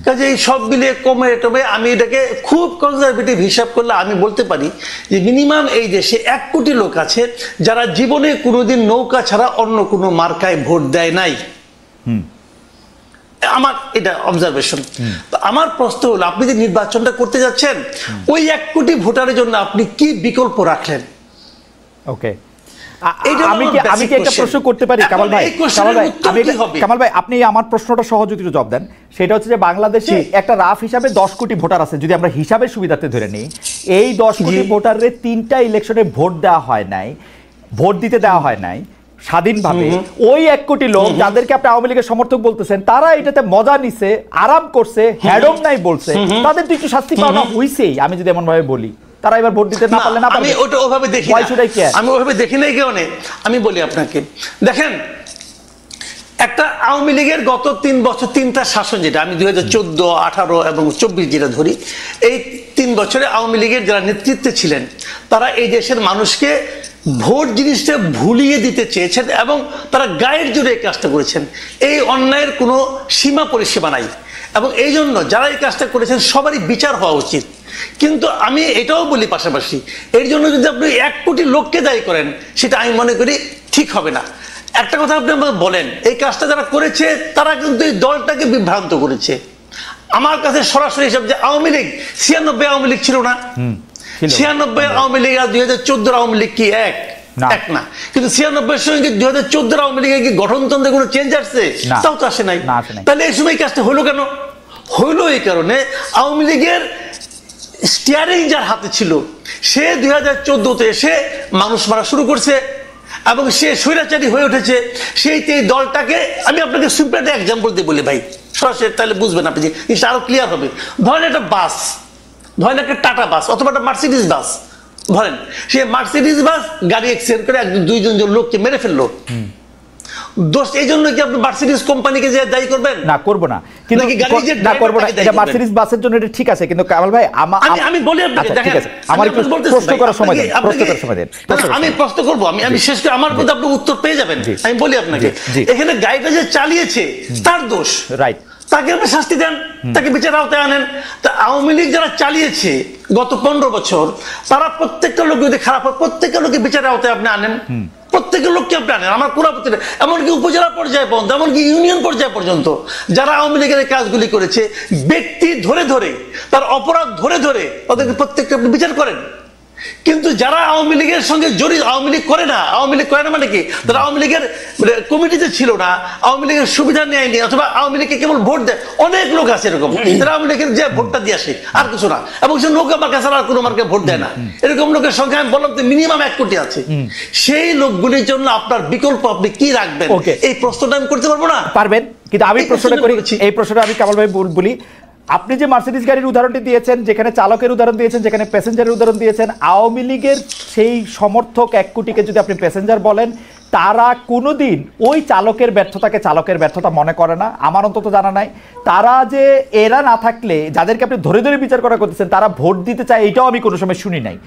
কাজে এই সব মিলিয়ে কমে টমে আমি এটাকে খুব কনজারভেটিভ হিসাব করলে আমি বলতে পারি যে মিনিমাম এই দেশে 1 কোটি লোক আছে যারা জীবনে কোনোদিন নৌকা ছাড়া অন্য কোনো মার্কায় ভোট দেয় নাই। আমার এটা অবজারভেশন। তো আমার প্রশ্ন হলো, আপনি যে নির্বাচনটা করতে যাচ্ছেন ওই 1 কোটি ভোটারের জন্য আপনি কি বিকল্প রাখলেন? ওকে, আমি কি একটা প্রশ্ন করতে পারি কামাল ভাই? কামাল ভাই, আপনি আমার প্রশ্নটা সহযোগিতা জবাব দেন। সেটা হচ্ছে যে বাংলাদেশে একটা রাফ হিসাবে 10 কোটি ভোটার আছে, যদি আমরা হিসাবের সুবিধাতে ধরে নিই। এই 10 কোটি ভোটারের 3টা ইলেকশনে ভোট দেওয়া হয় নাই, ভোট দিতে দেওয়া হয় নাই স্বাধীনভাবে। ওই 1 কোটি লোক যাদেরকে আপনি আওয়ামী লীগের সমর্থক বলতেছেন, তারা এটাতে মজা নিছে, আরাম করছে, হ্যাডম নাই বলছে, তাদের তো একটু শাস্তি পাওয়া হইছেই। আমি যদি এমন ভাবে বলি, তারা এবার ভোট দিতে না পারলে না, আমি ওটা ওভাবে দেখি না, আমি ওভাবে দেখি নাই কেউ নেই। আমি বলি আপনাকে, দেখেন একটা আওয়ামী লীগের গত 3 বছর 3টা শাসন, যেটা আমি 2014, 18 এবং 24 যেটা ধরি, এই 3 বছরে আওয়ামী লীগের যারা নেতৃত্বে ছিলেন তারা এই দেশের মানুষকে ভোট জিনিসটা ভুলিয়ে দিতে চেয়েছেন এবং তারা গায়ের জোরে এই কাজটা করেছেন। এই অন্যায়ের কোনো সীমা পরিসীমা নাই এবং এই জন্য যারা এই কাজটা করেছেন সবারই বিচার হওয়া উচিত। কিন্তু আমি এটাও বলি পাশাপাশি এর জন্য যদি আপনি 1 কোটি লোককে দায়ী করেন সেটা আমি মনে করি ঠিক হবে না। একটা কথা আপনি আমাকে বলেন, এই কাজটা যারা করেছে তারা কিন্তু এই দলটাকে বিভ্রান্ত করেছে। আমার কাছে সরাসরি হিসাব যে আওয়ামী লীগ 96 আওয়ামী লীগ ছিল না, 96 আওয়ামী লীগ আর 2014 আওয়ামী লীগ কি এক না? কিন্তু 96 সঙ্গে 2014 আওয়ামী লীগের কি গঠনতন্ত্রে কোনো চেঞ্জ আসছে? তাও তো আসে নাই। তাহলে এই সময় কাজটা হলো কেন? হইলো এই কারণে আওয়ামী লীগের স্টিয়ারিং যার হাতে ছিল সে 2014-তে এসে মানুষ মারা শুরু করছে এবং সে স্বৈরাচারী হয়ে উঠেছে। সেই দলটাকে আমি আপনাকে সিম্পল একটা এক্সাম্পল দিয়ে বলি ভাই, সরাসরি, তাহলে বুঝবেন আপনি, জিনিসটা আরো ক্লিয়ার হবে। ধরেন একটা বাস, ধরেন একটা টাটা বাস অথবা একটা মার্সিডিজ বাস, ধরেন সে মার্সিডিজ বাস গাড়ি অ্যাক্সিডেন্ট করে 2-3 লোককে মেরে ফেললো। দোষ এই জন্য কি আপনি মার্সিডিজ কোম্পানিকে যে দায়ী করবেন? না, করব না। কিন্তু না, করব না। এটা মার্সিডিজ বাসের জন্য এটা ঠিক আছে, কিন্তু কামাল ভাই আমি বলি আপনাকে, দেখেন আমার একটু প্রশ্ন করার সময় দেন, আমি প্রশ্ন করব, আমি শেষ করে আমার মধ্যে আপনি উত্তর পেয়ে যাবেন। আমি বলি আপনাকে, এখানে গাড়িটা যে চালিয়েছে তার দোষ, রাইট, তাকে আপনি শাস্তি দেন, তাকে বিচার আওতায় আনেন। তা আওয়ামী লীগ যারা চালিয়েছে গত 15 বছর, তারা প্রত্যেকটা লোক যদি খারাপ হয় প্রত্যেকটা লোকের বিচারের আওতায় আপনি আনেন, প্রত্যেকের লোককে আপনি আনেন। আমার পুরো এমনকি উপজেলা পর্যায়ে পর্যন্ত, এমনকি ইউনিয়ন পর্যায়ে পর্যন্ত যারা আওয়ামী লীগের কাজগুলি করেছে, ব্যক্তি ধরে ধরে তার অপরাধ ধরে ধরে তাদেরকে প্রত্যেকটা আপনি বিচার করেন। কিন্তু যারা আওয়ামী লীগের সঙ্গে জড়িত, আওয়ামী লীগ করে না মানে কি, তারা আওয়ামী লীগের কমিটিতে ছিল না, আওয়ামী লীগের সুবিধা নেয়নি, অথবা আওয়ামী লীগকে কেবল ভোট দেয়, অনেক লোক আছে এরকম, তারা আওয়ামী লীগের যে ভোটটা দিয়ে আসে আর কিছু না, এবং সে নৌকা মার্কা ছাড়া আর কোনো মার্কে ভোট দেয় না। এরকম লোকের সংখ্যা আমি বললাম যে মিনিমাম 1 কোটি আছে। সেই লোকগুলির জন্য আপনার বিকল্প আপনি কি রাখবেন? এই প্রশ্নটা আমি করতে পারবো না। পারবেন, কিন্তু আমি প্রশ্নটা করি, এই প্রশ্নটা আমি কামাল ভাই বলি। আপনি যে মার্সিডিজ গাড়ির উদাহরণটি দিয়েছেন, যেখানে চালকের উদাহরণ দিয়েছেন, যেখানে প্যাসেঞ্জারের উদাহরণ দিয়েছেন, আওয়ামী লীগের সেই সমর্থক 1 কোটিকে যদি আপনি প্যাসেঞ্জার বলেন, তারা কোনোদিন ওই চালকের ব্যর্থতাকে চালকের ব্যর্থতা মনে করে না, আমার অন্তত জানা নাই। তারা যে এরা না থাকলে, যাদেরকে আপনি ধরে ধরে বিচার করা করতেছেন, তারা ভোট দিতে চায়, এটাও আমি কোনো সময় শুনি নাই।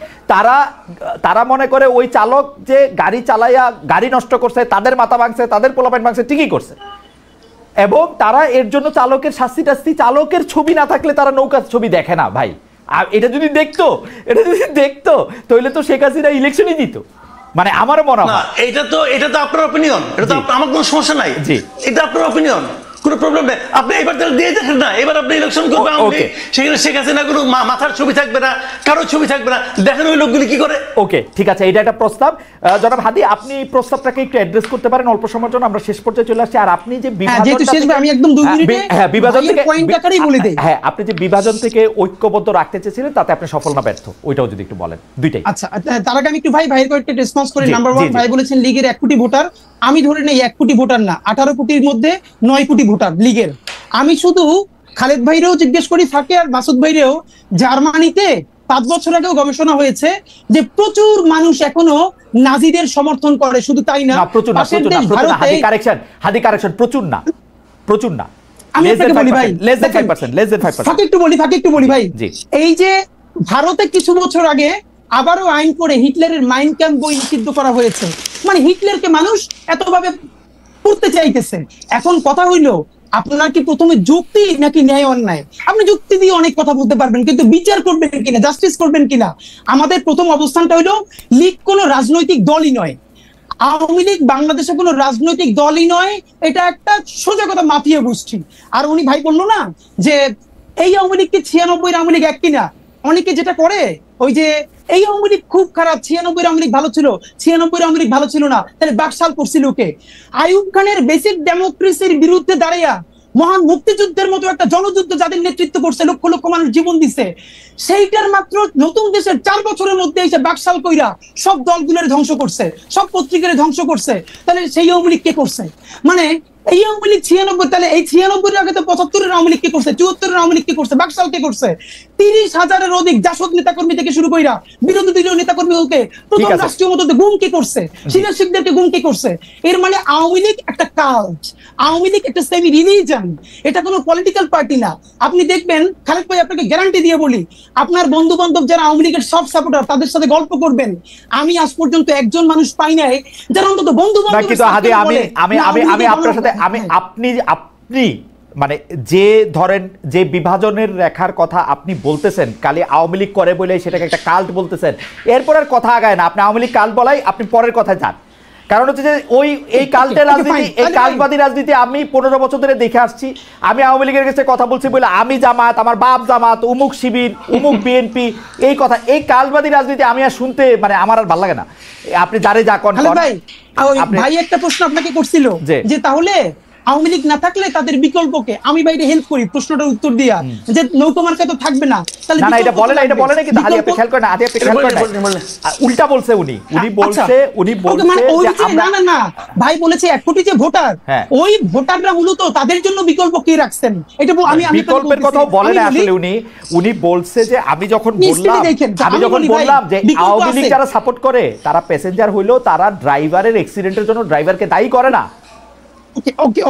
তারা মনে করে ওই চালক যে গাড়ি চালাইয়া গাড়ি নষ্ট করছে, তাদের মাথা ভাঙছে, তাদের পোলাপাইন ভাঙছে, ঠিকই করছে, এবং তারা এর জন্য চালকের শাস্তি টাস্তি, চালকের ছবি না থাকলে তারা নৌকার ছবি দেখে না ভাই। আর এটা যদি দেখতো তাহলে তো শেখ হাসিনা ইলেকশনই দিত, মানে আমার মনে হয়। এটা তো আপনার অপিনিয়ন, এটা তো আমার কোনো সমস্যা নাই, এটা আপনার অপিনিয়ন, কোনো প্রবলেম নেই। আপনি এবার দিয়ে দেখেন না, এবার আপনি ইলেকশন করবেন, সেখানে শেখ হাসিনা কোনো মাথার ছবি থাকবে না, কারো ছবি থাকবে না, দেখেন ওই লোকগুলি কি করে। ওকে, ঠিক আছে, এটা একটা প্রস্তাব। জনাব হাদি, আপনি প্রস্তাবটাকে একটু অ্যাড্রেস করতে পারেন অল্প সময়ের জন্য, আমরা শেষ পর্যায়ে চলে আসছি। আর আপনি যে আপনি যে বিভাজন থেকে ঐক্যবদ্ধ রাখতে চেয়েছিলেন, তাতে আপনি সফল না ব্যর্থ, ওইটাও যদি একটু বলেন, দুইটাই। আচ্ছা, তার আগে আমি একটু ভাইয়ের কয়েকটা রেসপন্স করি। নাম্বার 1, ভাই বলেছেন লীগের 1 কোটি ভোটার, আমি ধরে নেই 1 কোটি ভোটার না, 18 কোটির মধ্যে 9 কোটি ভোটার লীগের। আমি শুধু খালেদ ভাইরেও জিজ্ঞেস করি থাকে, আর মাসুদ ভাইরেও, জার্মানিতে 5 বছর আগেও গবেষণা হয়েছে যে প্রচুর মানুষ এখনো নাজিদের সমর্থন করে। শুধু তাই না, প্রচুর না, হাদি কারেকশন, প্রচুর না, আমি আপনাকে বলি ভাই, less than 5%। ফাঁকে একটু বলি ভাই, এই যে ভারতে কিছু বছর আগে আবারও আইন করে হিটলারের মাইন ক্যাম্প বই নিষিদ্ধ করা হয়েছে, মানে হিটলারকে মানুষ এতভাবে পড়তে চাইতেছে। এখন কথা হইলো, আপনার কি প্রথমে যুক্তি নাকি ন্যায় অন্যায়? আপনি যুক্তি দিয়ে অনেক কথা বলতে পারবেন, কিন্তু বিচার করবেন কিনা, জাস্টিস করবেন কিনা? আমাদের প্রথম অবস্থানটা হইলো, লীগ কোনো রাজনৈতিক দলই নয়, আওয়ামী লীগ বাংলাদেশে কোনো রাজনৈতিক দলই নয়, এটা একটা সোজা কথা মাফিয়া গোষ্ঠী। আর উনি ভাই বললো না যে এই আওয়ামী লীগ কি 96 আওয়ামী লীগ এক কিনা? অনেকে যেটা করে, ওই যে এই আওয়ামী লীগ খুব খারাপ, 96 আওয়ামী লীগ ভালো ছিল, 96 আওয়ামী লীগ ভালো ছিল না, তাহলে বাকশাল করছিল কে? আইয়ুব খানের বেসিক ডেমোক্রেসির বিরুদ্ধে দাঁড়াইয়া মহান মুক্তিযুদ্ধের মতো একটা জনযুদ্ধ যাদের নেতৃত্ব করছে, লক্ষ লক্ষ মানুষ জীবন দিছে, সেইটার মাত্র নতুন দেশের 4 বছরের মধ্যে এসে বাকশাল কইরা সব দলগুলোর ধ্বংস করছে, সব পত্রিকার ধ্বংস করছে। তাহলে সেই আওয়ামী লীগ কে করছে? মানে এই আওয়ামী লীগ 96, তাহলে এই 96 আগে তো 75 আওয়ামী লীগ কে করছে, 74 আওয়ামী লীগ কে করছে, বাকশাল কে করছে? 30,000-এর অধিক জাসদ নেতাকর্মী থেকে শুরু কইরা বিরোধী দলীয় নেতাকর্মীকে প্রথম রাষ্ট্রীয় মদতে গুম কে করছে, সিনিয়র শিক্ষকদেরকে গুম কে করছে। এর মানে আওয়ামী লীগ একটা কাল্ট, আওয়ামী লীগ একটা সেমি রিলিজিয়ন, এটা কোনো পলিটিক্যাল পার্টি না। আপনি দেখবেন, খালেদ ভাই আপনাকে গ্যারান্টি দিয়ে বলি, আপনার বন্ধু বান্ধব যারা আওয়ামী লীগের সব সাপোর্টার, তাদের সাথে গল্প করবেন, আমি আজ পর্যন্ত একজন মানুষ পাই নাই যারা অন্তত বন্ধু বান্ধব। আপনি মানে যে ধরেন যে বিভাজনের রেখার কথা আপনি বলতেছেন, কালি আওয়ামী লীগ করে বলে সেটাকে একটা কাল্ট বলতেছেন, এরপর আর কথা আগায় না, আপনি আওয়ামী লীগ কাল্ট বলাই, আপনি পরের কথায় যান। কারণ হচ্ছে যে এই কাল্টের রাজনীতি, এই কাল্টবাদী রাজনীতি আমি 15 বছর ধরে দেখে আসছি। আমি আওয়ামী লীগের কাছে কথা বলছি বলে আমি জামাত, আমার বাপ জামাত, উমুক শিবির, উমুক বিএনপি, এই কথা, এই কাল্টবাদী রাজনীতি আমি আর শুনতে মানে আমার আর ভালো লাগে না। আপনি যারে যা কন ভাই একটা প্রশ্ন আপনাকে করছিল যে তাহলে আওয়ামী লীগ না থাকলে তাদের বিকল্পকে আমি বাইরে হেল্প করি, প্রশ্নটার উত্তর দিয়া যে নৌকা মার্কা তো থাকবে না, তাহলে না এটা বলে না, এটা বলে না, কিন্তু আলী আপনি খেয়াল করেন না, আলী আপনি খেয়াল করেন না, উল্টা বলছে উনি বলছে না না না ভাই বলেছে 1 কোটি যে ভোটার, ওই ভোটাররা মূলত তাদের জন্য বিকল্প কি রাখছেন, এটা আমি বিকল্পের কথাও বলে না আসলে। উনি বলছে যে আমি যখন বললাম যে আওয়ামী লীগ যারা সাপোর্ট করে তারা প্যাসেঞ্জার হইলেও তারা ড্রাইভারের অ্যাক্সিডেন্টের জন্য ড্রাইভারকে দায়ী করে না।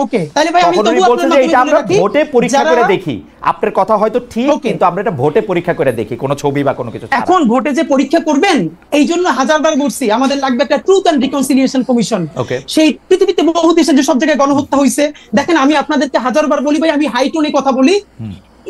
ওকে তাহলে ভাই আমি তো বলছি যে এটা আমরা ভোটে পরীক্ষা করে দেখি, আপনার কথা হয়তো ঠিক, কিন্তু আমরা এটা ভোটে পরীক্ষা করে দেখি, কোনো ছবি বা কোনো কিছু। এখন ভোটে যে পরীক্ষা করবেন এই জন্য হাজারবার বলছি আমাদের লাগবে একটা ট্রুথ এন্ড রিকনসিলিয়েশন কমিশন। সেই পৃথিবীতে বহু দেশে যে সব জায়গায় গণহত্যা হয়েছে, দেখেন আমি আপনাদেরকে হাজারবার বলি ভাই, আমি হাই টোনে কথা বলি,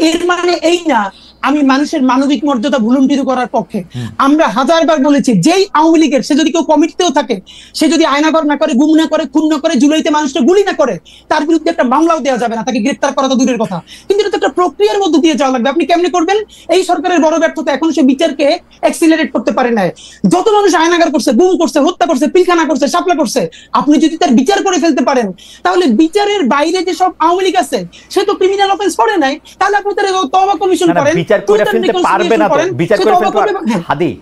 এর মানে এই না আমি মানুষের মানবিক মর্যাদা ভুলুণ্ঠিত করার পক্ষে। আমরা হাজারবার বলেছি যেই আওয়ামী লীগের সে যদি কেউ কমিটিতেও থাকে, সে যদি আয়নাঘর না করে, গুম না করে, খুন না করে, জুলাইতে মানুষকে গুলি না করে, তার বিরুদ্ধে একটা মামলাও দেওয়া যাবে না, তাকে গ্রেফতার করা তো দূরের কথা, কিন্তু এটা তো একটা প্রক্রিয়ার মধ্যে দিয়ে যাওয়া লাগবে। আপনি কেমনে করবেন? এই সরকারের বড় ব্যর্থতা, এখন সে বিচারকে এক্সিলারেট করতে পারে না। যত মানুষ আয়নাঘর করছে, গুম করছে, হত্যা করছে, পিলখানা করছে, শাপলা করছে, আপনি যদি তার বিচার করে ফেলতে পারেন, তাহলে বিচারের বাইরে যে সব আওয়ামী লীগ আছে সে তো ক্রিমিনাল অফেন্স করে নাই, তাহলে আপনি তার তওবা কমিশন করেন। বিচার করে ফেলতে পারবে না তো, বিচার করে ফেলতে হাদি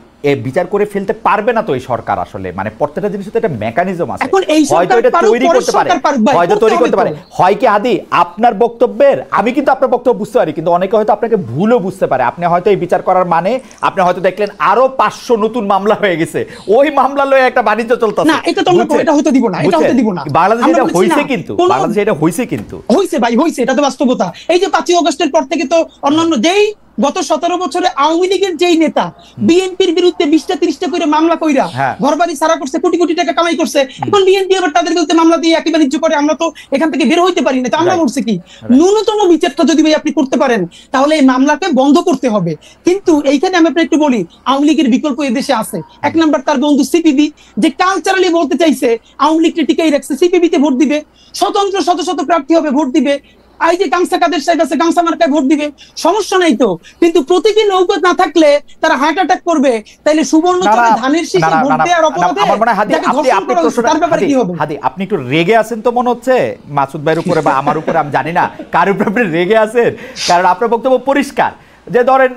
বিচার করে ফেলতে পারবে না তো এই সরকার আসলে, মানে প্রত্যেকটা জিনিস তো একটা মেকানিজম আছে, হয়তো এটা তৈরি করতে পারে, হয়তো তৈরি করতে পারে, হয় কি হাদি আপনার বক্তব্যের, আমি কিন্তু আপনার বক্তব্য বুঝতে পারি, কিন্তু অনেকে হয়তো আপনাকে ভুলও বুঝতে পারে। আপনি হয়তো এই বিচার করার মানে আপনি হয়তো দেখলেন আরো 500 নতুন মামলা হয়ে গেছে, ওই মামলা লয়ে একটা বাণিজ্য চলতেছে। না এটা তো আমরা এটা হতে দিব না, এটা হতে দিব না। বাংলাদেশে এটা হইছে, কিন্তু বাংলাদেশে এটা হইছে, কিন্তু হইছে ভাই, হইছে, এটা তো বাস্তবতা। এই যে 5ই আগস্টের পর থেকে তো অন্যান্য যেই গত 17 বছরে আওয়ামী লীগের যেই নেতা বিএনপির বিরুদ্ধে 20টা 30টা করে মামলা কইরা ঘরবাড়ি সারা করছে, কোটি কোটি টাকা কামাই করছে, এখন বিএনপি আবার তাদের বিরুদ্ধে মামলা দিয়ে একই বাণিজ্য করে, আমরা তো এখান থেকে বের হইতে পারি না। তো আমরা বলছি কি, ন্যূনতম বিচারটা যদি ভাই আপনি করতে পারেন তাহলে এই মামলাকে বন্ধ করতে হবে। কিন্তু এইখানে আমি আপনাকে একটু বলি, আওয়ামী লীগের বিকল্প এই দেশে আছে। এক নাম্বার তার বন্ধু সিপিবি, যে কালচারালি বলতে চাইছে আওয়ামী লীগকে টিকাই রাখছে, সিপিবিতে ভোট দিবে, স্বতন্ত্র শত শত প্রার্থী হবে, ভোট দিবে। এই যে গামছা কাদের সাহেব আছে, গামছা মার্কায় ভোট দিবে, সমস্যা নাই তো। কিন্তু প্রতীকী নৌকা না থাকলে তারা হার্ট অ্যাটাক করবে, তাইলে সুবর্ণচরে ধানের শীষে ভোট দেওয়ার অপরাধে তার ব্যাপারে কি হবে? হাদি আপনি একটু রেগে আছেন তো মনে হচ্ছে মাসুদ ভাইয়ের উপরে বা আমার উপরে, আমি জানি না কার উপরে আপনি রেগে আছেন, কারণ আপনার বক্তব্য পরিষ্কার যে ধরেন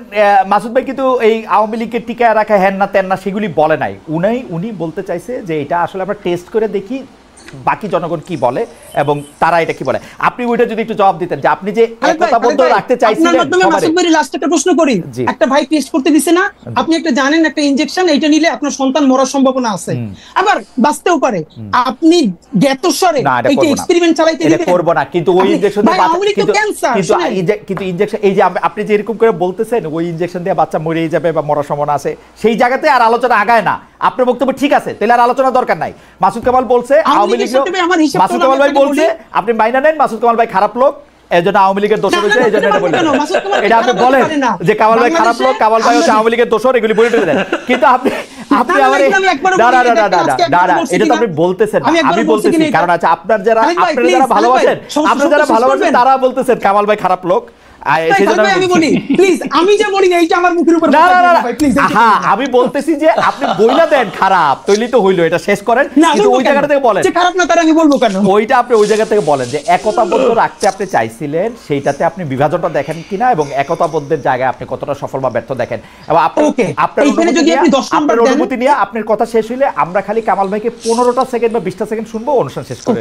মাসুদ ভাই কিন্তু এই আওয়ামী লীগকে টিকায় রাখা হ্যান না তেন না সেগুলি বলে নাই, উনি বলতে চাইছে যে এটা আসলে আমরা টেস্ট করে দেখি বাকি জনগণ কি বলে এবং তারা এটা কি বলে। আপনি ওইটা যদি একটু জবাব দিতেন যে আপনি যে একতাবদ্ধ রাখতে চাইছিলেন। মাসুদ ভাই লাস্ট একটা প্রশ্ন করি, একটা ভাই টেস্ট করতে দিছে না, আপনি একটা জানেন একটা ইনজেকশন এইটা নিলে আপনার সন্তান মরার সম্ভাবনা আছে, আবার বাঁচতেও পারে, আপনি জ্ঞাতস্বরে এইটা এক্সপেরিমেন্ট চালাইতে দিবেন? এটা করব না, কিন্তু ওই ইনজেকশন দিয়ে কিন্তু ইনজেকশন এই যে আপনি যে এরকম করে বলতেছেন ওই ইনজেকশন দিয়ে বাচ্চা মরেই যাবে বা মরার সম্ভাবনা আছে, সেই জায়গাতে আর আলোচনা আগায় না। আপনার বক্তব্য ঠিক আছে, তাহলে আর আলোচনা দরকার নাই। মাসুদ কামাল বলছে মাসুদ কামাল ভাই বলছে আপনি মাইনা নেন মাসুদ কামাল ভাই খারাপ লোক, এজন্য আওয়ামী লীগের দোষর হয়েছে, এজন্য এটা বললেন। এটা আপনি বলেন যে কামাল ভাই খারাপ লোক, কামাল ভাই হচ্ছে আওয়ামী লীগের দোষর, এগুলি বলে দেন, কিন্তু আপনি আমার এটা তো আপনি বলতেছেন, আমি বলতেছি কারণ আছে আপনারা যারা ভালোবাসেন, তারা বলতেছেন কামাল ভাই খারাপ লোক। আমি বলতেছি যে আপনি বইলা দেন খারাপ, তৈলি তো হইলো, এটা শেষ করেন, কিন্তু ওই জায়গা থেকে বলেন খারাপ না, তার আমি বলবো কেন? ওইটা আপনি ওই জায়গা থেকে বলেন যে একতাবদ্ধ রাখতে আপনি চাইছিলেন, সেইটাতে আপনি বিভাজনটা দেখেন কিনা এবং একতাবদ্ধের জায়গায় আপনি কতটা সফল বা ব্যর্থ দেখেন। এবং আপনার অনুমতি নিয়ে আপনার কথা শেষ হইলে আমরা খালি কামাল ভাইকে 15টা সেকেন্ড বা 20টা সেকেন্ড শুনবো, অনুষ্ঠান শেষ করে।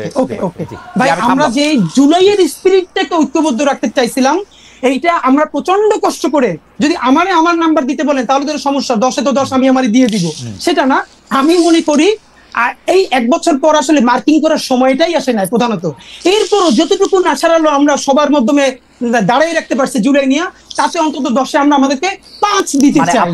ভাই আমরা যে জুলাইয়ের স্পিরিটটাকে ঐক্যবদ্ধ রাখতে চাইছিলাম, এইটা আমরা প্রচন্ড কষ্ট করে, যদি আমার নাম্বার দিতে বলেন তাহলে তো সমস্যা, 10-এ তো 10 আমি আমারই দিয়ে দিব, সেটা না। আমি মনে করি এই 1 বছর পর আসলে মার্কিং করার সময়টাই আসে না প্রধানত। এরপরও যতটুকু না ছাড়ালো আমরা সবার মাধ্যমে দাঁড়াই রাখতে পারছি জুলাই নিয়ে, তাতে অন্তত 10-এ আমরা আমাদেরকে 5 দিতে মানে চাই।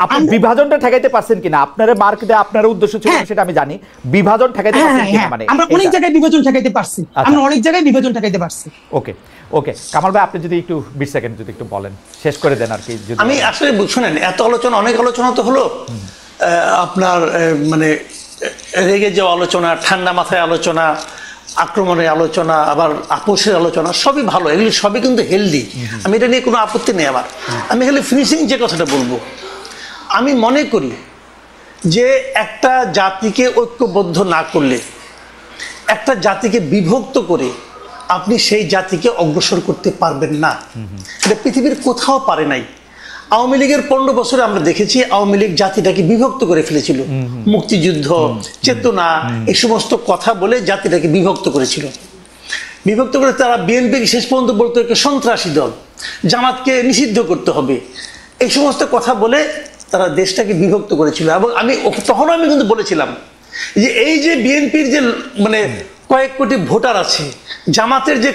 আপনি বিভাজনটা ঠেকাইতে পারছেন কিনা, আপনারা মার্ক দেয়া আপনার উদ্দেশ্য ছিল সেটা আমি জানি, বিভাজন ঠেকাইতে পারছেন কিনা মানে আমরা অনেক জায়গায় বিভাজন ঠেকাইতে পারছি, আমরা অনেক জায়গায় বিভাজন ঠেকাইতে পারছি। ওকে ওকে, কামাল ভাই আপনি যদি একটু 20 সেকেন্ড যদি একটু বলেন, শেষ করে দেন আর কি। আমি আসলে শুনেন, এত আলোচনা, অনেক আলোচনা তো হলো, আপনার মানে রেগে যাওয়া আলোচনা, ঠান্ডা মাথায় আলোচনা, আক্রমণের আলোচনা, আবার আপোষের আলোচনা, সবই ভালো, এগুলি সবই কিন্তু হেলদি, আমি এটা নিয়ে কোনো আপত্তি নেই আমার। আমি খালি ফিনিশিং যে কথাটা বলবো, আমি মনে করি যে একটা জাতিকে ঐক্যবদ্ধ না করলে, একটা জাতিকে বিভক্ত করে আপনি সেই জাতিকে অগ্রসর করতে পারবেন না। এটা পৃথিবীর কোথাও পারে নাই। আওয়ামী লীগের 15 বছরে আমরা দেখেছি আওয়ামী লীগ জাতিটাকে বিভক্ত করে ফেলেছিল, মুক্তিযুদ্ধ, চেতনা, এই সমস্ত কথা বলে জাতিটাকে বিভক্ত করেছিল। বিভক্ত করে তারা বিএনপিকে শেষ পর্যন্ত বলতো একটা সন্ত্রাসী দল, জামাতকে নিষিদ্ধ করতে হবে, এই সমস্ত কথা বলে তারা দেশটাকে বিভক্ত করেছিল। এবং তখন আমি কিন্তু বলেছিলাম যে এই যে বিএনপির যে মানে কয়েক কোটি ভোটার আছে, জামাতের যে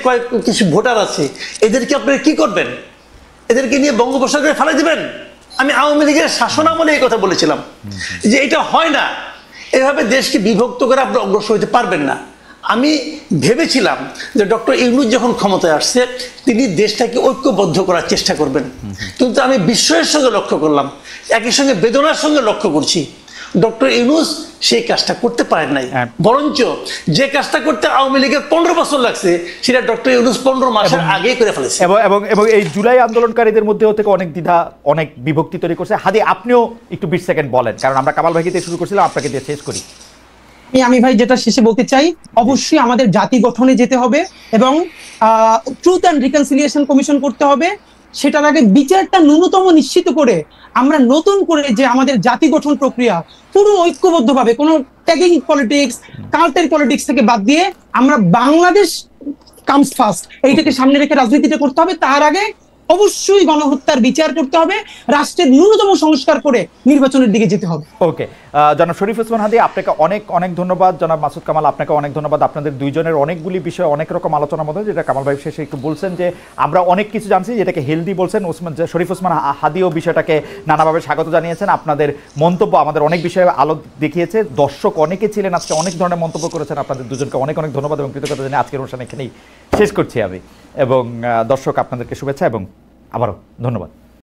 কিছু ভোটার আছে, এদেরকে আপনারা কি করবেন? এদেরকে নিয়ে বঙ্গোপসাগরে ফেলে দিবেন? আমি আওয়ামী লীগের শাসনামলে এই কথা বলেছিলাম যে এটা হয় না, এভাবে দেশকে বিভক্ত করে আপনি অগ্রসর হতে পারবেন না। আমি ভেবেছিলাম যে ডক্টর ইউনূস যখন ক্ষমতায় আসছে তিনি দেশটাকে ঐক্যবদ্ধ করার চেষ্টা করবেন, কিন্তু আমি বিস্ময়ের সঙ্গে লক্ষ্য করলাম, একই সঙ্গে বেদনার সঙ্গে লক্ষ্য করছি, ডক্টর ইউনূস সেই কাজটা করতে পারেন নাই। বরঞ্চ যে কাজটা করতে আওয়ামী লীগের 15 বছর লাগছে, সেটা ডক্টর ইউনূস 15 মাসের আগেই করে ফেলেছে। এবং এই জুলাই আন্দোলনকারীদের মধ্যেও থেকে অনেক দ্বিধা, অনেক বিভক্তি তৈরি করছে। হাদি আপনিও একটু 20 সেকেন্ড বলেন, কারণ আমরা কামাল ভাইকে দিয়ে শুরু করছিলাম, আপনাকে দিয়ে শেষ করি। আমি ভাই যেটা শেষে বলতে চাই, অবশ্যই আমাদের জাতি গঠনে যেতে হবে এবং ট্রুথ অ্যান্ড রিকনসিলিয়েশন কমিশন করতে হবে। সেটার আগে বিচারটা ন্যূনতম নিশ্চিত করে আমরা নতুন করে যে আমাদের জাতি গঠন প্রক্রিয়া পুরো ঐক্যবদ্ধভাবে, কোনো ট্যাগিং পলিটিক্স, কাল্টের পলিটিক্স থেকে বাদ দিয়ে আমরা বাংলাদেশ কামস ফার্স্ট এইটাকে সামনে রেখে রাজনীতিটা করতে হবে। তার আগে অবশ্যই গণহত্যার বিচার করতে হবে, রাষ্ট্রের ন্যূনতম সংস্কার করে নির্বাচনের দিকে যেতে হবে। ওকে, জনাব শরীফ ওসমান হাদী আপনাকে অনেক অনেক ধন্যবাদ, জনাব মাসুদ কামাল আপনাকে অনেক ধন্যবাদ। আপনাদের দুইজনের অনেকগুলি বিষয়, অনেক রকম আলোচনার মধ্যে যেটা কামাল ভাই শেষে একটু বলছেন যে আমরা অনেক কিছু জানছি, যেটাকে হেলদি বলছেন। শরীফ ওসমান হাদীও বিষয়টাকে নানাভাবে স্বাগত জানিয়েছেন। আপনাদের মন্তব্য আমাদের অনেক বিষয়ে আলো দেখিয়েছে। দর্শক অনেকে ছিলেন আজকে, অনেক ধরনের মন্তব্য করেছেন। আপনাদের দুজনকে অনেক অনেক ধন্যবাদ এবং কৃতজ্ঞতা জানিয়ে আজকের অনুষ্ঠান এখানেই শেষ করছি আমি, এবং দর্শক আপনাদেরকে শুভেচ্ছা এবং আবারও ধন্যবাদ।